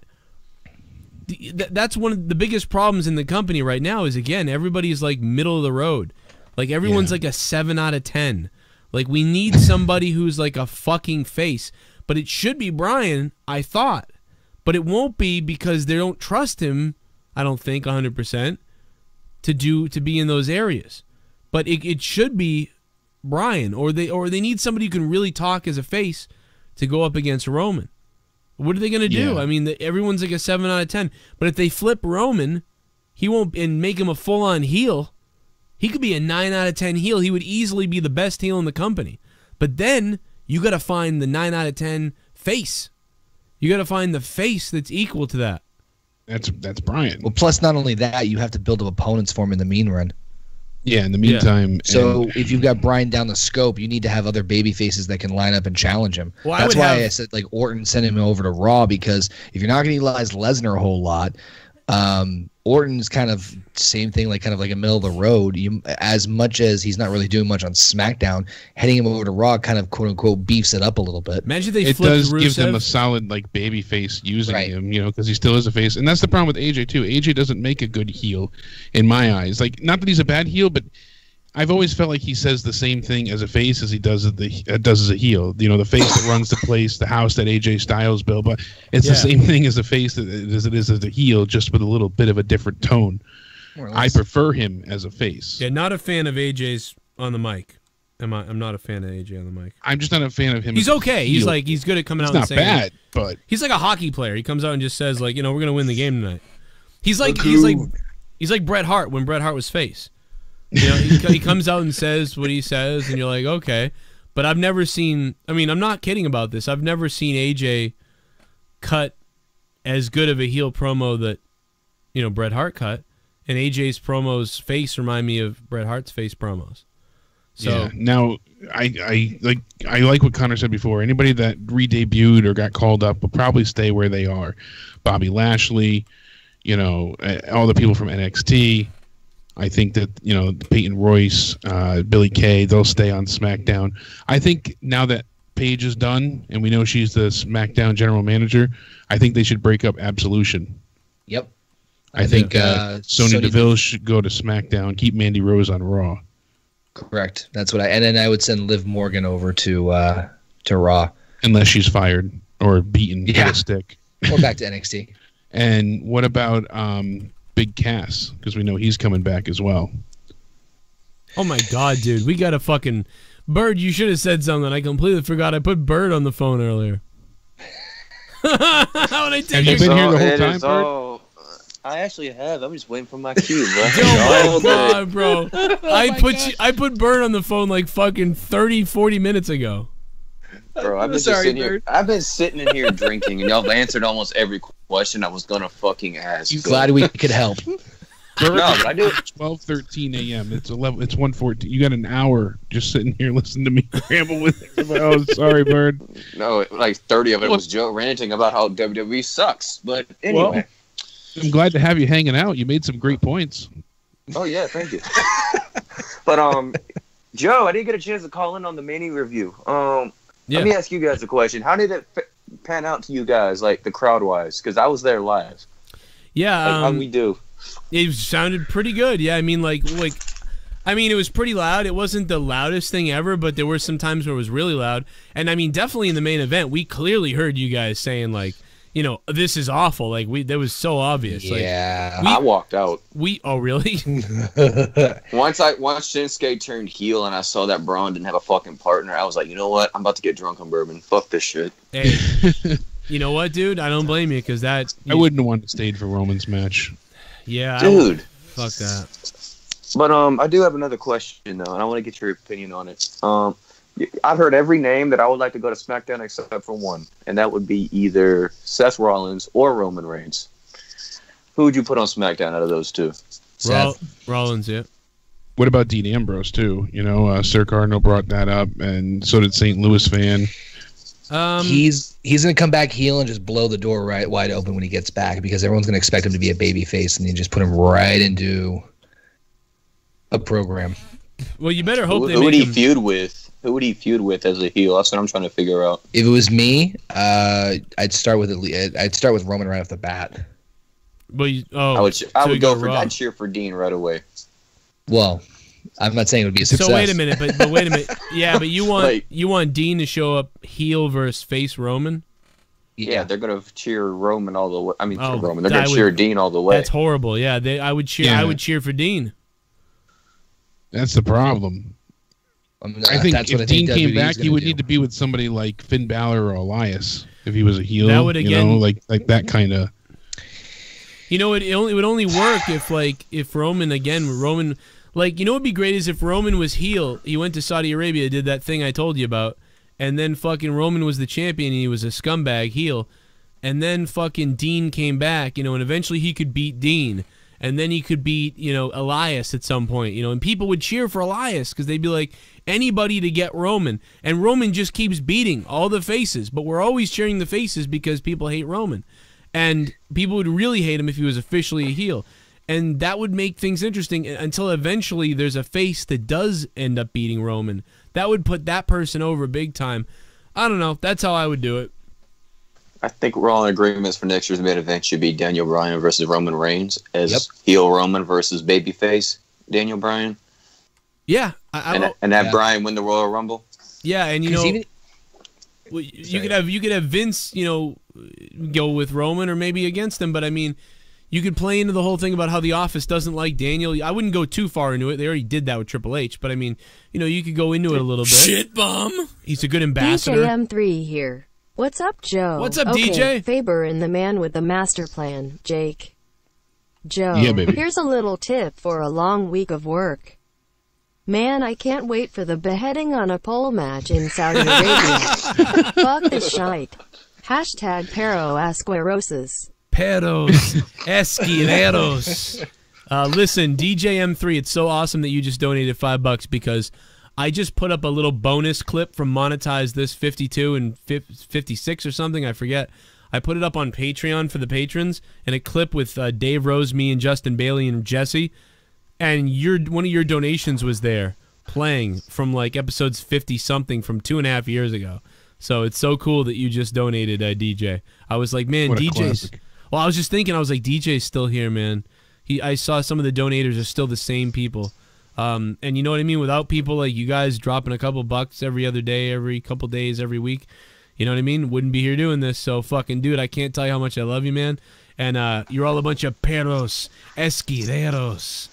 A: That's one of the biggest problems in the company right now. Is again, everybody's like middle of the road. Like everyone's like a 7 out of 10. Like we need somebody who's like a fucking face. But it should be Bryan, I thought. But it won't be because they don't trust him. I don't think 100% to be in those areas, but it should be Bryan, or they need somebody who can really talk as a face to go up against Roman. What are they gonna do? Yeah. I mean, everyone's like a 7 out of 10, but if they flip Roman, he won't and make him a full on heel. He could be a 9 out of 10 heel. He would easily be the best heel in the company. But then you got to find the 9 out of 10 face. You got to find the face that's equal to that.
D: That's Bryan.
B: Well, plus not only that, you have to build up opponents for him in the mean run.
D: Yeah, in the meantime.
B: Yeah. So if you've got Bryan down the scope, you need to have other baby faces that can line up and challenge him. Well, that's why I said like Orton sent him over to Raw, because if you're not going to utilize Lesnar a whole lot, Orton's kind of same thing, like kind of like a middle of the road. As much as he's not really doing much on SmackDown, heading him over to Raw kind of quote unquote beefs it up a little bit.
A: Imagine they
D: it does give them a solid like baby face using him, you know, because he still is a face, and that's the problem with AJ too. AJ doesn't make a good heel in my eyes. Like, not that he's a bad heel, but I've always felt like he says the same thing as a face as he does as a heel. You know, the face that runs the place, the house that AJ Styles built, but it's the same thing as a face as it is as a heel, just with a little bit of a different tone. I prefer him as a face.
A: Yeah, not a fan of AJ's on the mic. I'm not a fan of AJ on the mic.
D: I'm just not a fan of him.
A: He's okay. He's good at coming out and saying.
D: He's not bad, but
A: he's like a hockey player. He comes out and just says, like, you know, we're gonna win the game tonight. He's like Bret Hart when Bret Hart was face. You know, he comes out and says what he says, and you're like, okay. But I've never seen. I mean, I'm not kidding about this. I've never seen AJ cut as good of a heel promo that, you know, Bret Hart cut. And AJ's promos face remind me of Bret Hart's face promos. So
D: yeah. Now I like what Connor said before. Anybody that re-debuted or got called up will probably stay where they are. Bobby Lashley, you know, all the people from NXT. I think that, you know, Peyton Royce, Billie Kay, they'll stay on SmackDown. I think now that Paige is done and we know she's the SmackDown general manager, I think they should break up Absolution.
B: Yep.
D: I think Sonya Deville should go to SmackDown. Keep Mandy Rose on Raw.
B: Correct. That's what and then I would send Liv Morgan over to Raw,
D: unless she's fired or beaten with a stick,
B: or back to NXT.
D: And what about Big Cass? Because we know he's coming back as well.
A: Oh my God, dude, we got a fucking Bird. You should have said something. I completely forgot. I put Bird on the phone earlier. Have
D: you been here the whole time, Bird?
J: I actually have. I'm just waiting for my cue, bro.
A: Oh my God, bro. I put Bird on the phone like fucking 30-40 minutes ago.
J: Bro, I've been sitting in here drinking, and y'all have answered almost every question I was gonna fucking ask.
B: You glad we could help?
D: Bird, no, I do. 12:13 a.m. It's 11. It's 1:14. You got an hour just sitting here listening to me ramble with it. Oh, sorry, Bird.
J: No, like 30 of it was Joe ranting about how WWE sucks. But anyway.
D: Well, I'm glad to have you hanging out. You made some great points.
J: Oh yeah, thank you. But Joe, I didn't get a chance to call in on the mini review. Let me ask you guys a question. How did it pan out to you guys, like the crowd wise? Because I was there live.
A: Yeah,
J: how we do?
A: It sounded pretty good. Yeah, I mean, I mean, it was pretty loud. It wasn't the loudest thing ever, but there were some times where it was really loud. And I mean, definitely in the main event, we clearly heard you guys saying like, you know, this is awful. Like that was so obvious.
B: Yeah,
J: I walked out.
A: Oh really?
J: Once Shinsuke turned heel and I saw that Braun didn't have a fucking partner, I was like, you know what? I'm about to get drunk on bourbon. Fuck this shit.
A: Hey, you know what, dude? I don't blame you because I
D: wouldn't have wanted to stay for Roman's match.
A: Yeah,
J: dude.
A: Fuck that.
J: But I do have another question though, and I want to get your opinion on it. I've heard every name that I would like to go to SmackDown except for one, and that would be either Seth Rollins or Roman Reigns. Who would you put on SmackDown out of those two?
A: Rollins, yeah.
D: What about Dean Ambrose too? You know, Sir Cardinal brought that up, and so did St. Louis fan.
B: He's gonna come back heel and just blow the door right wide open when he gets back because everyone's gonna expect him to be a babyface, and then just put him right into a program.
A: Well, you better hope
J: Who would he feud with? Who would he feud with as a heel? That's what I'm trying to figure out.
B: If it was me, I'd start with Roman right off the bat.
A: Well,
J: I'd cheer for Dean right away.
B: Well, I'm not saying it would be a success.
A: So wait a minute, but wait a minute. Yeah, but you want Dean to show up heel versus face Roman?
J: Yeah, they're gonna cheer Roman all the way. I mean, Roman. They're gonna cheer Dean all the way.
A: That's horrible. Yeah, I would cheer. Yeah. I would cheer for Dean.
D: That's the problem. I think if Dean came back, he would need to be with somebody like Finn Balor or Elias if he was a heel. That would again, like that kind of.
A: You know, it would only work if Roman, like, you know, what'd be great is if Roman was heel. He went to Saudi Arabia, did that thing I told you about, and then fucking Roman was the champion and he was a scumbag heel, and then fucking Dean came back, you know, and eventually he could beat Dean. And then he could beat, you know, Elias at some point, you know, and people would cheer for Elias because they'd be like, anybody to get Roman. And Roman just keeps beating all the faces, but we're always cheering the faces because people hate Roman. And people would really hate him if he was officially a heel. And that would make things interesting until eventually there's a face that does end up beating Roman. That would put that person over big time. I don't know. That's how I would do it.
J: I think we're all in agreements for next year's main event should be Daniel Bryan versus Roman Reigns as heel Roman versus babyface Daniel Bryan.
A: Yeah.
J: And have Bryan win the Royal Rumble.
A: Yeah, and you know, you could have Vince, you know, go with Roman or maybe against him, but I mean, you could play into the whole thing about how the Office doesn't like Daniel. I wouldn't go too far into it. They already did that with Triple H, but I mean, you know, you could go into it a little bit.
I: Shit bum.
A: He's a good ambassador.
E: DJM3 here. What's up, Joe?
A: What's up, DJ?
E: Faber and the man with the master plan, Jake. Joe,
D: yeah, baby.
E: Here's a little tip for a long week of work. Man, I can't wait for the beheading on a pole match in Saudi Arabia. Fuck this shite. Hashtag Pero Asquerosis.
A: Peros. Esquileros. Listen, DJM3, it's so awesome that you just donated $5 because I just put up a little bonus clip from Monetize This 52 and 56 or something, I forget. I put it up on Patreon for the patrons, and a clip with Dave Rose, me, and Justin Bailey and Jesse, and one of your donations was there playing from like episodes 50-something from 2.5 years ago. So it's so cool that you just donated, DJ. I was like, man, DJ's... Well, I was just thinking, I was like, DJ's still here, man. I saw some of the donators are still the same people. And you know what I mean? Without people like you guys dropping a couple bucks every other day, every couple days, every week, you know what I mean? Wouldn't be here doing this. So fucking dude, I can't tell you how much I love you, man. And you're all a bunch of perros, esquideros.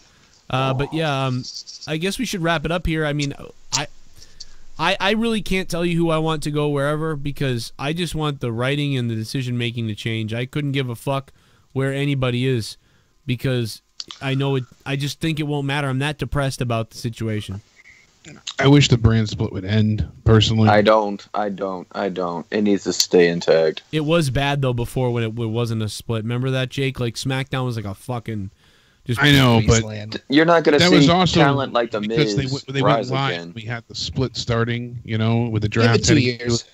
A: But yeah, I guess we should wrap it up here. I mean, I really can't tell you who I want to go wherever because I just want the writing and the decision making to change. I couldn't give a fuck where anybody is because I know it. I just think it won't matter. I'm that depressed about the situation.
D: I wish the brand split would end, personally.
J: I don't. It needs to stay intact.
A: It was bad, though, before when it wasn't a split. Remember that, Jake? Like, SmackDown was like a fucking... Just
D: I know,
J: wasteland. But... You're not going to see talent like The Miz
D: because they
J: rise
D: went live.
J: Again.
D: We had the split starting, you know, with the draft.
B: 2 years.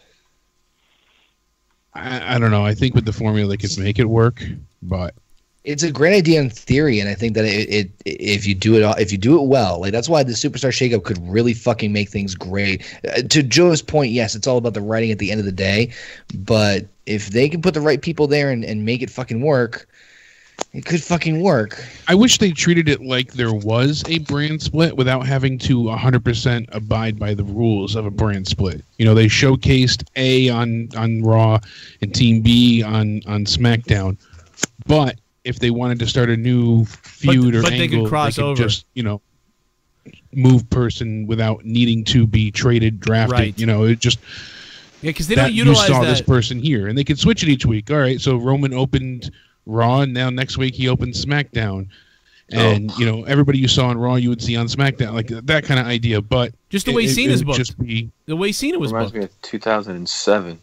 D: I don't know. I think with the formula, they could make it work, but...
B: It's a great idea in theory, and I think that if you do it well, like that's why the Superstar Shakeup could really fucking make things great. To Joe's point, yes, it's all about the writing at the end of the day, but if they can put the right people there and make it fucking work, It could fucking work.
D: I wish they treated it like there was a brand split without having to 100% abide by the rules of a brand split. You know, they showcased A on Raw and Team B on SmackDown. But if they wanted to start a new feud or
A: but
D: angle,
A: they could cross over.
D: Just, you know, move person without needing to be traded, drafted.
A: Right.
D: You know, it just...
A: Yeah, because they don't utilize
D: you saw
A: that.
D: this person here, and they could switch it each week. All right, so Roman opened Raw, and now next week he opens SmackDown, and you know everybody you saw on Raw you would see on SmackDown, like that kind of idea. But
A: just the way Cena's booked,
D: just be
A: the way Cena was
J: reminds
A: booked.
J: me of 2007.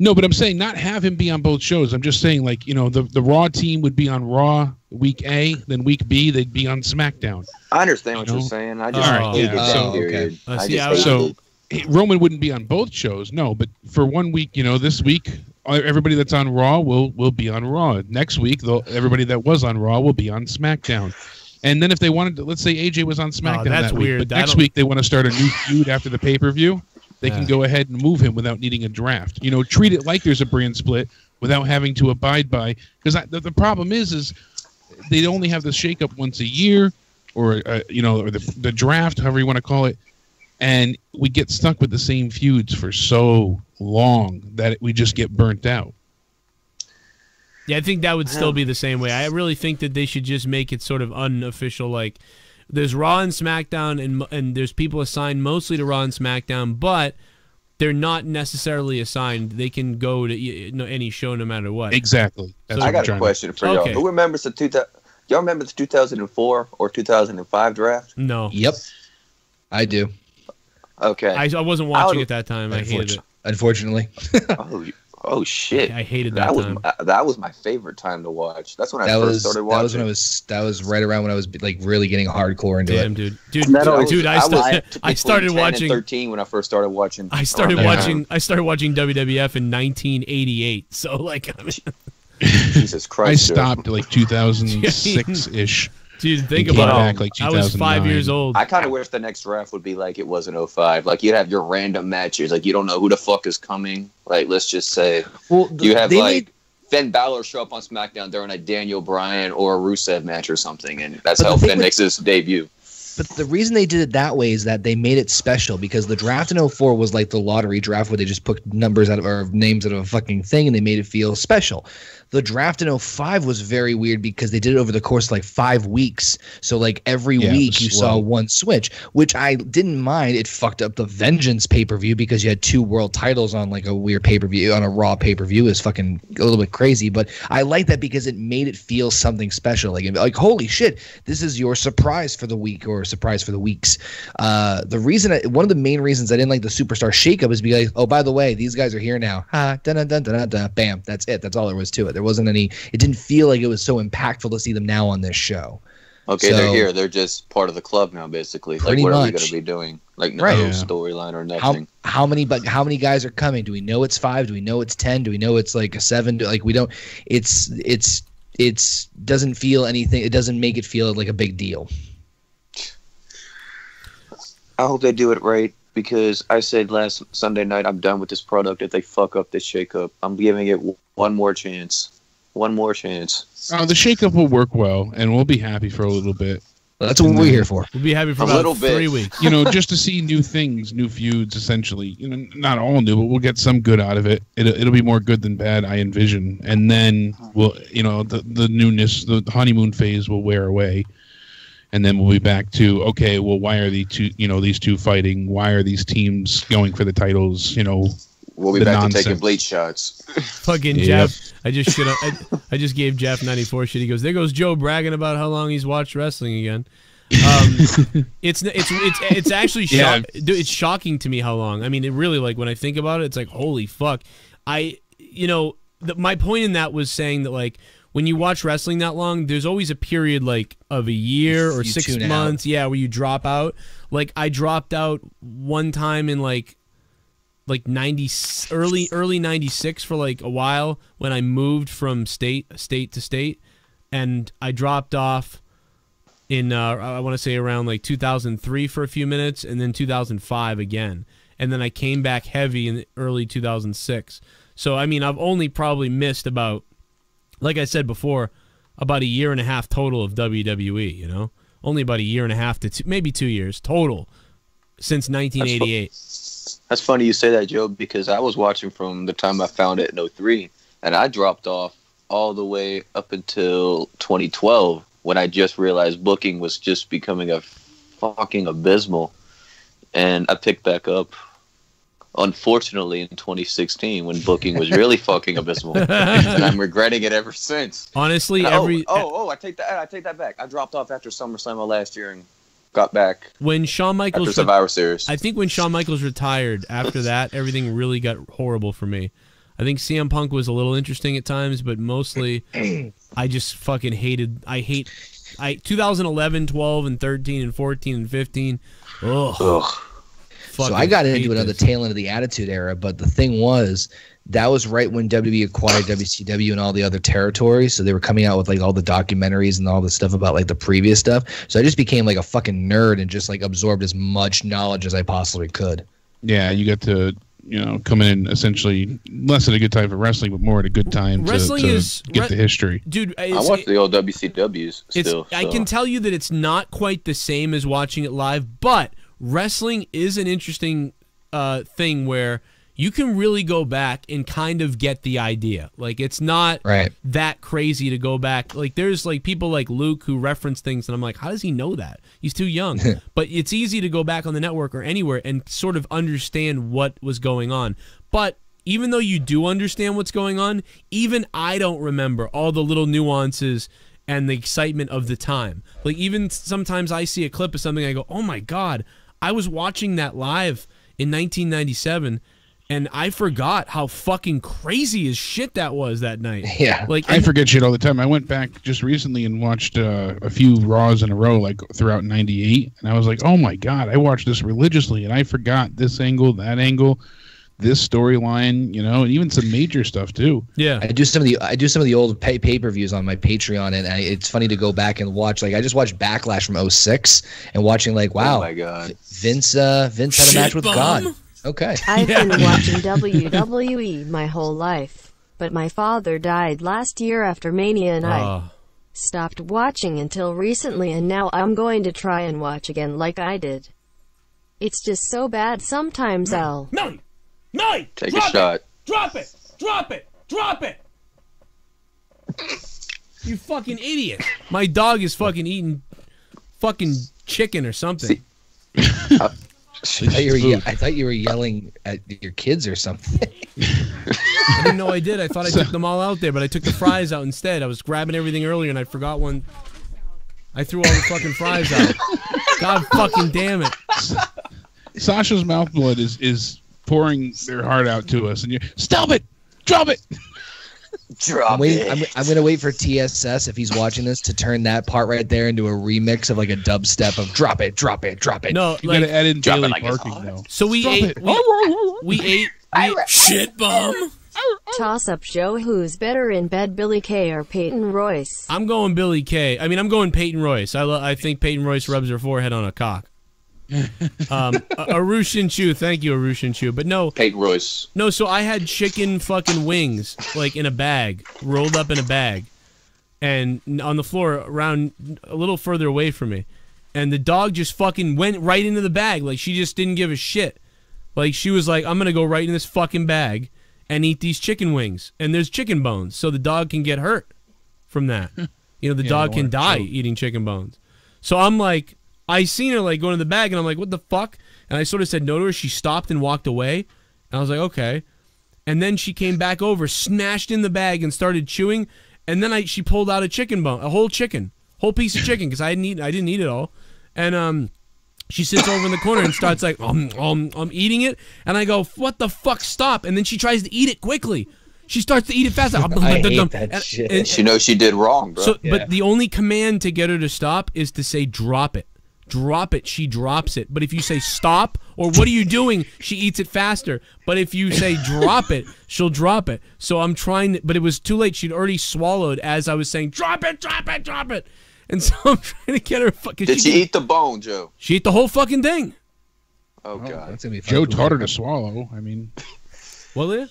D: No, but I'm saying not have him be on both shows. I'm just saying, like, you know, the Raw team would be on Raw week A, then week B they'd be on SmackDown.
J: I understand what you're saying. I just hated that period.
D: So Roman wouldn't be on both shows, no, but for 1 week, you know, this week everybody that's on Raw will be on Raw. Next week, everybody that was on Raw will be on SmackDown. And then if they wanted to, let's say AJ was on SmackDown that week, but next week they want to start a new feud after the pay-per-view, they can go ahead and move him without needing a draft. You know, treat it like there's a brand split without having to abide by, because the problem is they only have the shake-up once a year, or you know, or the draft, however you want to call it. And we get stuck with the same feuds for so long that we just get burnt out.
A: Yeah, I think that would still be the same way. I really think that they should just make it sort of unofficial. Like, there's Raw and SmackDown, and there's people assigned mostly to Raw and SmackDown, but they're not necessarily assigned. They can go to any show no matter what.
D: Exactly.
J: I got a question for y'all. Who remembers y'all remember the 2004 or 2005 draft?
A: No.
B: Yep. I do.
J: Okay.
A: I wasn't watching at that time. I hated it.
B: Unfortunately.
J: Oh shit!
A: I hated that time.
J: That was my favorite time to watch. That's when I first started watching.
B: That was right around when I was like really getting hardcore into it.
A: Dude, I started watching
J: 13 when I first started watching.
A: I started watching WWF in 1988. So like, I mean,
J: Jesus Christ!
D: I stopped like 2006 ish.
A: Dude, think about it.
D: Like
A: I was 5 years old.
J: I kind of wish the next draft would be like it was in 05. Like, you'd have your random matches. Like, you don't know who the fuck is coming. Like, let's just say you have, like, Finn Balor show up on SmackDown during a Daniel Bryan or a Rusev match or something, and that's how Finn makes his debut.
B: But the reason they did it that way is that they made it special, because the draft in 04 was like the lottery draft where they just put numbers out of, or names out of a fucking thing, and they made it feel special. The draft in 05 was very weird because they did it over the course of like 5 weeks. So like every week you saw one switch, which I didn't mind. It fucked up the Vengeance pay-per-view because you had 2 world titles on like a weird pay-per-view, on a Raw pay-per-view. Is fucking a little bit crazy, but I like that because it made it feel something special. Like holy shit, this is your surprise for the week, or surprise for the weeks. The reason, one of the main reasons I didn't like the Superstar shakeup is because, oh, by the way, these guys are here now. Bam, that's it. That's all there was to it. There wasn't any. It didn't feel like it was so impactful to see them now on this show.
J: Okay, so, they're here. They're just part of the club now, basically. Like, what are we going to be doing? Like, no storyline or nothing.
B: How many guys are coming? Do we know it's 5? Do we know it's 10? Do we know it's like a 7? Like, we don't. It's doesn't feel anything. It doesn't make it feel like a big deal.
J: I hope they do it right, because I said last Sunday night I'm done with this product. If they fuck up this shakeup, I'm giving it one more chance. One more chance.
D: The shakeup will work well, and we'll be happy for a little bit.
B: Well, that's what we're here for.
A: We'll be happy for about 3 weeks.
D: You know, just to see new things, new feuds, essentially. You know, not all new, but we'll get some good out of it. It'll be more good than bad, I envision. And then we'll, you know, the newness, the honeymoon phase will wear away. And then we'll be back to, okay, well, why are these two fighting? Why are these teams going for the titles? You know,
J: we'll be back to taking bleach shots.
A: Fucking Jeff. I just gave Jeff 94 shit. He goes, there goes Joe bragging about how long he's watched wrestling again. It's actually it's shocking to me how long. I mean, it really, like, when I think about it, it's like, holy fuck. My point in that was saying that, like, when you watch wrestling that long, there's always a period like of a year or 6 months, where you drop out. Like, I dropped out one time in like early 96 for like a while when I moved from state to state, and I dropped off in I want to say around like 2003 for a few minutes, and then 2005 again, and then I came back heavy in early 2006. So I mean, I've only probably missed about, like I said before, about a year and a half total of WWE, you know? Only about a year and a half to maybe 2 years total since 1988.
J: That's funny you say that, Joe, because I was watching from the time I found it in 03, and I dropped off all the way up until 2012 when I just realized booking was just becoming a fucking abysmal. And I picked back up, unfortunately, in 2016 when booking was really fucking abysmal. And I'm regretting it ever since.
A: Honestly,
J: I take that back. I dropped off after SummerSlam last year and got back
A: when Shawn Michaels
J: after Survivor Series.
A: I think when Shawn Michaels retired, after that, everything really got horrible for me. I think CM Punk was a little interesting at times, but mostly I just fucking hated. I 2011, 12, and 13, and 14, and 15. Ugh.
B: So I got into another tail end of the Attitude Era, but the thing was, that was right when WWE acquired WCW and all the other territories, so they were coming out with like all the documentaries and all the stuff about like the previous stuff. So I just became like a fucking nerd and just like absorbed as much knowledge as I possibly could.
D: Yeah, you got to, you know, come in essentially less at a good time for wrestling, but more at a good time to get the history.
A: Dude,
J: I watch the old WCWs still.
A: I can tell you that it's not quite the same as watching it live, but wrestling is an interesting thing where you can really go back and kind of get the idea. Like, it's not that crazy to go back. Like, there's like people like Luke who reference things, and I'm like, how does he know that? He's too young. But it's easy to go back on the network or anywhere and sort of understand what was going on. But even though you do understand what's going on, even I don't remember all the little nuances and the excitement of the time. Like, even sometimes I see a clip of something, I go, oh my God, I was watching that live in 1997, and I forgot how fucking crazy as shit that was that night.
B: Yeah.
A: Like,
D: I forget shit all the time. I went back just recently and watched a few Raws in a row, like throughout '98, and I was like, oh my God, I watched this religiously, and I forgot this angle, that angle, this storyline, you know, and even some major stuff too.
A: Yeah,
B: I do some of the old pay-per-views on my Patreon, and it's funny to go back and watch. Like, I just watched Backlash from 06 and watching like, wow,
J: oh my God,
B: Vince had a match with God. Okay.
E: I've been watching WWE my whole life, but my father died last year after Mania, and I stopped watching until recently, and now I'm going to try and watch again like I did. It's just so bad sometimes.
J: No! Take a shot.
A: Drop it! Drop it! Drop it! You fucking idiot. My dog is fucking eating fucking chicken or something.
B: I thought you were yelling at your kids or something.
A: I didn't know I did. I thought I took them all out there, but I took the fries out instead. I was grabbing everything earlier and I forgot one. I threw all the fucking fries out. God fucking damn it.
D: Sasha's mouth blood is pouring their heart out to us, and you stop it, drop it.
B: I'm going to wait for TSS, if he's watching this, to turn that part right there into a remix of like a dubstep of drop it, drop it, drop it.
A: No,
D: you got to add in daily barking though.
A: So we ate
I: shit bum.
E: Toss up Joe, who's better in bed, Billy Kay or Peyton Royce?
A: I'm going Billy Kay. I mean, I'm going Peyton Royce. I think Peyton Royce rubs her forehead on a cock. Arushin Chu, thank you, Arushin Chu. But no,
J: Peyton Royce.
A: No, so I had chicken fucking wings, like in a bag, rolled up in a bag, and on the floor around a little further away from me, and the dog just fucking went right into the bag, like she just didn't give a shit. Like, she was like, I'm gonna go right in this fucking bag and eat these chicken wings, and there's chicken bones, so the dog can get hurt from that. You know, the dog can die eating chicken bones. So I'm like, I seen her like going to the bag, and I'm like, what the fuck? And I sort of said no to her. She stopped and walked away, and I was like, okay. And then she came back over, snatched in the bag, and started chewing. And then she pulled out a chicken bone, a whole piece of chicken, because I didn't eat it all. And she sits over in the corner and starts like, I'm eating it. And I go, what the fuck? Stop! And then she tries to eat it quickly. She starts to eat it fast.
B: I hate that shit.
J: And she knows she did wrong, bro.
A: So, but the only command to get her to stop is to say, drop it. Drop it, she drops it. But if you say stop or what are you doing, she eats it faster. But if you say drop it, she'll drop it. So I'm trying to, but it was too late. She'd already swallowed as I was saying, drop it, drop it, drop it. And so I'm trying to get her fucking.
J: Did she eat the bone, Joe?
A: She ate the whole fucking thing.
J: Oh God,
D: that's gonna be Joe taught her to swallow. I mean,
A: What, Leah?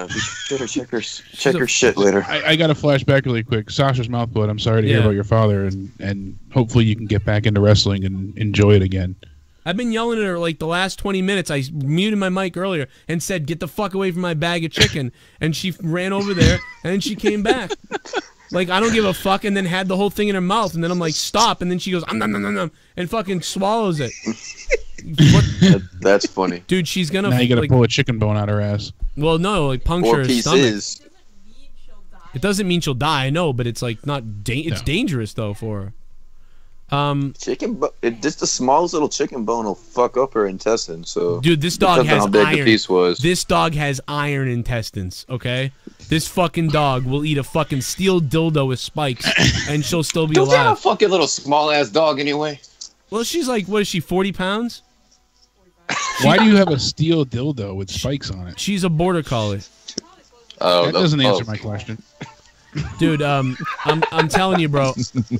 J: Be sure to check her shit later.
D: I got to flash back really quick. Sasha's mouth blood. I'm sorry to hear about your father, and hopefully you can get back into wrestling and enjoy it again.
A: I've been yelling at her like the last 20 minutes. I muted my mic earlier and said, "Get the fuck away from my bag of chicken," and she ran over there and then she came back. Like, I don't give a fuck, and then had the whole thing in her mouth, and then I'm like, stop, and then she goes, nom, nom, nom, nom, and fucking swallows it.
J: That's funny.
A: Dude, she's gonna...
D: Now you gotta pull a chicken bone out her ass.
A: Well, no, like, puncture her stomach.
J: Pieces.
A: It doesn't mean she'll die, I know, but it's like not... It's dangerous, though, for her.
J: Just the smallest little chicken bone will fuck up her intestines. So,
A: dude, this dog has
J: how big
A: iron.
J: The piece was.
A: This dog has iron intestines. Okay, this fucking dog will eat a fucking steel dildo with spikes, and she'll still be alive.
J: Don't have a fucking little small ass dog anyway.
A: Well, she's like, what is she? 40 pounds?
D: Why do you have a steel dildo with spikes on it?
A: She's a border collie.
J: Oh,
D: that doesn't answer my question.
A: Dude, I'm telling you, bro.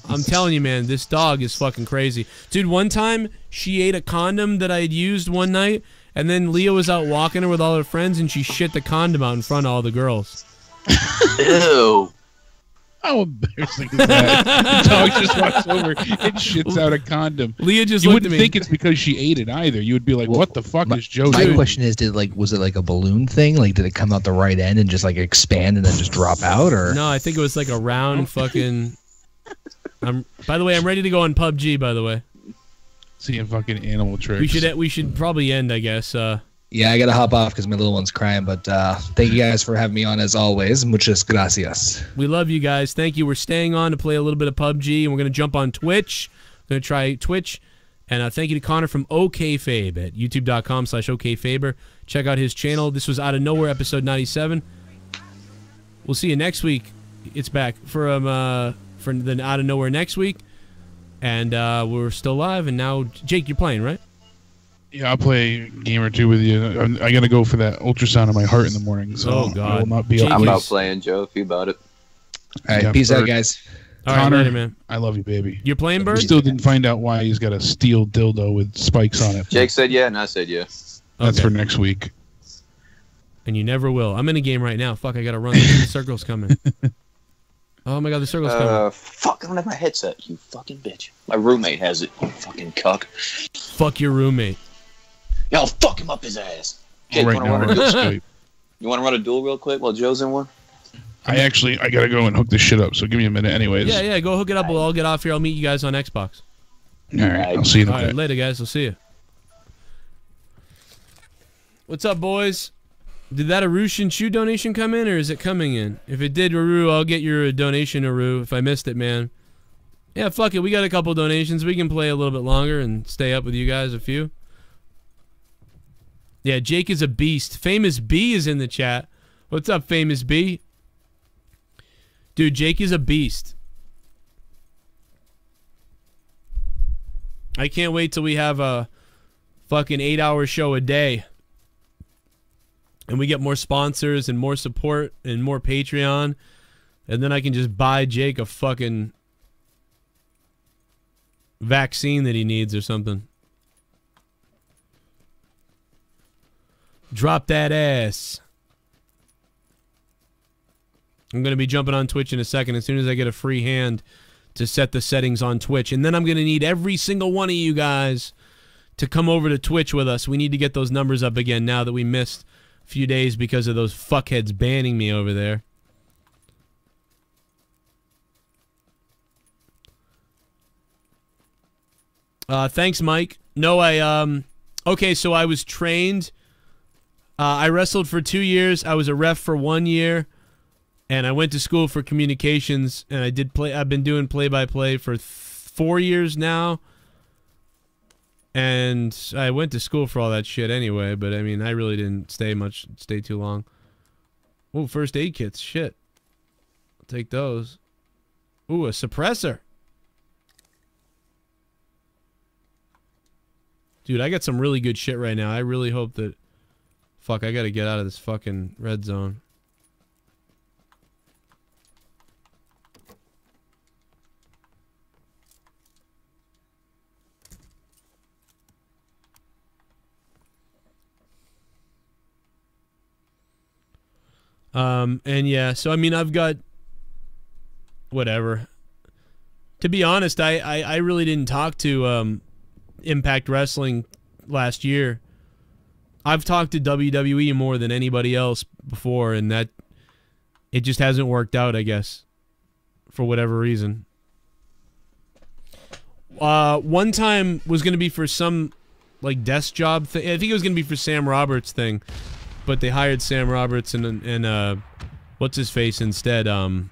A: I'm telling you, man, this dog is fucking crazy. Dude, one time she ate a condom that I had used one night, and then Leah was out walking her with all her friends, and she shit the condom out in front of all the girls.
J: Ew.
D: How embarrassing is that? The dog just walks over and shits out a condom.
A: Leah just
D: you
A: looked at
D: wouldn't
A: me.
D: think it's because she ate it either. You would be like, what the fuck is Joe
B: My
D: doing?
B: question is, was it like a balloon thing? Like, did it come out the right end and just like expand and then just drop out, or?
A: No, I think it was like a round fucking... By the way, I'm ready to go on PUBG, by the way.
D: Seeing fucking animal tricks.
A: We should probably end, I guess.
B: Yeah, I gotta hop off because my little one's crying. But thank you guys for having me on as always. Muchas gracias.
A: We love you guys. Thank you. We're staying on to play a little bit of PUBG, and we're gonna jump on Twitch. We're gonna try Twitch, and thank you to Connor from OKFabe at youtube.com/OKFaber. Check out his channel. This was Out of Nowhere, episode 97. We'll see you next week. It's back for the Out of Nowhere next week, and we're still live. And now, Jake, you're playing, right?
D: Yeah, I'll play a game or two with you. I gotta go for that ultrasound of my heart in the morning. So
A: oh God,
D: I will not be.
J: I'm out playing, Joe. If you about it.
B: All right, peace out, guys.
A: All right,
D: Connor,
A: later, man.
D: I love you, baby.
A: You're playing, Bird?
D: We still didn't find out why he's got a steel dildo with spikes on it.
J: Jake said yeah, and I said yeah.
D: That's for next week.
A: And you never will. I'm in a game right now. Fuck, I gotta run. The circle's coming. Oh my God, the circle's coming.
J: Fuck, I don't have my headset, you fucking bitch. My roommate has it, you fucking cuck.
A: Fuck your roommate.
J: Yeah, I'll fuck him up his ass. Jake,
D: Right now,
J: you want to run a duel real quick while Joe's in one?
D: I gotta go and hook this shit up, so give me a minute anyways.
A: Yeah, go hook it up. We'll all get off here. I'll meet you guys on Xbox.
D: Alright, I'll see you in a bit.
A: Alright, later, guys. I'll see you. What's up, boys? Did that Arushin Shoe donation come in, or is it coming in? If it did, Aru, I'll get your donation, Aru, if I missed it, man. Yeah, fuck it. We got a couple donations. We can play a little bit longer and stay up with you guys a few. Yeah, Jake is a beast. Famous B is in the chat. What's up, Famous B? Dude, Jake is a beast. I can't wait till we have a fucking 8-hour show a day. And we get more sponsors and more support and more Patreon. And then I can just buy Jake a fucking vaccine that he needs or something. Drop that ass. I'm going to be jumping on Twitch in a second as soon as I get a free hand to set the settings on Twitch. And then I'm going to need every single one of you guys to come over to Twitch with us. We need to get those numbers up again now that we missed a few days because of those fuckheads banning me over there. Thanks, Mike. No, okay, so I was trained. I wrestled for 2 years. I was a ref for 1 year. And I went to school for communications, and I've been doing play-by-play for 4 years now. And I went to school for all that shit anyway, but I mean, I really didn't stay too long. Ooh, first aid kits, shit. I'll take those. Ooh, a suppressor. Dude, I got some really good shit right now. I really hope that... Fuck, I gotta get out of this fucking red zone. And yeah, so I mean, I've got whatever. To be honest, I really didn't talk to Impact Wrestling last year. I've talked to WWE more than anybody else before, and that it just hasn't worked out, I guess, for whatever reason. One time was going to be for some like desk job thing. I think it was going to be for Sam Roberts thing, but they hired Sam Roberts and what's his face instead? The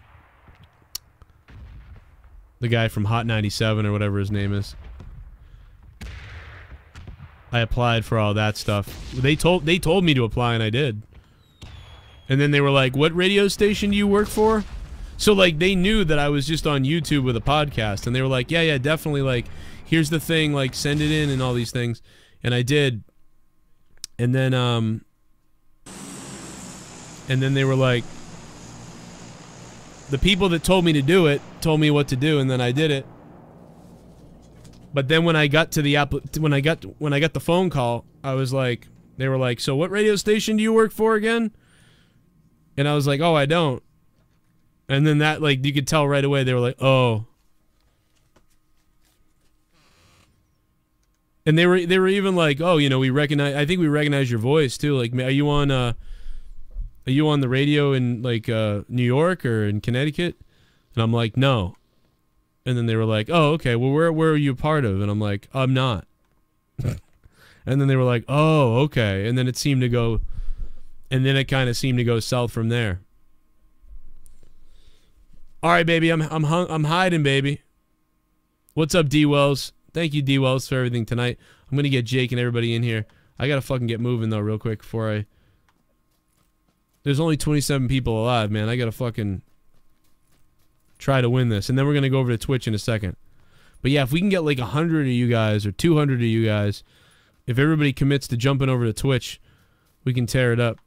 A: guy from Hot 97 or whatever his name is. I applied for all that stuff. They told me to apply and I did. And then they were like, "What radio station do you work for?" So like they knew that I was just on YouTube with a podcast, and they were like, "Yeah, definitely, like here's the thing, like send it in and all these things." And I did. And then they were like, the people that told me to do it told me what to do, and then I did it. But then when I got to the when I got the phone call, I was like, they were like, "So what radio station do you work for again?" And I was like, "Oh, I don't." And then that, like, you could tell right away, they were like, "Oh." And they were even like, "Oh, you know, I think we recognize your voice too. Like, are you on the radio in like New York or in Connecticut?" And I'm like, "No." And then they were like, "Oh, okay. Well, where are you a part of?" And I'm like, "I'm not." And then they were like, "Oh, okay." And then it seemed to go, and then it kind of seemed to go south from there. All right, baby. I'm hiding, baby. What's up, D Wells? Thank you, D Wells, for everything tonight. I'm gonna get Jake and everybody in here. I gotta fucking get moving though, real quick before I. There's only 27 people alive, man. I gotta fucking try to win this, and then we're gonna go over to Twitch in a second. But yeah, if we can get like 100 of you guys or 200 of you guys, if everybody commits to jumping over to Twitch, we can tear it up.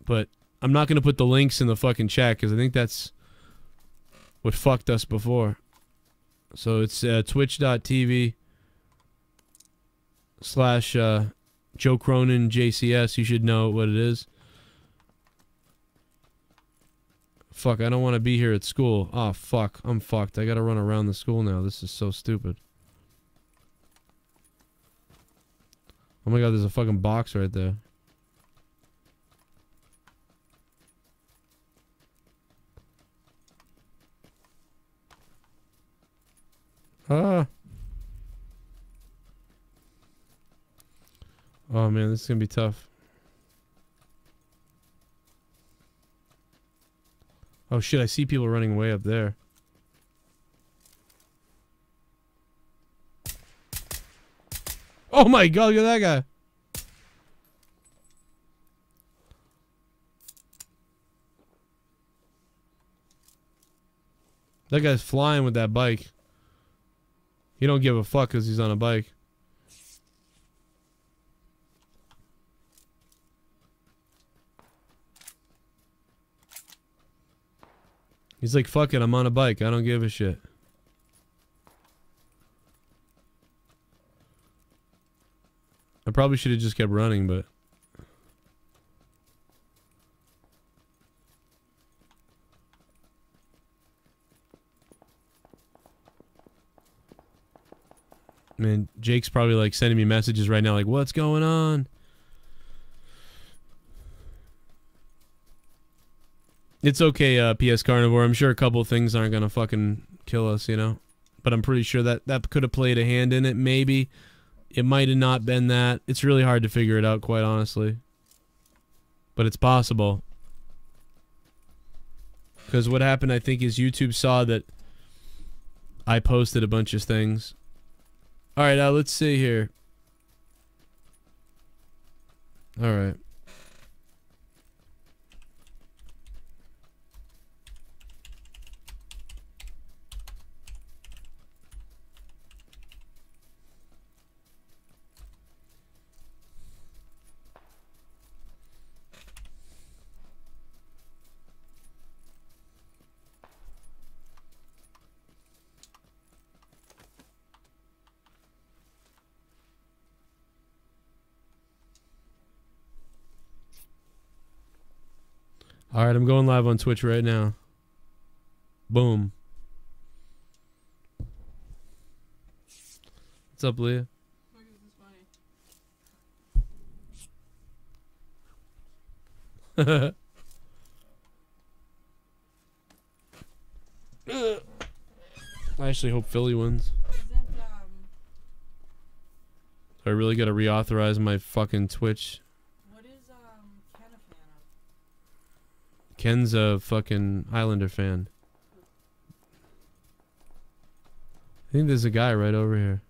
A: But I'm not gonna put the links in the fucking chat because I think that's what fucked us before. So it's twitch.tv/Joe Cronin JCS. You should know what it is. Fuck, I don't want to be here at school. Oh, fuck. I'm fucked. I gotta run around the school now. This is so stupid. Oh my god, there's a fucking box right there. Ah. Oh man, this is gonna be tough. Oh shit, I see people running way up there. Oh my god, look at that guy. That guy's flying with that bike. He don't give a fuck because he's on a bike. He's like, fuck it, I'm on a bike. I don't give a shit. I probably should have just kept running, but... Man, Jake's probably like sending me messages right now like, what's going on? It's okay, PS Carnivore. I'm sure a couple of things aren't gonna fucking kill us, you know? But I'm pretty sure that could have played a hand in it, maybe. It might have not been that. It's really hard to figure it out, quite honestly. But it's possible. Because what happened, I think, is YouTube saw that I posted a bunch of things. Alright, let's see here. Alright. All right, I'm going live on Twitch right now. Boom. What's up, Leah? I actually hope Philly wins. I really gotta reauthorize my fucking Twitch.
K: What is Ken a fan of?
A: Ken's a fucking Islander fan. I think there's a guy right over here.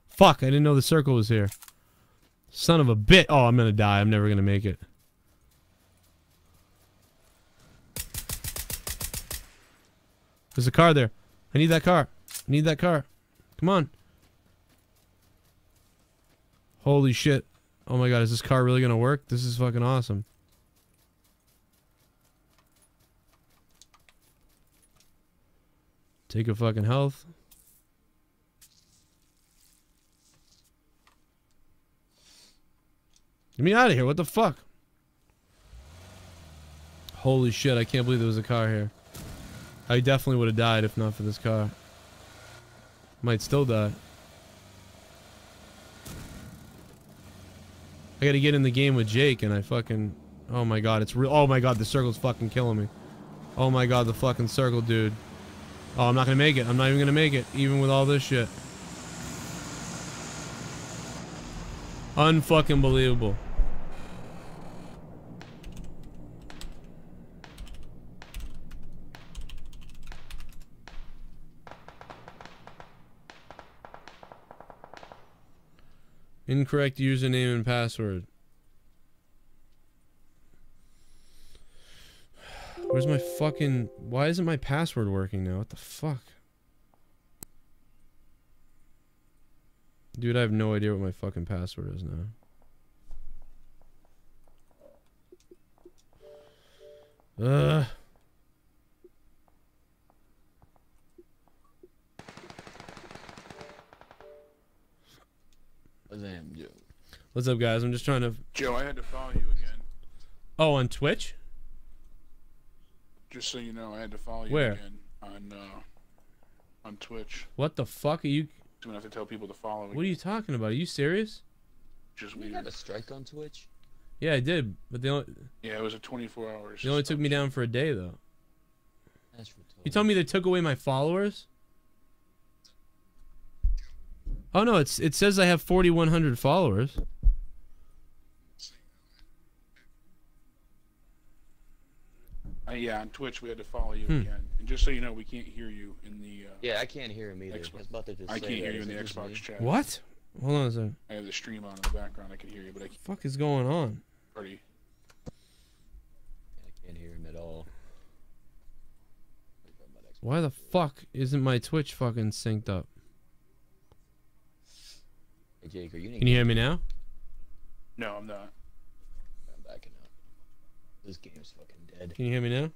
A: Fuck, I didn't know the circle was here. Son of a bit. Oh, I'm gonna die. I'm never gonna make it. There's a car there. I need that car. I need that car. Come on. Holy shit. Oh my god, is this car really gonna work? This is fucking awesome. Take a fucking health. Get me out of here. What the fuck? Holy shit, I can't believe there was a car here. I definitely would have died if not for this car. Might still die. I gotta get in the game with Jake and I fucking... Oh my god, it's real. Oh my god, the circle's fucking killing me. Oh my god, the fucking circle, dude. Oh, I'm not gonna make it. I'm not even gonna make it, even with all this shit. Unfucking believable. Incorrect username and password. Where's my fucking... Why isn't my password working now? What the fuck? Dude, I have no idea what my fucking password is now. What's up, guys? I'm just trying to...
C: Joe, I had to follow you again.
A: Oh, on Twitch?
C: Just so you know, I had to follow you
A: Where?
C: again on Twitch.
A: What the fuck are you...
C: I'm gonna have to tell people to follow me.
A: What are you talking about? Are you serious?
C: Just
L: You
C: weird.
L: got a strike on Twitch?
A: Yeah, I did, but they only...
C: Yeah, it was a 24 hours.
A: They only took me down for a day, though.
L: That's retarded.
A: You told me they took away my followers? Oh no, it says I have 4,100 followers.
C: Yeah, on Twitch we had to follow you again. And just so you know, we can't hear you in the...
L: Yeah, I can't hear him either. I was about to just
C: I
L: say
C: can't hear
L: that.
C: you in
L: Is
C: the
L: it just
C: Xbox
L: me?
C: chat.
A: What? Hold on a second.
C: I have the stream on in the background. I can hear you, but I can't...
A: What the fuck is going on?
C: Party.
L: I can't hear him at all.
A: Why the fuck isn't my Twitch fucking synced up?
L: Hey Jake, are you...
A: Can you hear me now?
C: No, I'm not.
L: I'm backing up. This game's fucking dead.
A: Can you hear me now?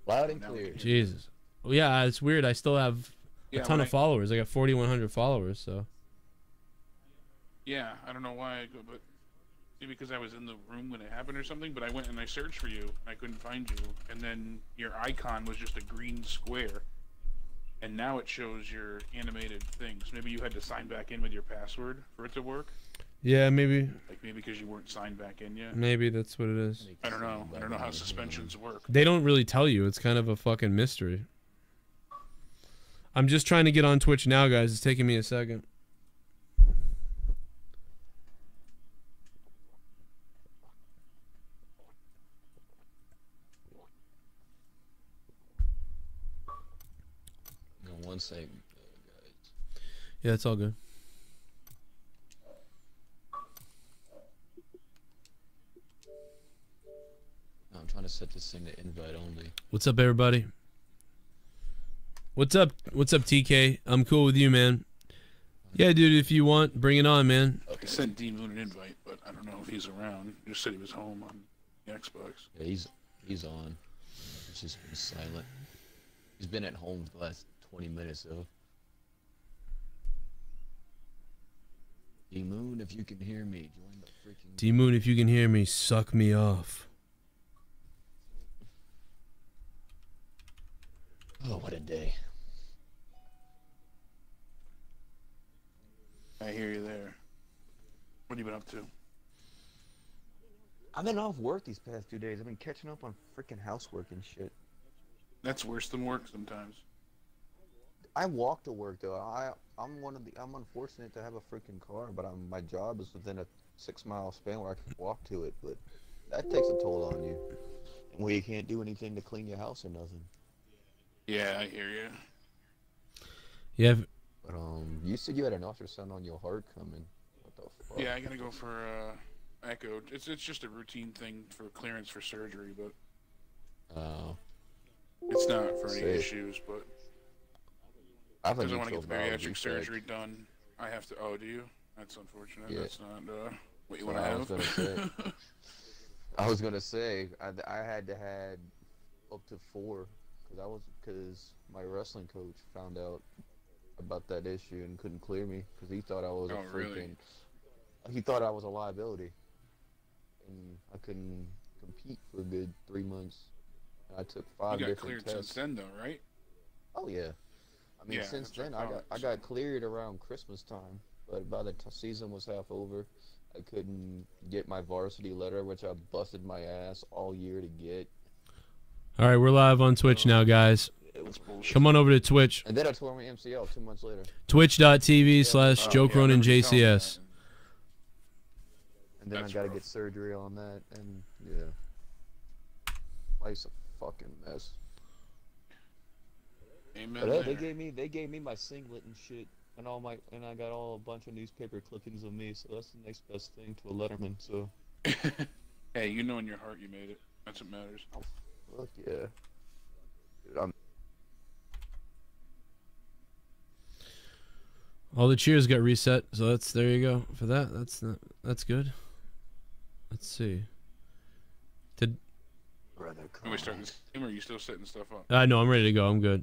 L: Loud and clear.
A: Jesus. Well, yeah, it's weird. I still have a ton of followers. I got 4,100 followers, so...
C: Yeah, I don't know why, but maybe because I was in the room when it happened or something, but I went and I searched for you, and I couldn't find you, and then your icon was just a green square, and now it shows your animated things. Maybe you had to sign back in with your password for it to work?
A: Yeah, maybe.
C: Like maybe because you weren't signed back in yet?
A: Maybe that's what it is.
C: I don't know. I don't know how suspensions work.
A: They don't really tell you. It's kind of a fucking mystery. I'm just trying to get on Twitch now, guys. It's taking me a second.
L: No, one second, guys.
A: Yeah, it's all good.
L: I'm trying to set this thing to invite only.
A: What's up, everybody? What's up? What's up, TK? I'm cool with you, man. Yeah, dude, if you want, bring it on, man.
C: sent D Moon an invite, but I don't know if he's around. He just said he was home on the Xbox.
L: Yeah, he's on. He's just been silent. He's been at home for the last 20 minutes though. D Moon, if you can hear me, join the freaking.
A: D Moon, if you can hear me, suck me off.
L: Oh, what a day.
C: I hear you there. What have you been up to?
J: I've been off work these past 2 days. I've been catching up on freaking housework and shit.
C: That's worse than work sometimes.
J: I walk to work though. I'm unfortunate to have a freaking car, but my job is within a 6-mile span where I can walk to it. But that takes a toll on you, and where you can't do anything to clean your house or nothing.
C: Yeah, I hear you.
A: Yeah.
J: But you said you had an ultrasound on your heart coming. What the fuck?
C: Yeah, I gotta go for echo. It's just a routine thing for clearance for surgery, but it's not for any issues. But because I want to get the bariatric surgery done, I have to. Oh, do you? That's unfortunate. Yeah. That's not what you want to have.
J: I was gonna say I had to had up to 4 because my wrestling coach found out about that issue and couldn't clear me because he thought I was he thought I was a liability, and I couldn't compete for a good 3 months. I took 5 different tests.
C: You got cleared since then, though, right?
J: Oh yeah. I mean, since then I got cleared around Christmas time, but by the season was half over, I couldn't get my varsity letter, which I busted my ass all year to get.
A: All right, we're live on Twitch now, guys. Come on over to Twitch.
J: And then I tore my MCL 2 months later.
A: Twitch.tv/Joe Cronin JCS.
J: And then I gotta get surgery on that, and yeah, life's a fucking mess.
C: Amen.
J: But they gave me my singlet and shit, and I got a bunch of newspaper clippings of me, so that's the next best thing to a Letterman. So,
C: hey, you know in your heart you made it. That's what matters.
J: Oh, fuck yeah. Dude,
A: all the cheers got reset, so there you go for that. That's good. Let's see.
C: Are we starting this game, or are you still setting stuff up?
A: No, I'm ready to go. I'm good.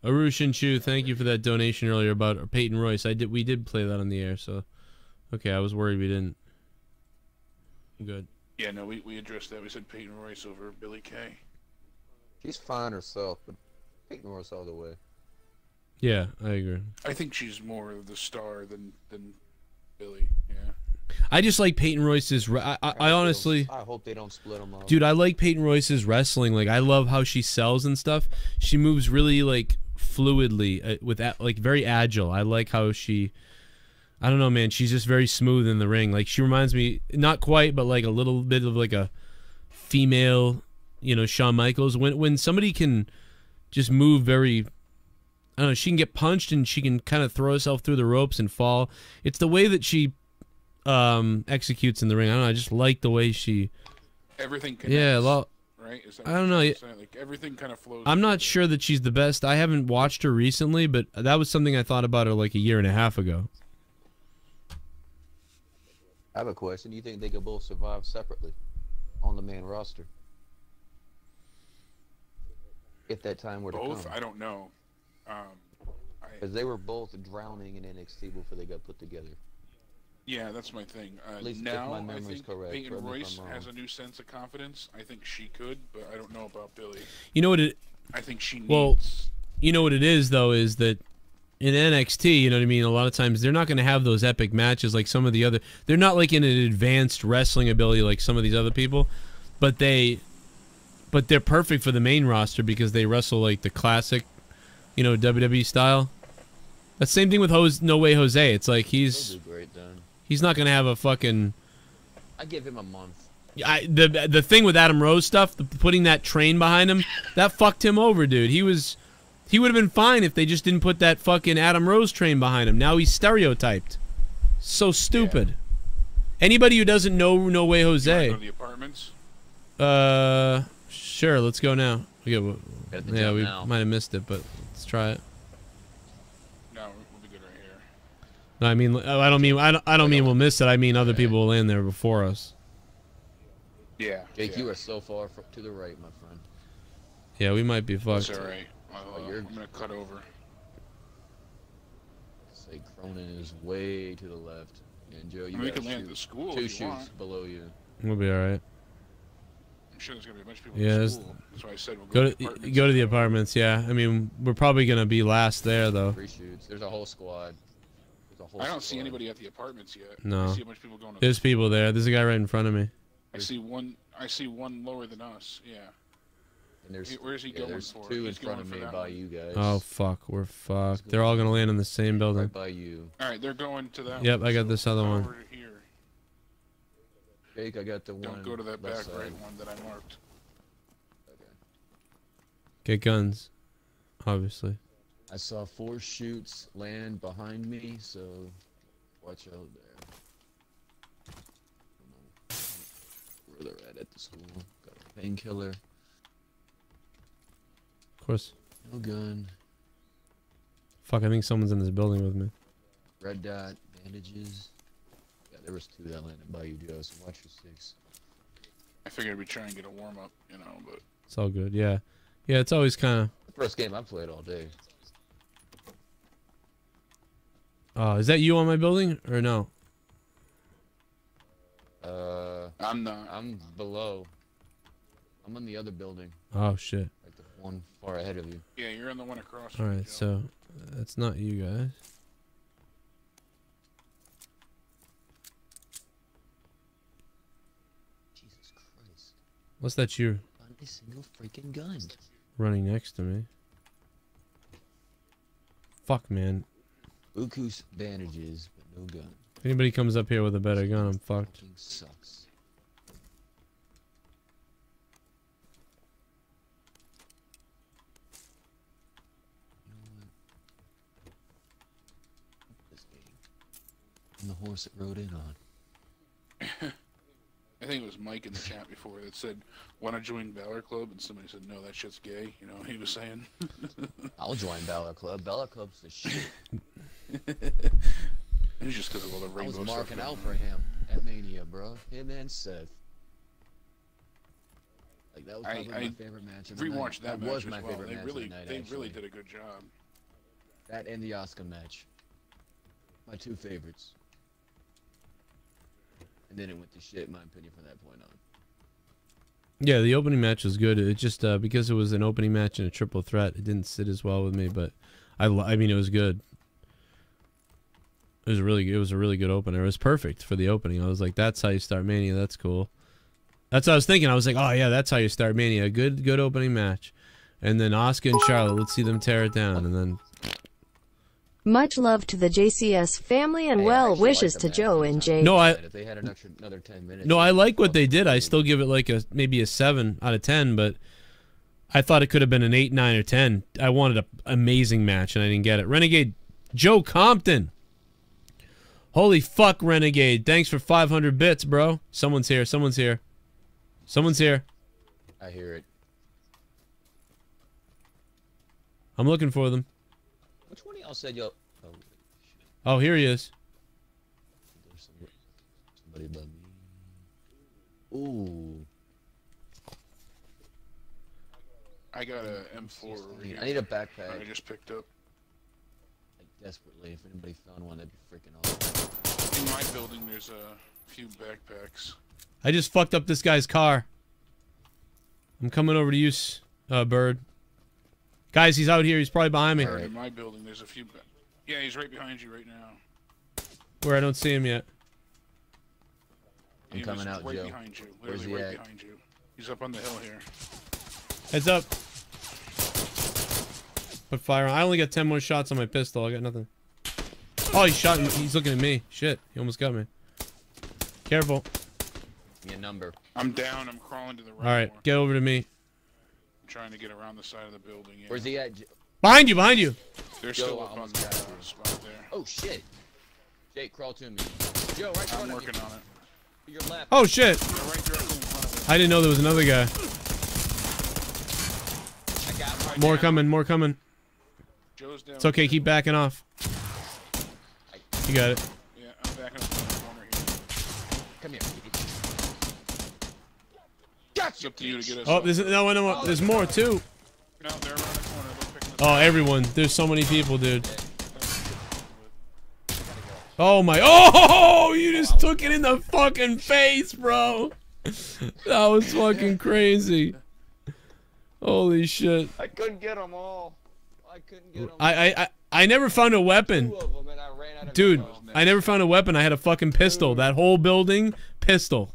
A: Arushin Chu, thank you for that donation earlier about Peyton Royce. We did play that on the air, so okay. I was worried we didn't. I'm good.
C: Yeah, no, we addressed that. We said Peyton Royce over Billy Kay.
J: She's fine herself, but Peyton Royce all the way.
A: Yeah, I agree.
C: I think she's more of the star than Billy. Yeah.
A: I just like Peyton Royce's. I honestly.
J: I hope they don't split them up.
A: Dude, I like Peyton Royce's wrestling. Like, I love how she sells and stuff. She moves really like fluidly, with like very agile. I like how she. I don't know, man. She's just very smooth in the ring. Like, she reminds me, not quite, but like a little bit of like a female, Shawn Michaels. When somebody can just move very, I don't know, she can get punched and she can kind of throw herself through the ropes and fall. It's the way that she executes in the ring. I don't know. I just like the way she.
C: Everything connects.
A: Yeah, well,
C: right?
A: I don't know.
C: Like everything kind of flows.
A: I'm not sure that she's the best. I haven't watched her recently, but that was something I thought about her like a year and a half ago.
J: I have a question. Do you think they could both survive separately on the main roster? If that time were to come.
C: Both? I don't know.
J: Because they were both drowning in NXT before they got put together.
C: Yeah, that's my thing.
J: At least
C: now,
J: if my memory's
C: I think
J: correct.
C: Peyton Royce has a new sense of confidence. I think she could, but I don't know about Billy.
A: You know what it...
C: I think she needs...
A: Well, you know what it is, though, is that in NXT, you know what I mean, a lot of times they're not going to have those epic matches like some of the other... They're not like in an advanced wrestling ability like some of these other people, but they're perfect for the main roster because they wrestle like the classic, WWE style. The same thing with No Way Jose. It's like he's not going to have a fucking...
L: I give him a month.
A: The thing with Adam Rose stuff, putting that train behind him, that fucked him over, dude. He would have been fine if they just didn't put that fucking Adam Rose train behind him. Now he's stereotyped. So stupid. Yeah. Anybody who doesn't know No Way Jose.
C: You want to go to the apartments?
A: Sure, let's go now. We might have missed it, but let's try it.
C: No, we'll be good right here.
A: No, I mean, I don't mean we'll miss it. I mean other people will land there before us.
C: Yeah.
L: Jake, you are so far to the right, my friend.
A: Yeah, we might be fucked.
C: That's alright. I'm gonna cut over.
L: Say Cronin is way to the left, and Joe, you
C: can land at the school.
L: 2 shoots below you.
A: We'll be alright.
C: I'm sure there's gonna be a bunch of people
A: Yeah,
C: in the school. That's why I said we'll
A: go to the apartments. Yeah, I mean we're probably gonna be last there though.
L: 3 shoots. There's a whole squad.
C: I don't see anybody at the apartments yet.
A: No.
C: I see a bunch of people going.
A: There's people there. There's a guy right in front of me.
C: I see one lower than us. Yeah.
L: And there's,
C: where's he going for?
L: 2 in front of me by you guys.
A: Oh fuck, we're fucked. They're all gonna land in the same building.
L: Right by you.
C: All right, they're going to that.
A: Yep,
C: one,
A: I got this other one.
C: Over to here.
L: Jake, I got the one.
C: Don't go to that back
L: side.
C: right one that I marked.
A: Get guns, obviously.
L: I saw 4 shoots land behind me, so watch out there. Where they're at the school. Got a painkiller.
A: Of course.
L: No gun.
A: Fuck, I think someone's in this building with me.
L: Red dot, bandages. Yeah, there was 2 that landed by you, Joe, so watch your 6.
C: I figured we'd try and get a warm up, you know, but
A: It's all good. Yeah, yeah. It's always kind of.
L: The first game I played all day.
A: Is that you on my building or no?
C: I'm not.
L: I'm below. I'm on the other building.
A: Oh shit.
L: Like the one far ahead of you.
C: Yeah, you're on the one across.
A: All right, so that's not you guys.
L: Jesus Christ.
A: What's that you
L: Not a single freaking gun.
A: running next to me? Fuck, man.
L: Uku's bandages, but no gun.
A: If anybody comes up here with a better gun, I'm fucked.
L: Fucking sucks. You know what? This game. And the horse it rode in on.
C: I think it was Mike in the chat before that said, "Want to join Valor Club?" And somebody said, "No, that shit's gay." You know, he was saying.
L: I'll join Valor Club. Valor Club's the shit.
C: It's just because of all the rainbow
L: I was marking
C: stuff
L: out for him at Mania, bro. Him and Seth. Like that was probably my favorite match of the night.
C: Rewatched that match
L: was
C: as
L: my
C: well.
L: favorite
C: They
L: match
C: really,
L: of the night,
C: they
L: actually.
C: really did a good job.
L: That and the Oscar match. My 2 favorites. And then it went to shit, in my opinion, from that point on.
A: Yeah, the opening match was good. It just because it was an opening match and a triple threat, it didn't sit as well with me. But I mean, it was good. It was a really good opener. It was perfect for the opening. I was like, that's how you start Mania. That's cool. That's what I was thinking. I was like, oh yeah, that's how you start Mania. Good opening match. And then Asuka and Charlotte, let's see them tear it down. And then
E: Much love to the JCS family and well wishes to Joe and Jake.
A: no,
L: If they had another 10 minutes.
A: I like what they did. I still give it like maybe a 7 out of 10, but I thought it could have been an 8, 9, or 10. I wanted an amazing match, and I didn't get it. Renegade Joe Compton. Holy fuck, Renegade. Thanks for 500 bits, bro. Someone's here. Someone's here. Someone's here.
L: I hear it.
A: I'm looking for them.
L: Which one of y'all said yo?
A: Oh, here he is.
L: There's somebody above me. Ooh.
C: I got a M4 over here.
L: I need a backpack.
C: I just picked up.
L: Like, desperately. If anybody found one, that'd be freaking awesome.
C: In my building, there's a few backpacks.
A: I just fucked up this guy's car. I'm coming over to you, Bird. Guys, he's out here. He's probably behind me.
C: In my building, there's a few. Yeah, he's right behind you right now.
A: Where I don't see him yet.
L: I'm coming out,
C: right
L: Joe.
C: Behind you.
L: Where's
C: Literally
L: he
C: right
L: at?
C: behind you. He's up on the hill here.
A: Heads up. Put fire on. I only got 10 more shots on my pistol. I got nothing. Oh, he shot me. He's looking at me. Shit. He almost got me. Careful.
L: Give me a number.
C: I'm down. I'm crawling to the right.
A: All right. Get over to me.
C: I'm trying to get around the side of the building. Yeah.
L: Where's he at?
A: Behind you. Behind you.
C: They're
L: Joe,
C: still
L: I
C: up on
L: almost
C: the
L: got him.
C: spot there.
L: Oh, shit. Jake, crawl to me. Joe, right in front
C: I'm
L: of
C: working
L: you.
C: on it.
L: To your left.
A: Oh, shit.
C: They're right directly in front of us.
A: I didn't know there was another guy.
L: I got him.
A: More coming. More coming.
C: Joe's down.
A: It's okay. Keep backing off. You got it.
C: Yeah, I'm backing up in the corner here.
M: Come here.
C: It's up to you to get us.
A: Oh, there's more too.
C: No, they're around the corner. They're picking us
A: Oh,
C: up.
A: everyone. There's so many people, dude. Oh my. Oh, you just took it in the fucking face, bro. That was fucking crazy. Holy shit.
J: I couldn't get them all. I couldn't get them.
A: I never found a weapon.
J: Two of them and I ran out of
A: Dude,
J: ammo.
A: I never found a weapon. I had a fucking pistol. That whole building, pistol.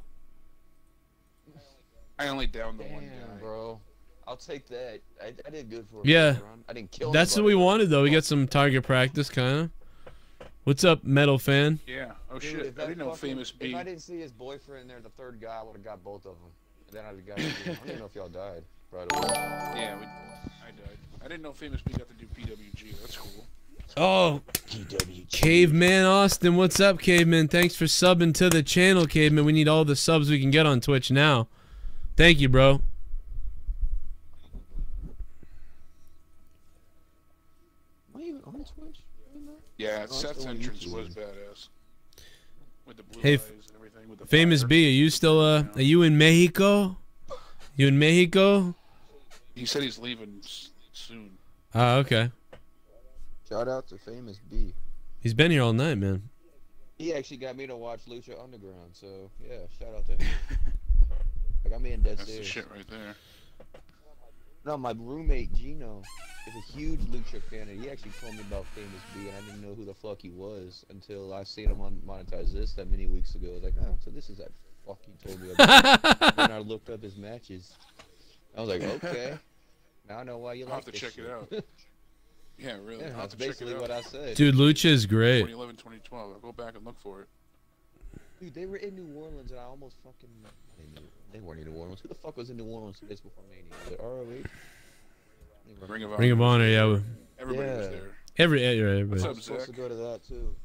C: I only downed the one guy.
J: Damn, bro. I'll take that. I did good for
A: Yeah.
J: I didn't kill
A: That's what
J: nobody.
A: we wanted, though. We got some target practice, kind of. What's up, metal fan?
C: Yeah. Oh
J: Dude,
C: shit.
J: if
C: I didn't know Famous B.
J: If I didn't see his boyfriend there, the third guy, I would have got both of them. And then I'd have got. I don't even know if y'all died right away.
C: Yeah, I died. I didn't know Famous B got to do PWG. That's cool.
A: Oh, Caveman Austin, what's up, Caveman? Thanks for subbing to the channel, Caveman. We need all the subs we can get on Twitch now. Thank you, bro.
J: Are you on Twitch?
C: Yeah,
J: Oh,
C: Seth's
J: still on
C: entrance
J: YouTube.
C: was badass. With the blue
A: Hey,
C: eyes and everything. With the
A: Famous
C: fire.
A: B, are you still, are you in Mexico? You in Mexico?
C: He said he's leaving soon.
A: Ah, okay.
J: Shout out to Famous B.
A: He's been here all night, man.
J: He actually got me to watch Lucha Underground, so yeah, shout out to him. I got me in dead
C: That's the
J: serious.
C: shit right there.
J: No, my roommate Gino is a huge Lucha fan, and he actually told me about Famous B, and I didn't know who the fuck he was until I seen him on Monetize This that many weeks ago. I was like, oh, so this is that fuck he told me about. And I looked up his matches. I was like, okay, now I know why you
C: I'll
J: like
C: have to
J: this
C: check
J: shit.
C: it out. Yeah, really.
J: Yeah,
C: I'll have
J: that's
C: to check it
J: basically
C: out.
J: what I said.
A: Dude, Lucha is great.
C: 2011, 2012. I'll go back and look for it.
J: Dude, they were in New Orleans, and I almost fucking. They weren't in New Orleans. Who the fuck was in New Orleans 2 days before Mania? Was it ROH?
C: Ring of Honor.
A: Yeah.
C: Everybody was there.
A: Everybody.
C: What's
J: I
C: up,
J: was supposed
C: Zach?
J: to go to that too.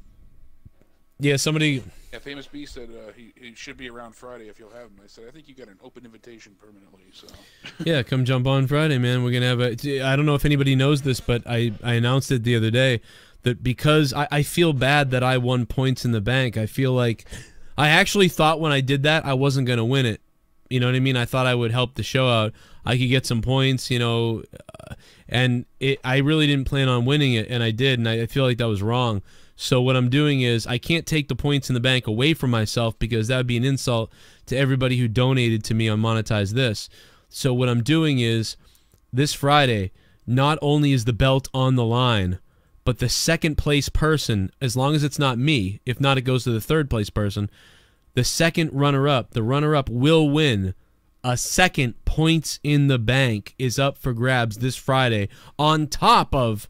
A: Yeah, somebody.
C: Yeah, Famous B said he should be around Friday if you'll have him. I said I think you got an open invitation permanently. So.
A: Yeah, come jump on Friday, man. We're gonna have a. I don't know if anybody knows this, but I announced it the other day that because I feel bad that I won points in the bank. I feel like I actually thought when I did that I wasn't gonna win it. You know what I mean? I thought I would help the show out. I could get some points, you know, and I really didn't plan on winning it, and I did, and I feel like that was wrong. So what I'm doing is I can't take the points in the bank away from myself because that would be an insult to everybody who donated to me on Monetize This. So what I'm doing is this Friday, not only is the belt on the line, but the second place person, as long as it's not me, if not it goes to the third place person, the second runner-up, the runner-up will win. A second points in the bank is up for grabs this Friday on top of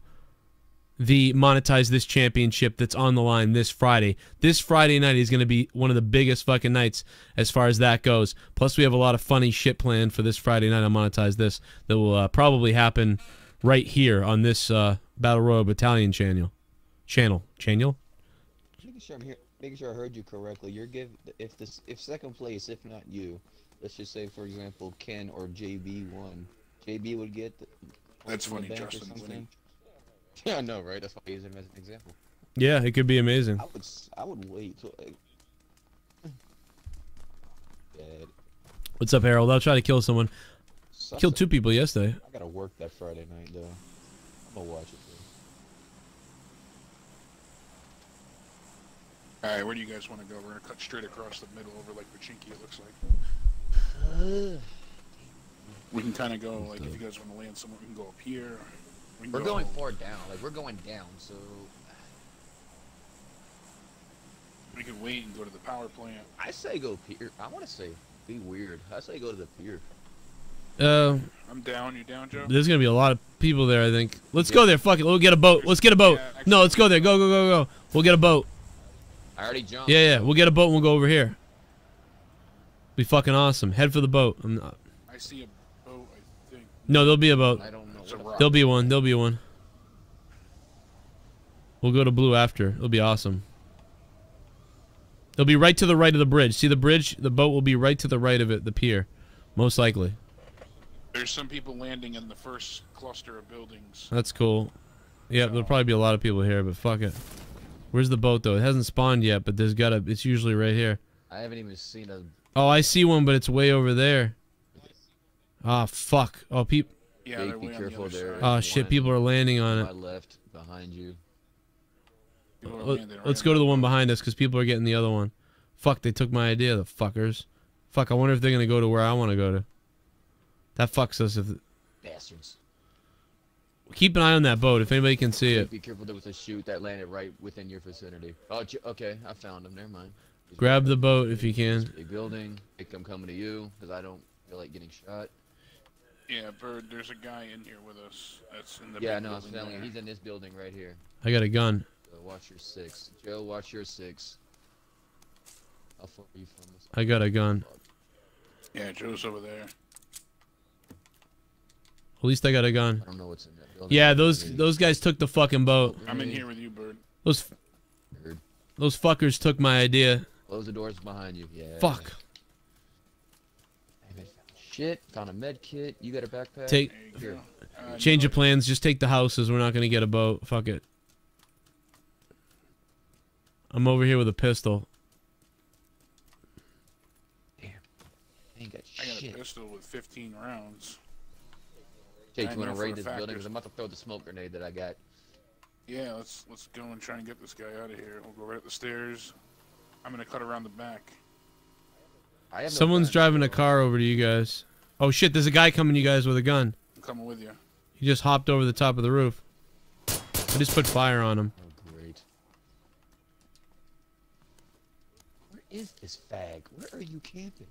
A: the Monetize This championship that's on the line this Friday. This Friday night is going to be one of the biggest fucking nights as far as that goes. Plus, we have a lot of funny shit planned for this Friday night on Monetize This that will probably happen right here on this Battle Royal Battalion channel.
J: Making sure I heard you correctly. You're if second place, if not you, let's just say for example Ken or JB won. JB would get.
C: That's funny,
J: bank or
C: Justin
J: something.
C: winning.
J: Yeah, I know, right? That's why I use him as an example.
A: Yeah, it could be amazing.
J: I would wait till. Bad.
A: What's up, Harold? I'll try to kill someone.
J: Sucks
A: Killed 2 people yesterday.
J: I gotta work that Friday night though. I'm gonna watch it.
C: All right, where do you guys want to go? We're gonna cut straight across the middle over like Pachinki. It looks like. We can kind of go like if you guys want to land somewhere, we can go up here.
M: We're going far down. Like we're going down, so
C: we can wait and go to the power plant.
J: I say go pier. I want to say be weird. I say go to the pier.
C: I'm down. You down, Joe?
A: There's gonna be a lot of people there. I think. Let's go there. Fuck it. We'll get a boat. Let's get a boat. No, let's go there. Go, go, go, go. We'll get a boat.
M: I already jumped.
A: Yeah, yeah. We'll get a boat and we'll go over here. Be fucking awesome. Head for the boat. I'm not.
C: I see a boat. I think.
A: No, there'll be a boat.
M: I don't know.
A: There'll be one. There'll be one. We'll go to blue after. It'll be awesome. It'll be right to the right of the bridge. See the bridge? The boat will be right to the right of it, the pier. Most likely.
C: There's some people landing in the first cluster of buildings.
A: That's cool. Yeah, there'll probably be a lot of people here, but fuck it. Where's the boat though? It hasn't spawned yet, but there's gotta. It's usually right here.
M: I haven't even seen a.
A: Oh, I see one, but it's way over there. Ah, fuck. Oh,
C: Yeah,
M: Jake, be careful there.
A: Oh shit, people are landing on
M: My
A: it.
M: left, behind you.
A: Let's go to the one behind us, because people are getting the other one. Fuck, they took my idea, the fuckers. Fuck, I wonder if they're gonna go to where I want to go to. That fucks us if...
M: Bastards.
A: Keep an eye on that boat, if anybody can see it.
M: Be careful, there was a chute that landed right within your vicinity. Oh, okay, I found him. Never mind.
A: Grab the boat if you can.
M: Big building. I'm coming to you, because I don't feel like getting shot.
C: Yeah, Bird, there's a guy in here with us. That's in the
M: Yeah,
C: big
M: no, I was
C: building
M: telling you,
C: there.
M: he's in this building right here.
A: I got a gun.
M: So watch your 6. Joe, watch your 6. How far are you from this?
A: I got a gun.
C: Yeah, Joe's over there.
A: At least I got a gun.
M: I don't know what's in that building.
A: Yeah, those guys took the fucking boat.
C: I'm in here with you, Bird.
A: Those fuckers took my idea.
M: Close the doors behind you. Yeah.
A: Fuck.
M: Shit, found a med kit. You got a backpack?
A: Take.
M: Here.
A: Change of plans. Just take the houses. We're not gonna get a boat. Fuck it. I'm over here with a pistol.
M: Damn. I ain't got
C: I got
M: shit.
C: a pistol with 15 rounds.
M: Jake,
C: I
M: you want
C: know
M: to
C: for
M: raid
C: a
M: this
C: fact
M: building?
C: there's-
M: Because I'm about to throw the smoke grenade that I got.
C: Yeah, let's go and try and get this guy out of here. We'll go right up the stairs. I'm gonna cut around the back.
M: I have no
A: Someone's
M: guns,
A: driving a
M: so-
A: car over to you guys. Oh shit! There's a guy coming, you guys, with a gun.
C: I'm coming with you.
A: He just hopped over the top of the roof. I just put fire on him.
M: Oh, great. Where is this fag? Where are you camping?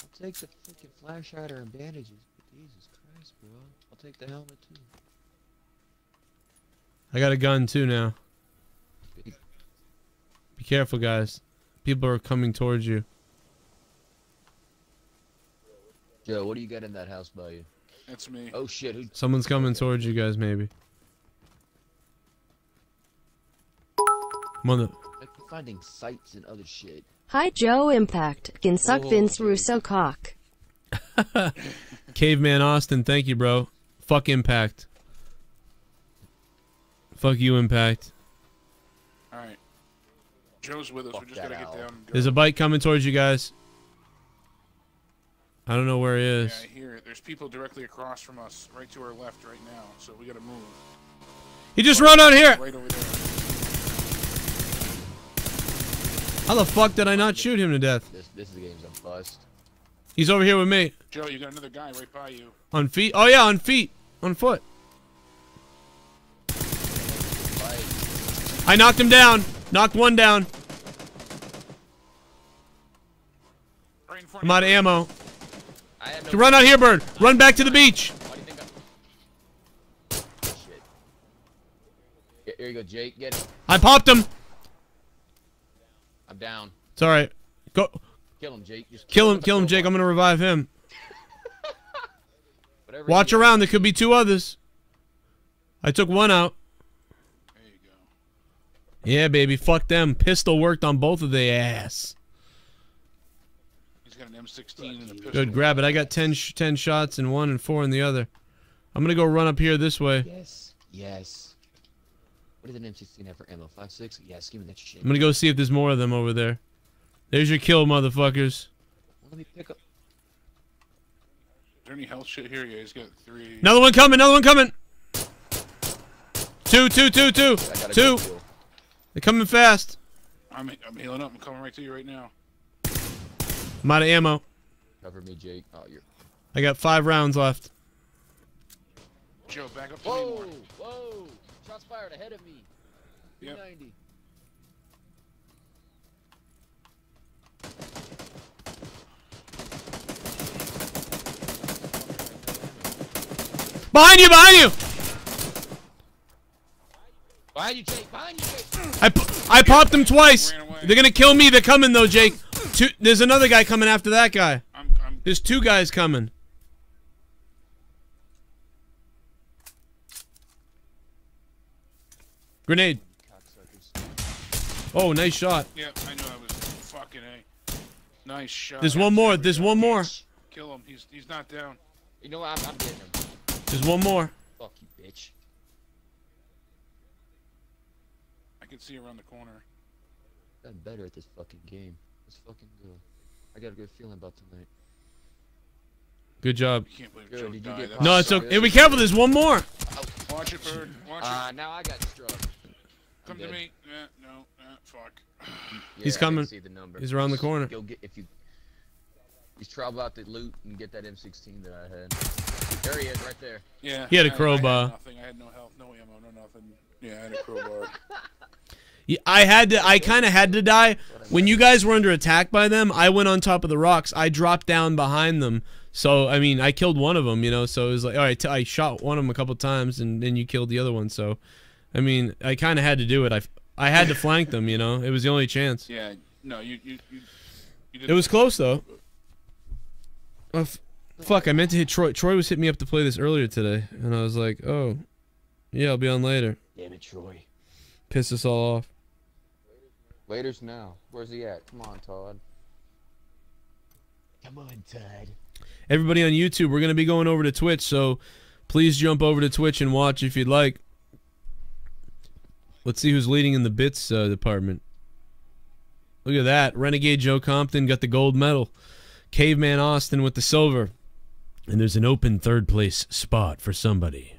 M: I'll take the freaking flashlighter and bandages. But Jesus Christ, bro. I'll take the helmet too.
A: I got a gun too now. Be careful, guys. People are coming towards you.
M: Joe, what do you got in that house by you?
C: That's me.
M: Oh shit, who?
A: Someone's coming towards you guys, maybe. I'm on the...
M: Like finding sights and other shit.
E: Hi Joe Impact. Can suck
M: Oh,
E: Vince Russo cock.
A: Caveman Austin, thank you, bro. Fuck Impact. Fuck you, Impact.
C: Alright. Joe's with us. We just gotta get down and go.
A: There's a bike coming towards you guys. I don't know where he is.
C: Yeah, I hear it. There's people directly across from us, right to our left right now, so we gotta move.
A: He just run out here!
C: Right over there.
A: How the fuck did I not shoot him to death?
M: This game's a bust.
A: He's over here with me.
C: Joe, you got another guy right by you.
A: On feet? Oh yeah, on feet. On foot. I knocked him down. Knocked one down. I'm out of ammo. Run out here, Bird. Run back to the beach.
M: Here you go, Jake. Get it.
A: I popped him.
M: I'm down.
A: It's alright. Go.
M: Kill him, Jake. Just
A: Kill him, Jake. I'm gonna revive him. Watch around. There could be two others. I took one out.
C: There you go.
A: Yeah, baby. Fuck them. Pistol worked on both of their ass.
C: He's got an M16 and a pistol.
A: Good. Grab it. I got 10 shots in one and 4 in the other. I'm gonna go run up here this way.
M: Yes. Yes. What does an M16 have for ammo? 5.6? Yes, give me that shit.
A: I'm gonna go see if there's more of them over there. There's your kill, motherfuckers.
M: Let me pick up.
C: Is there any health shit here? Yeah, he's got 3.
A: Another one coming. Another one coming. Two.
M: Go.
A: They're coming fast.
C: I'm healing up. I'm coming right to you right now.
A: I'm out of ammo.
M: Cover me, Jake. Oh, you're.
A: I got 5 rounds left.
C: Joe, back up to me more.
M: Whoa! Shots fired ahead of me.
C: Yep.
M: 290.
A: Behind you! Behind you!
M: Behind you, Jake! Behind you, Jake!
A: I popped them twice. They're gonna kill me. They're coming though, Jake. There's another guy coming after that guy. There's 2 guys coming. Grenade. Oh, nice shot.
C: Yeah, I know I was fucking A. Nice shot.
A: There's one more. There's one more.
C: Kill him. He's not down.
M: You know what? I'm getting him.
A: There's one more.
M: Fuck you, bitch.
C: can see around the corner.
M: I'm better at this fucking game. Let's fucking go. I got a good feeling about tonight.
A: Good job.
C: You can't believe
M: Good.
C: Joe
M: Did you
C: died.
M: get
C: That's
A: No, it's
C: so
A: okay. Hey, be careful. There's one more.
C: Watch it, Bird. Watch it.
M: Now I got struck.
C: Come to me. No, fuck.
A: He's coming. He's around the corner.
M: Go get if you. He's travel out the loot and get that M16 that I had. There he is, right there.
C: Yeah.
A: He had a
C: I
A: crowbar.
C: had nothing. I had no health, no ammo, no nothing. Yeah, I had a crowbar.
A: Yeah, I kind of had to die. When you guys were under attack by them, I went on top of the rocks. I dropped down behind them. So, I mean, I killed one of them, you know. So it was like, all right, I shot one of them a couple times, and then you killed the other one. So, I mean, I kind of had to do it. I had to flank them, you know. It was the only chance.
C: Yeah, no, you did.
A: It was close, though. Fuck, I meant to hit Troy. Troy was hitting me up to play this earlier today, and I was like, oh, yeah, I'll be on later.
M: Damn it, Troy.
A: Piss us all off.
M: Waiters now. Where's he at? Come on, Todd. Come on, Todd.
A: Everybody on YouTube, we're going to be going over to Twitch, so please jump over to Twitch and watch if you'd like. Let's see who's leading in the bits department. Look at that. Renegade Joe Compton got the gold medal. Caveman Austin with the silver. And there's an open third place spot for somebody.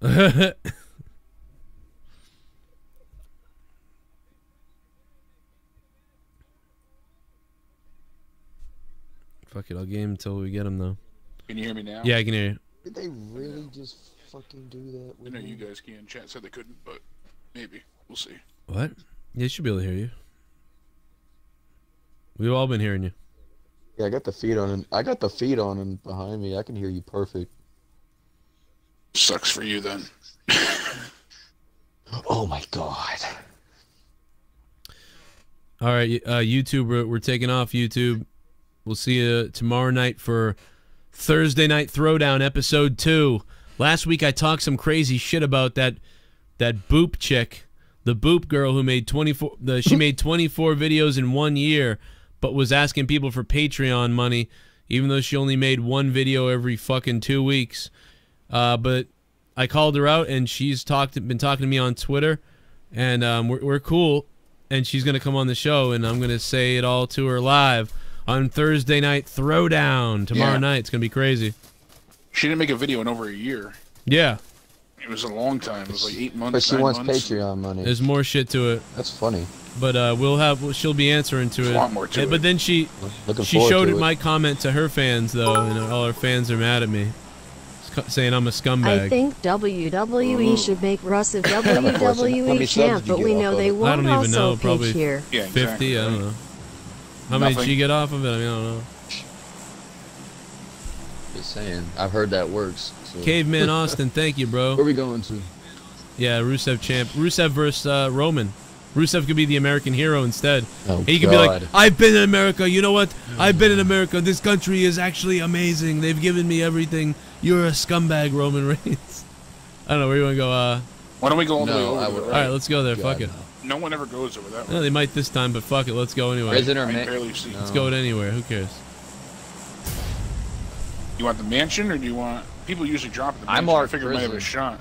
A: Fuck it, I'll game until we get him though.
C: Can you hear me now?
A: Yeah, I can hear you.
M: Did they really just fucking do that?
C: I know you guys can. Chat said they couldn't, but maybe. We'll see.
A: What? Yeah, they should be able to hear you. We've all been hearing you.
M: Yeah, I got the feed on and I got the feed on and behind me. I can hear you perfect.
C: Sucks for you then.
M: Oh my god.
A: All right, YouTube, we're taking off YouTube. We'll see you tomorrow night for Thursday Night Throwdown episode 2. Last week I talked some crazy shit about that Boop chick, the Boop girl who made 24 she made 24 videos in 1 year, but was asking people for Patreon money, even though she only made 1 video every fucking 2 weeks. But I called her out, and she's been talking to me on Twitter, and we're cool, and she's gonna come on the show, and I'm gonna say it all to her live on Thursday Night Throwdown tomorrow night. It's gonna be crazy.
C: She didn't make a video in over a year.
A: Yeah.
C: It was a long time. It was like 8 months.
M: But she
C: 9
M: wants
C: months.
M: Patreon money.
A: There's more shit to it.
M: That's funny.
A: But she'll be answering to it.
C: A lot more to it.
A: But then she showed my comment to her fans though, and all her fans are mad at me, saying I'm a scumbag.
E: I think WWE should make Russ a WWE champ, but we know they won't.
A: I don't even know.
E: Also
A: Probably
E: here.
A: 50. I don't know. How many did she get off of it? I mean, I don't know.
M: Just saying. I've heard that works. So.
A: Caveman Austin, thank you, bro.
M: Where are we going to?
A: Yeah, Rusev champ. Rusev versus Roman. Rusev could be the American hero instead.
M: Oh,
A: he could be like, I've been in America. You know what? I've been in America. This country is actually amazing. They've given me everything. You're a scumbag, Roman Reigns. I don't know. Where you want to go?
C: Why don't we go all the way over?
A: All right, let's go there. Fuck it.
C: No one ever goes over that way.
A: No, they might this time, but fuck it. Let's go anyway.
C: Prisoner I barely see.
A: Let's go it anywhere. Who cares?
C: You want the mansion, or do you want... People usually drop at the mansion. I figure it might have a shot.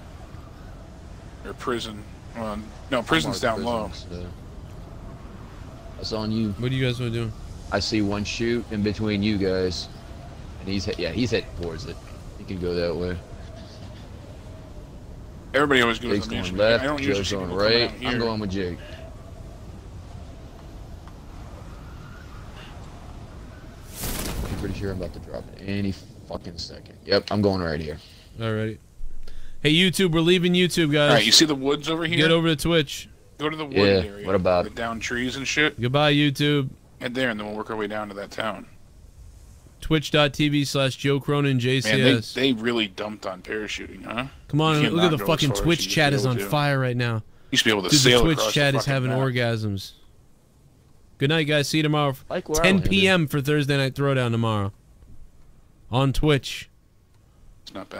C: Or prison. No, prison's down low.
M: So. That's on you.
A: What do you guys want to do?
M: I see one shoot in between you guys. And he's heading towards it. He can go that way.
C: Everybody always goes
M: Jake's
C: to the mansion.
M: going left,
C: I don't usually
M: Joe's
C: see
M: going
C: people coming
M: right.
C: out here.
M: I'm going with Jake. I'm pretty sure I'm about to drop it any fucking second. Yep, I'm going right here.
A: Alrighty. Hey, YouTube, we're leaving YouTube, guys.
C: Alright, you see the woods over here?
A: Get over to Twitch.
C: Go to the wood area.
M: What about
C: the down trees and shit?
A: Goodbye, YouTube.
C: Head there, and then we'll work our way down to that town.
A: Twitch.tv/Joe Cronin JCS.
C: Man, they really dumped on parachuting, huh?
A: Come on,
C: You can't
A: look at
C: not
A: the
C: go as
A: fucking
C: far as
A: Twitch
C: you used
A: chat
C: to
A: is
C: be
A: on
C: able to.
A: fire right now.
C: You used to be able to
A: Dude,
C: sail
A: the Twitch
C: across
A: chat
C: the
A: is having
C: fucking map.
A: orgasms. Good night, guys. See you tomorrow.
M: Like where
A: 10
M: I landed.
A: p.m. for Thursday Night Throwdown tomorrow. On Twitch.
C: It's not bad.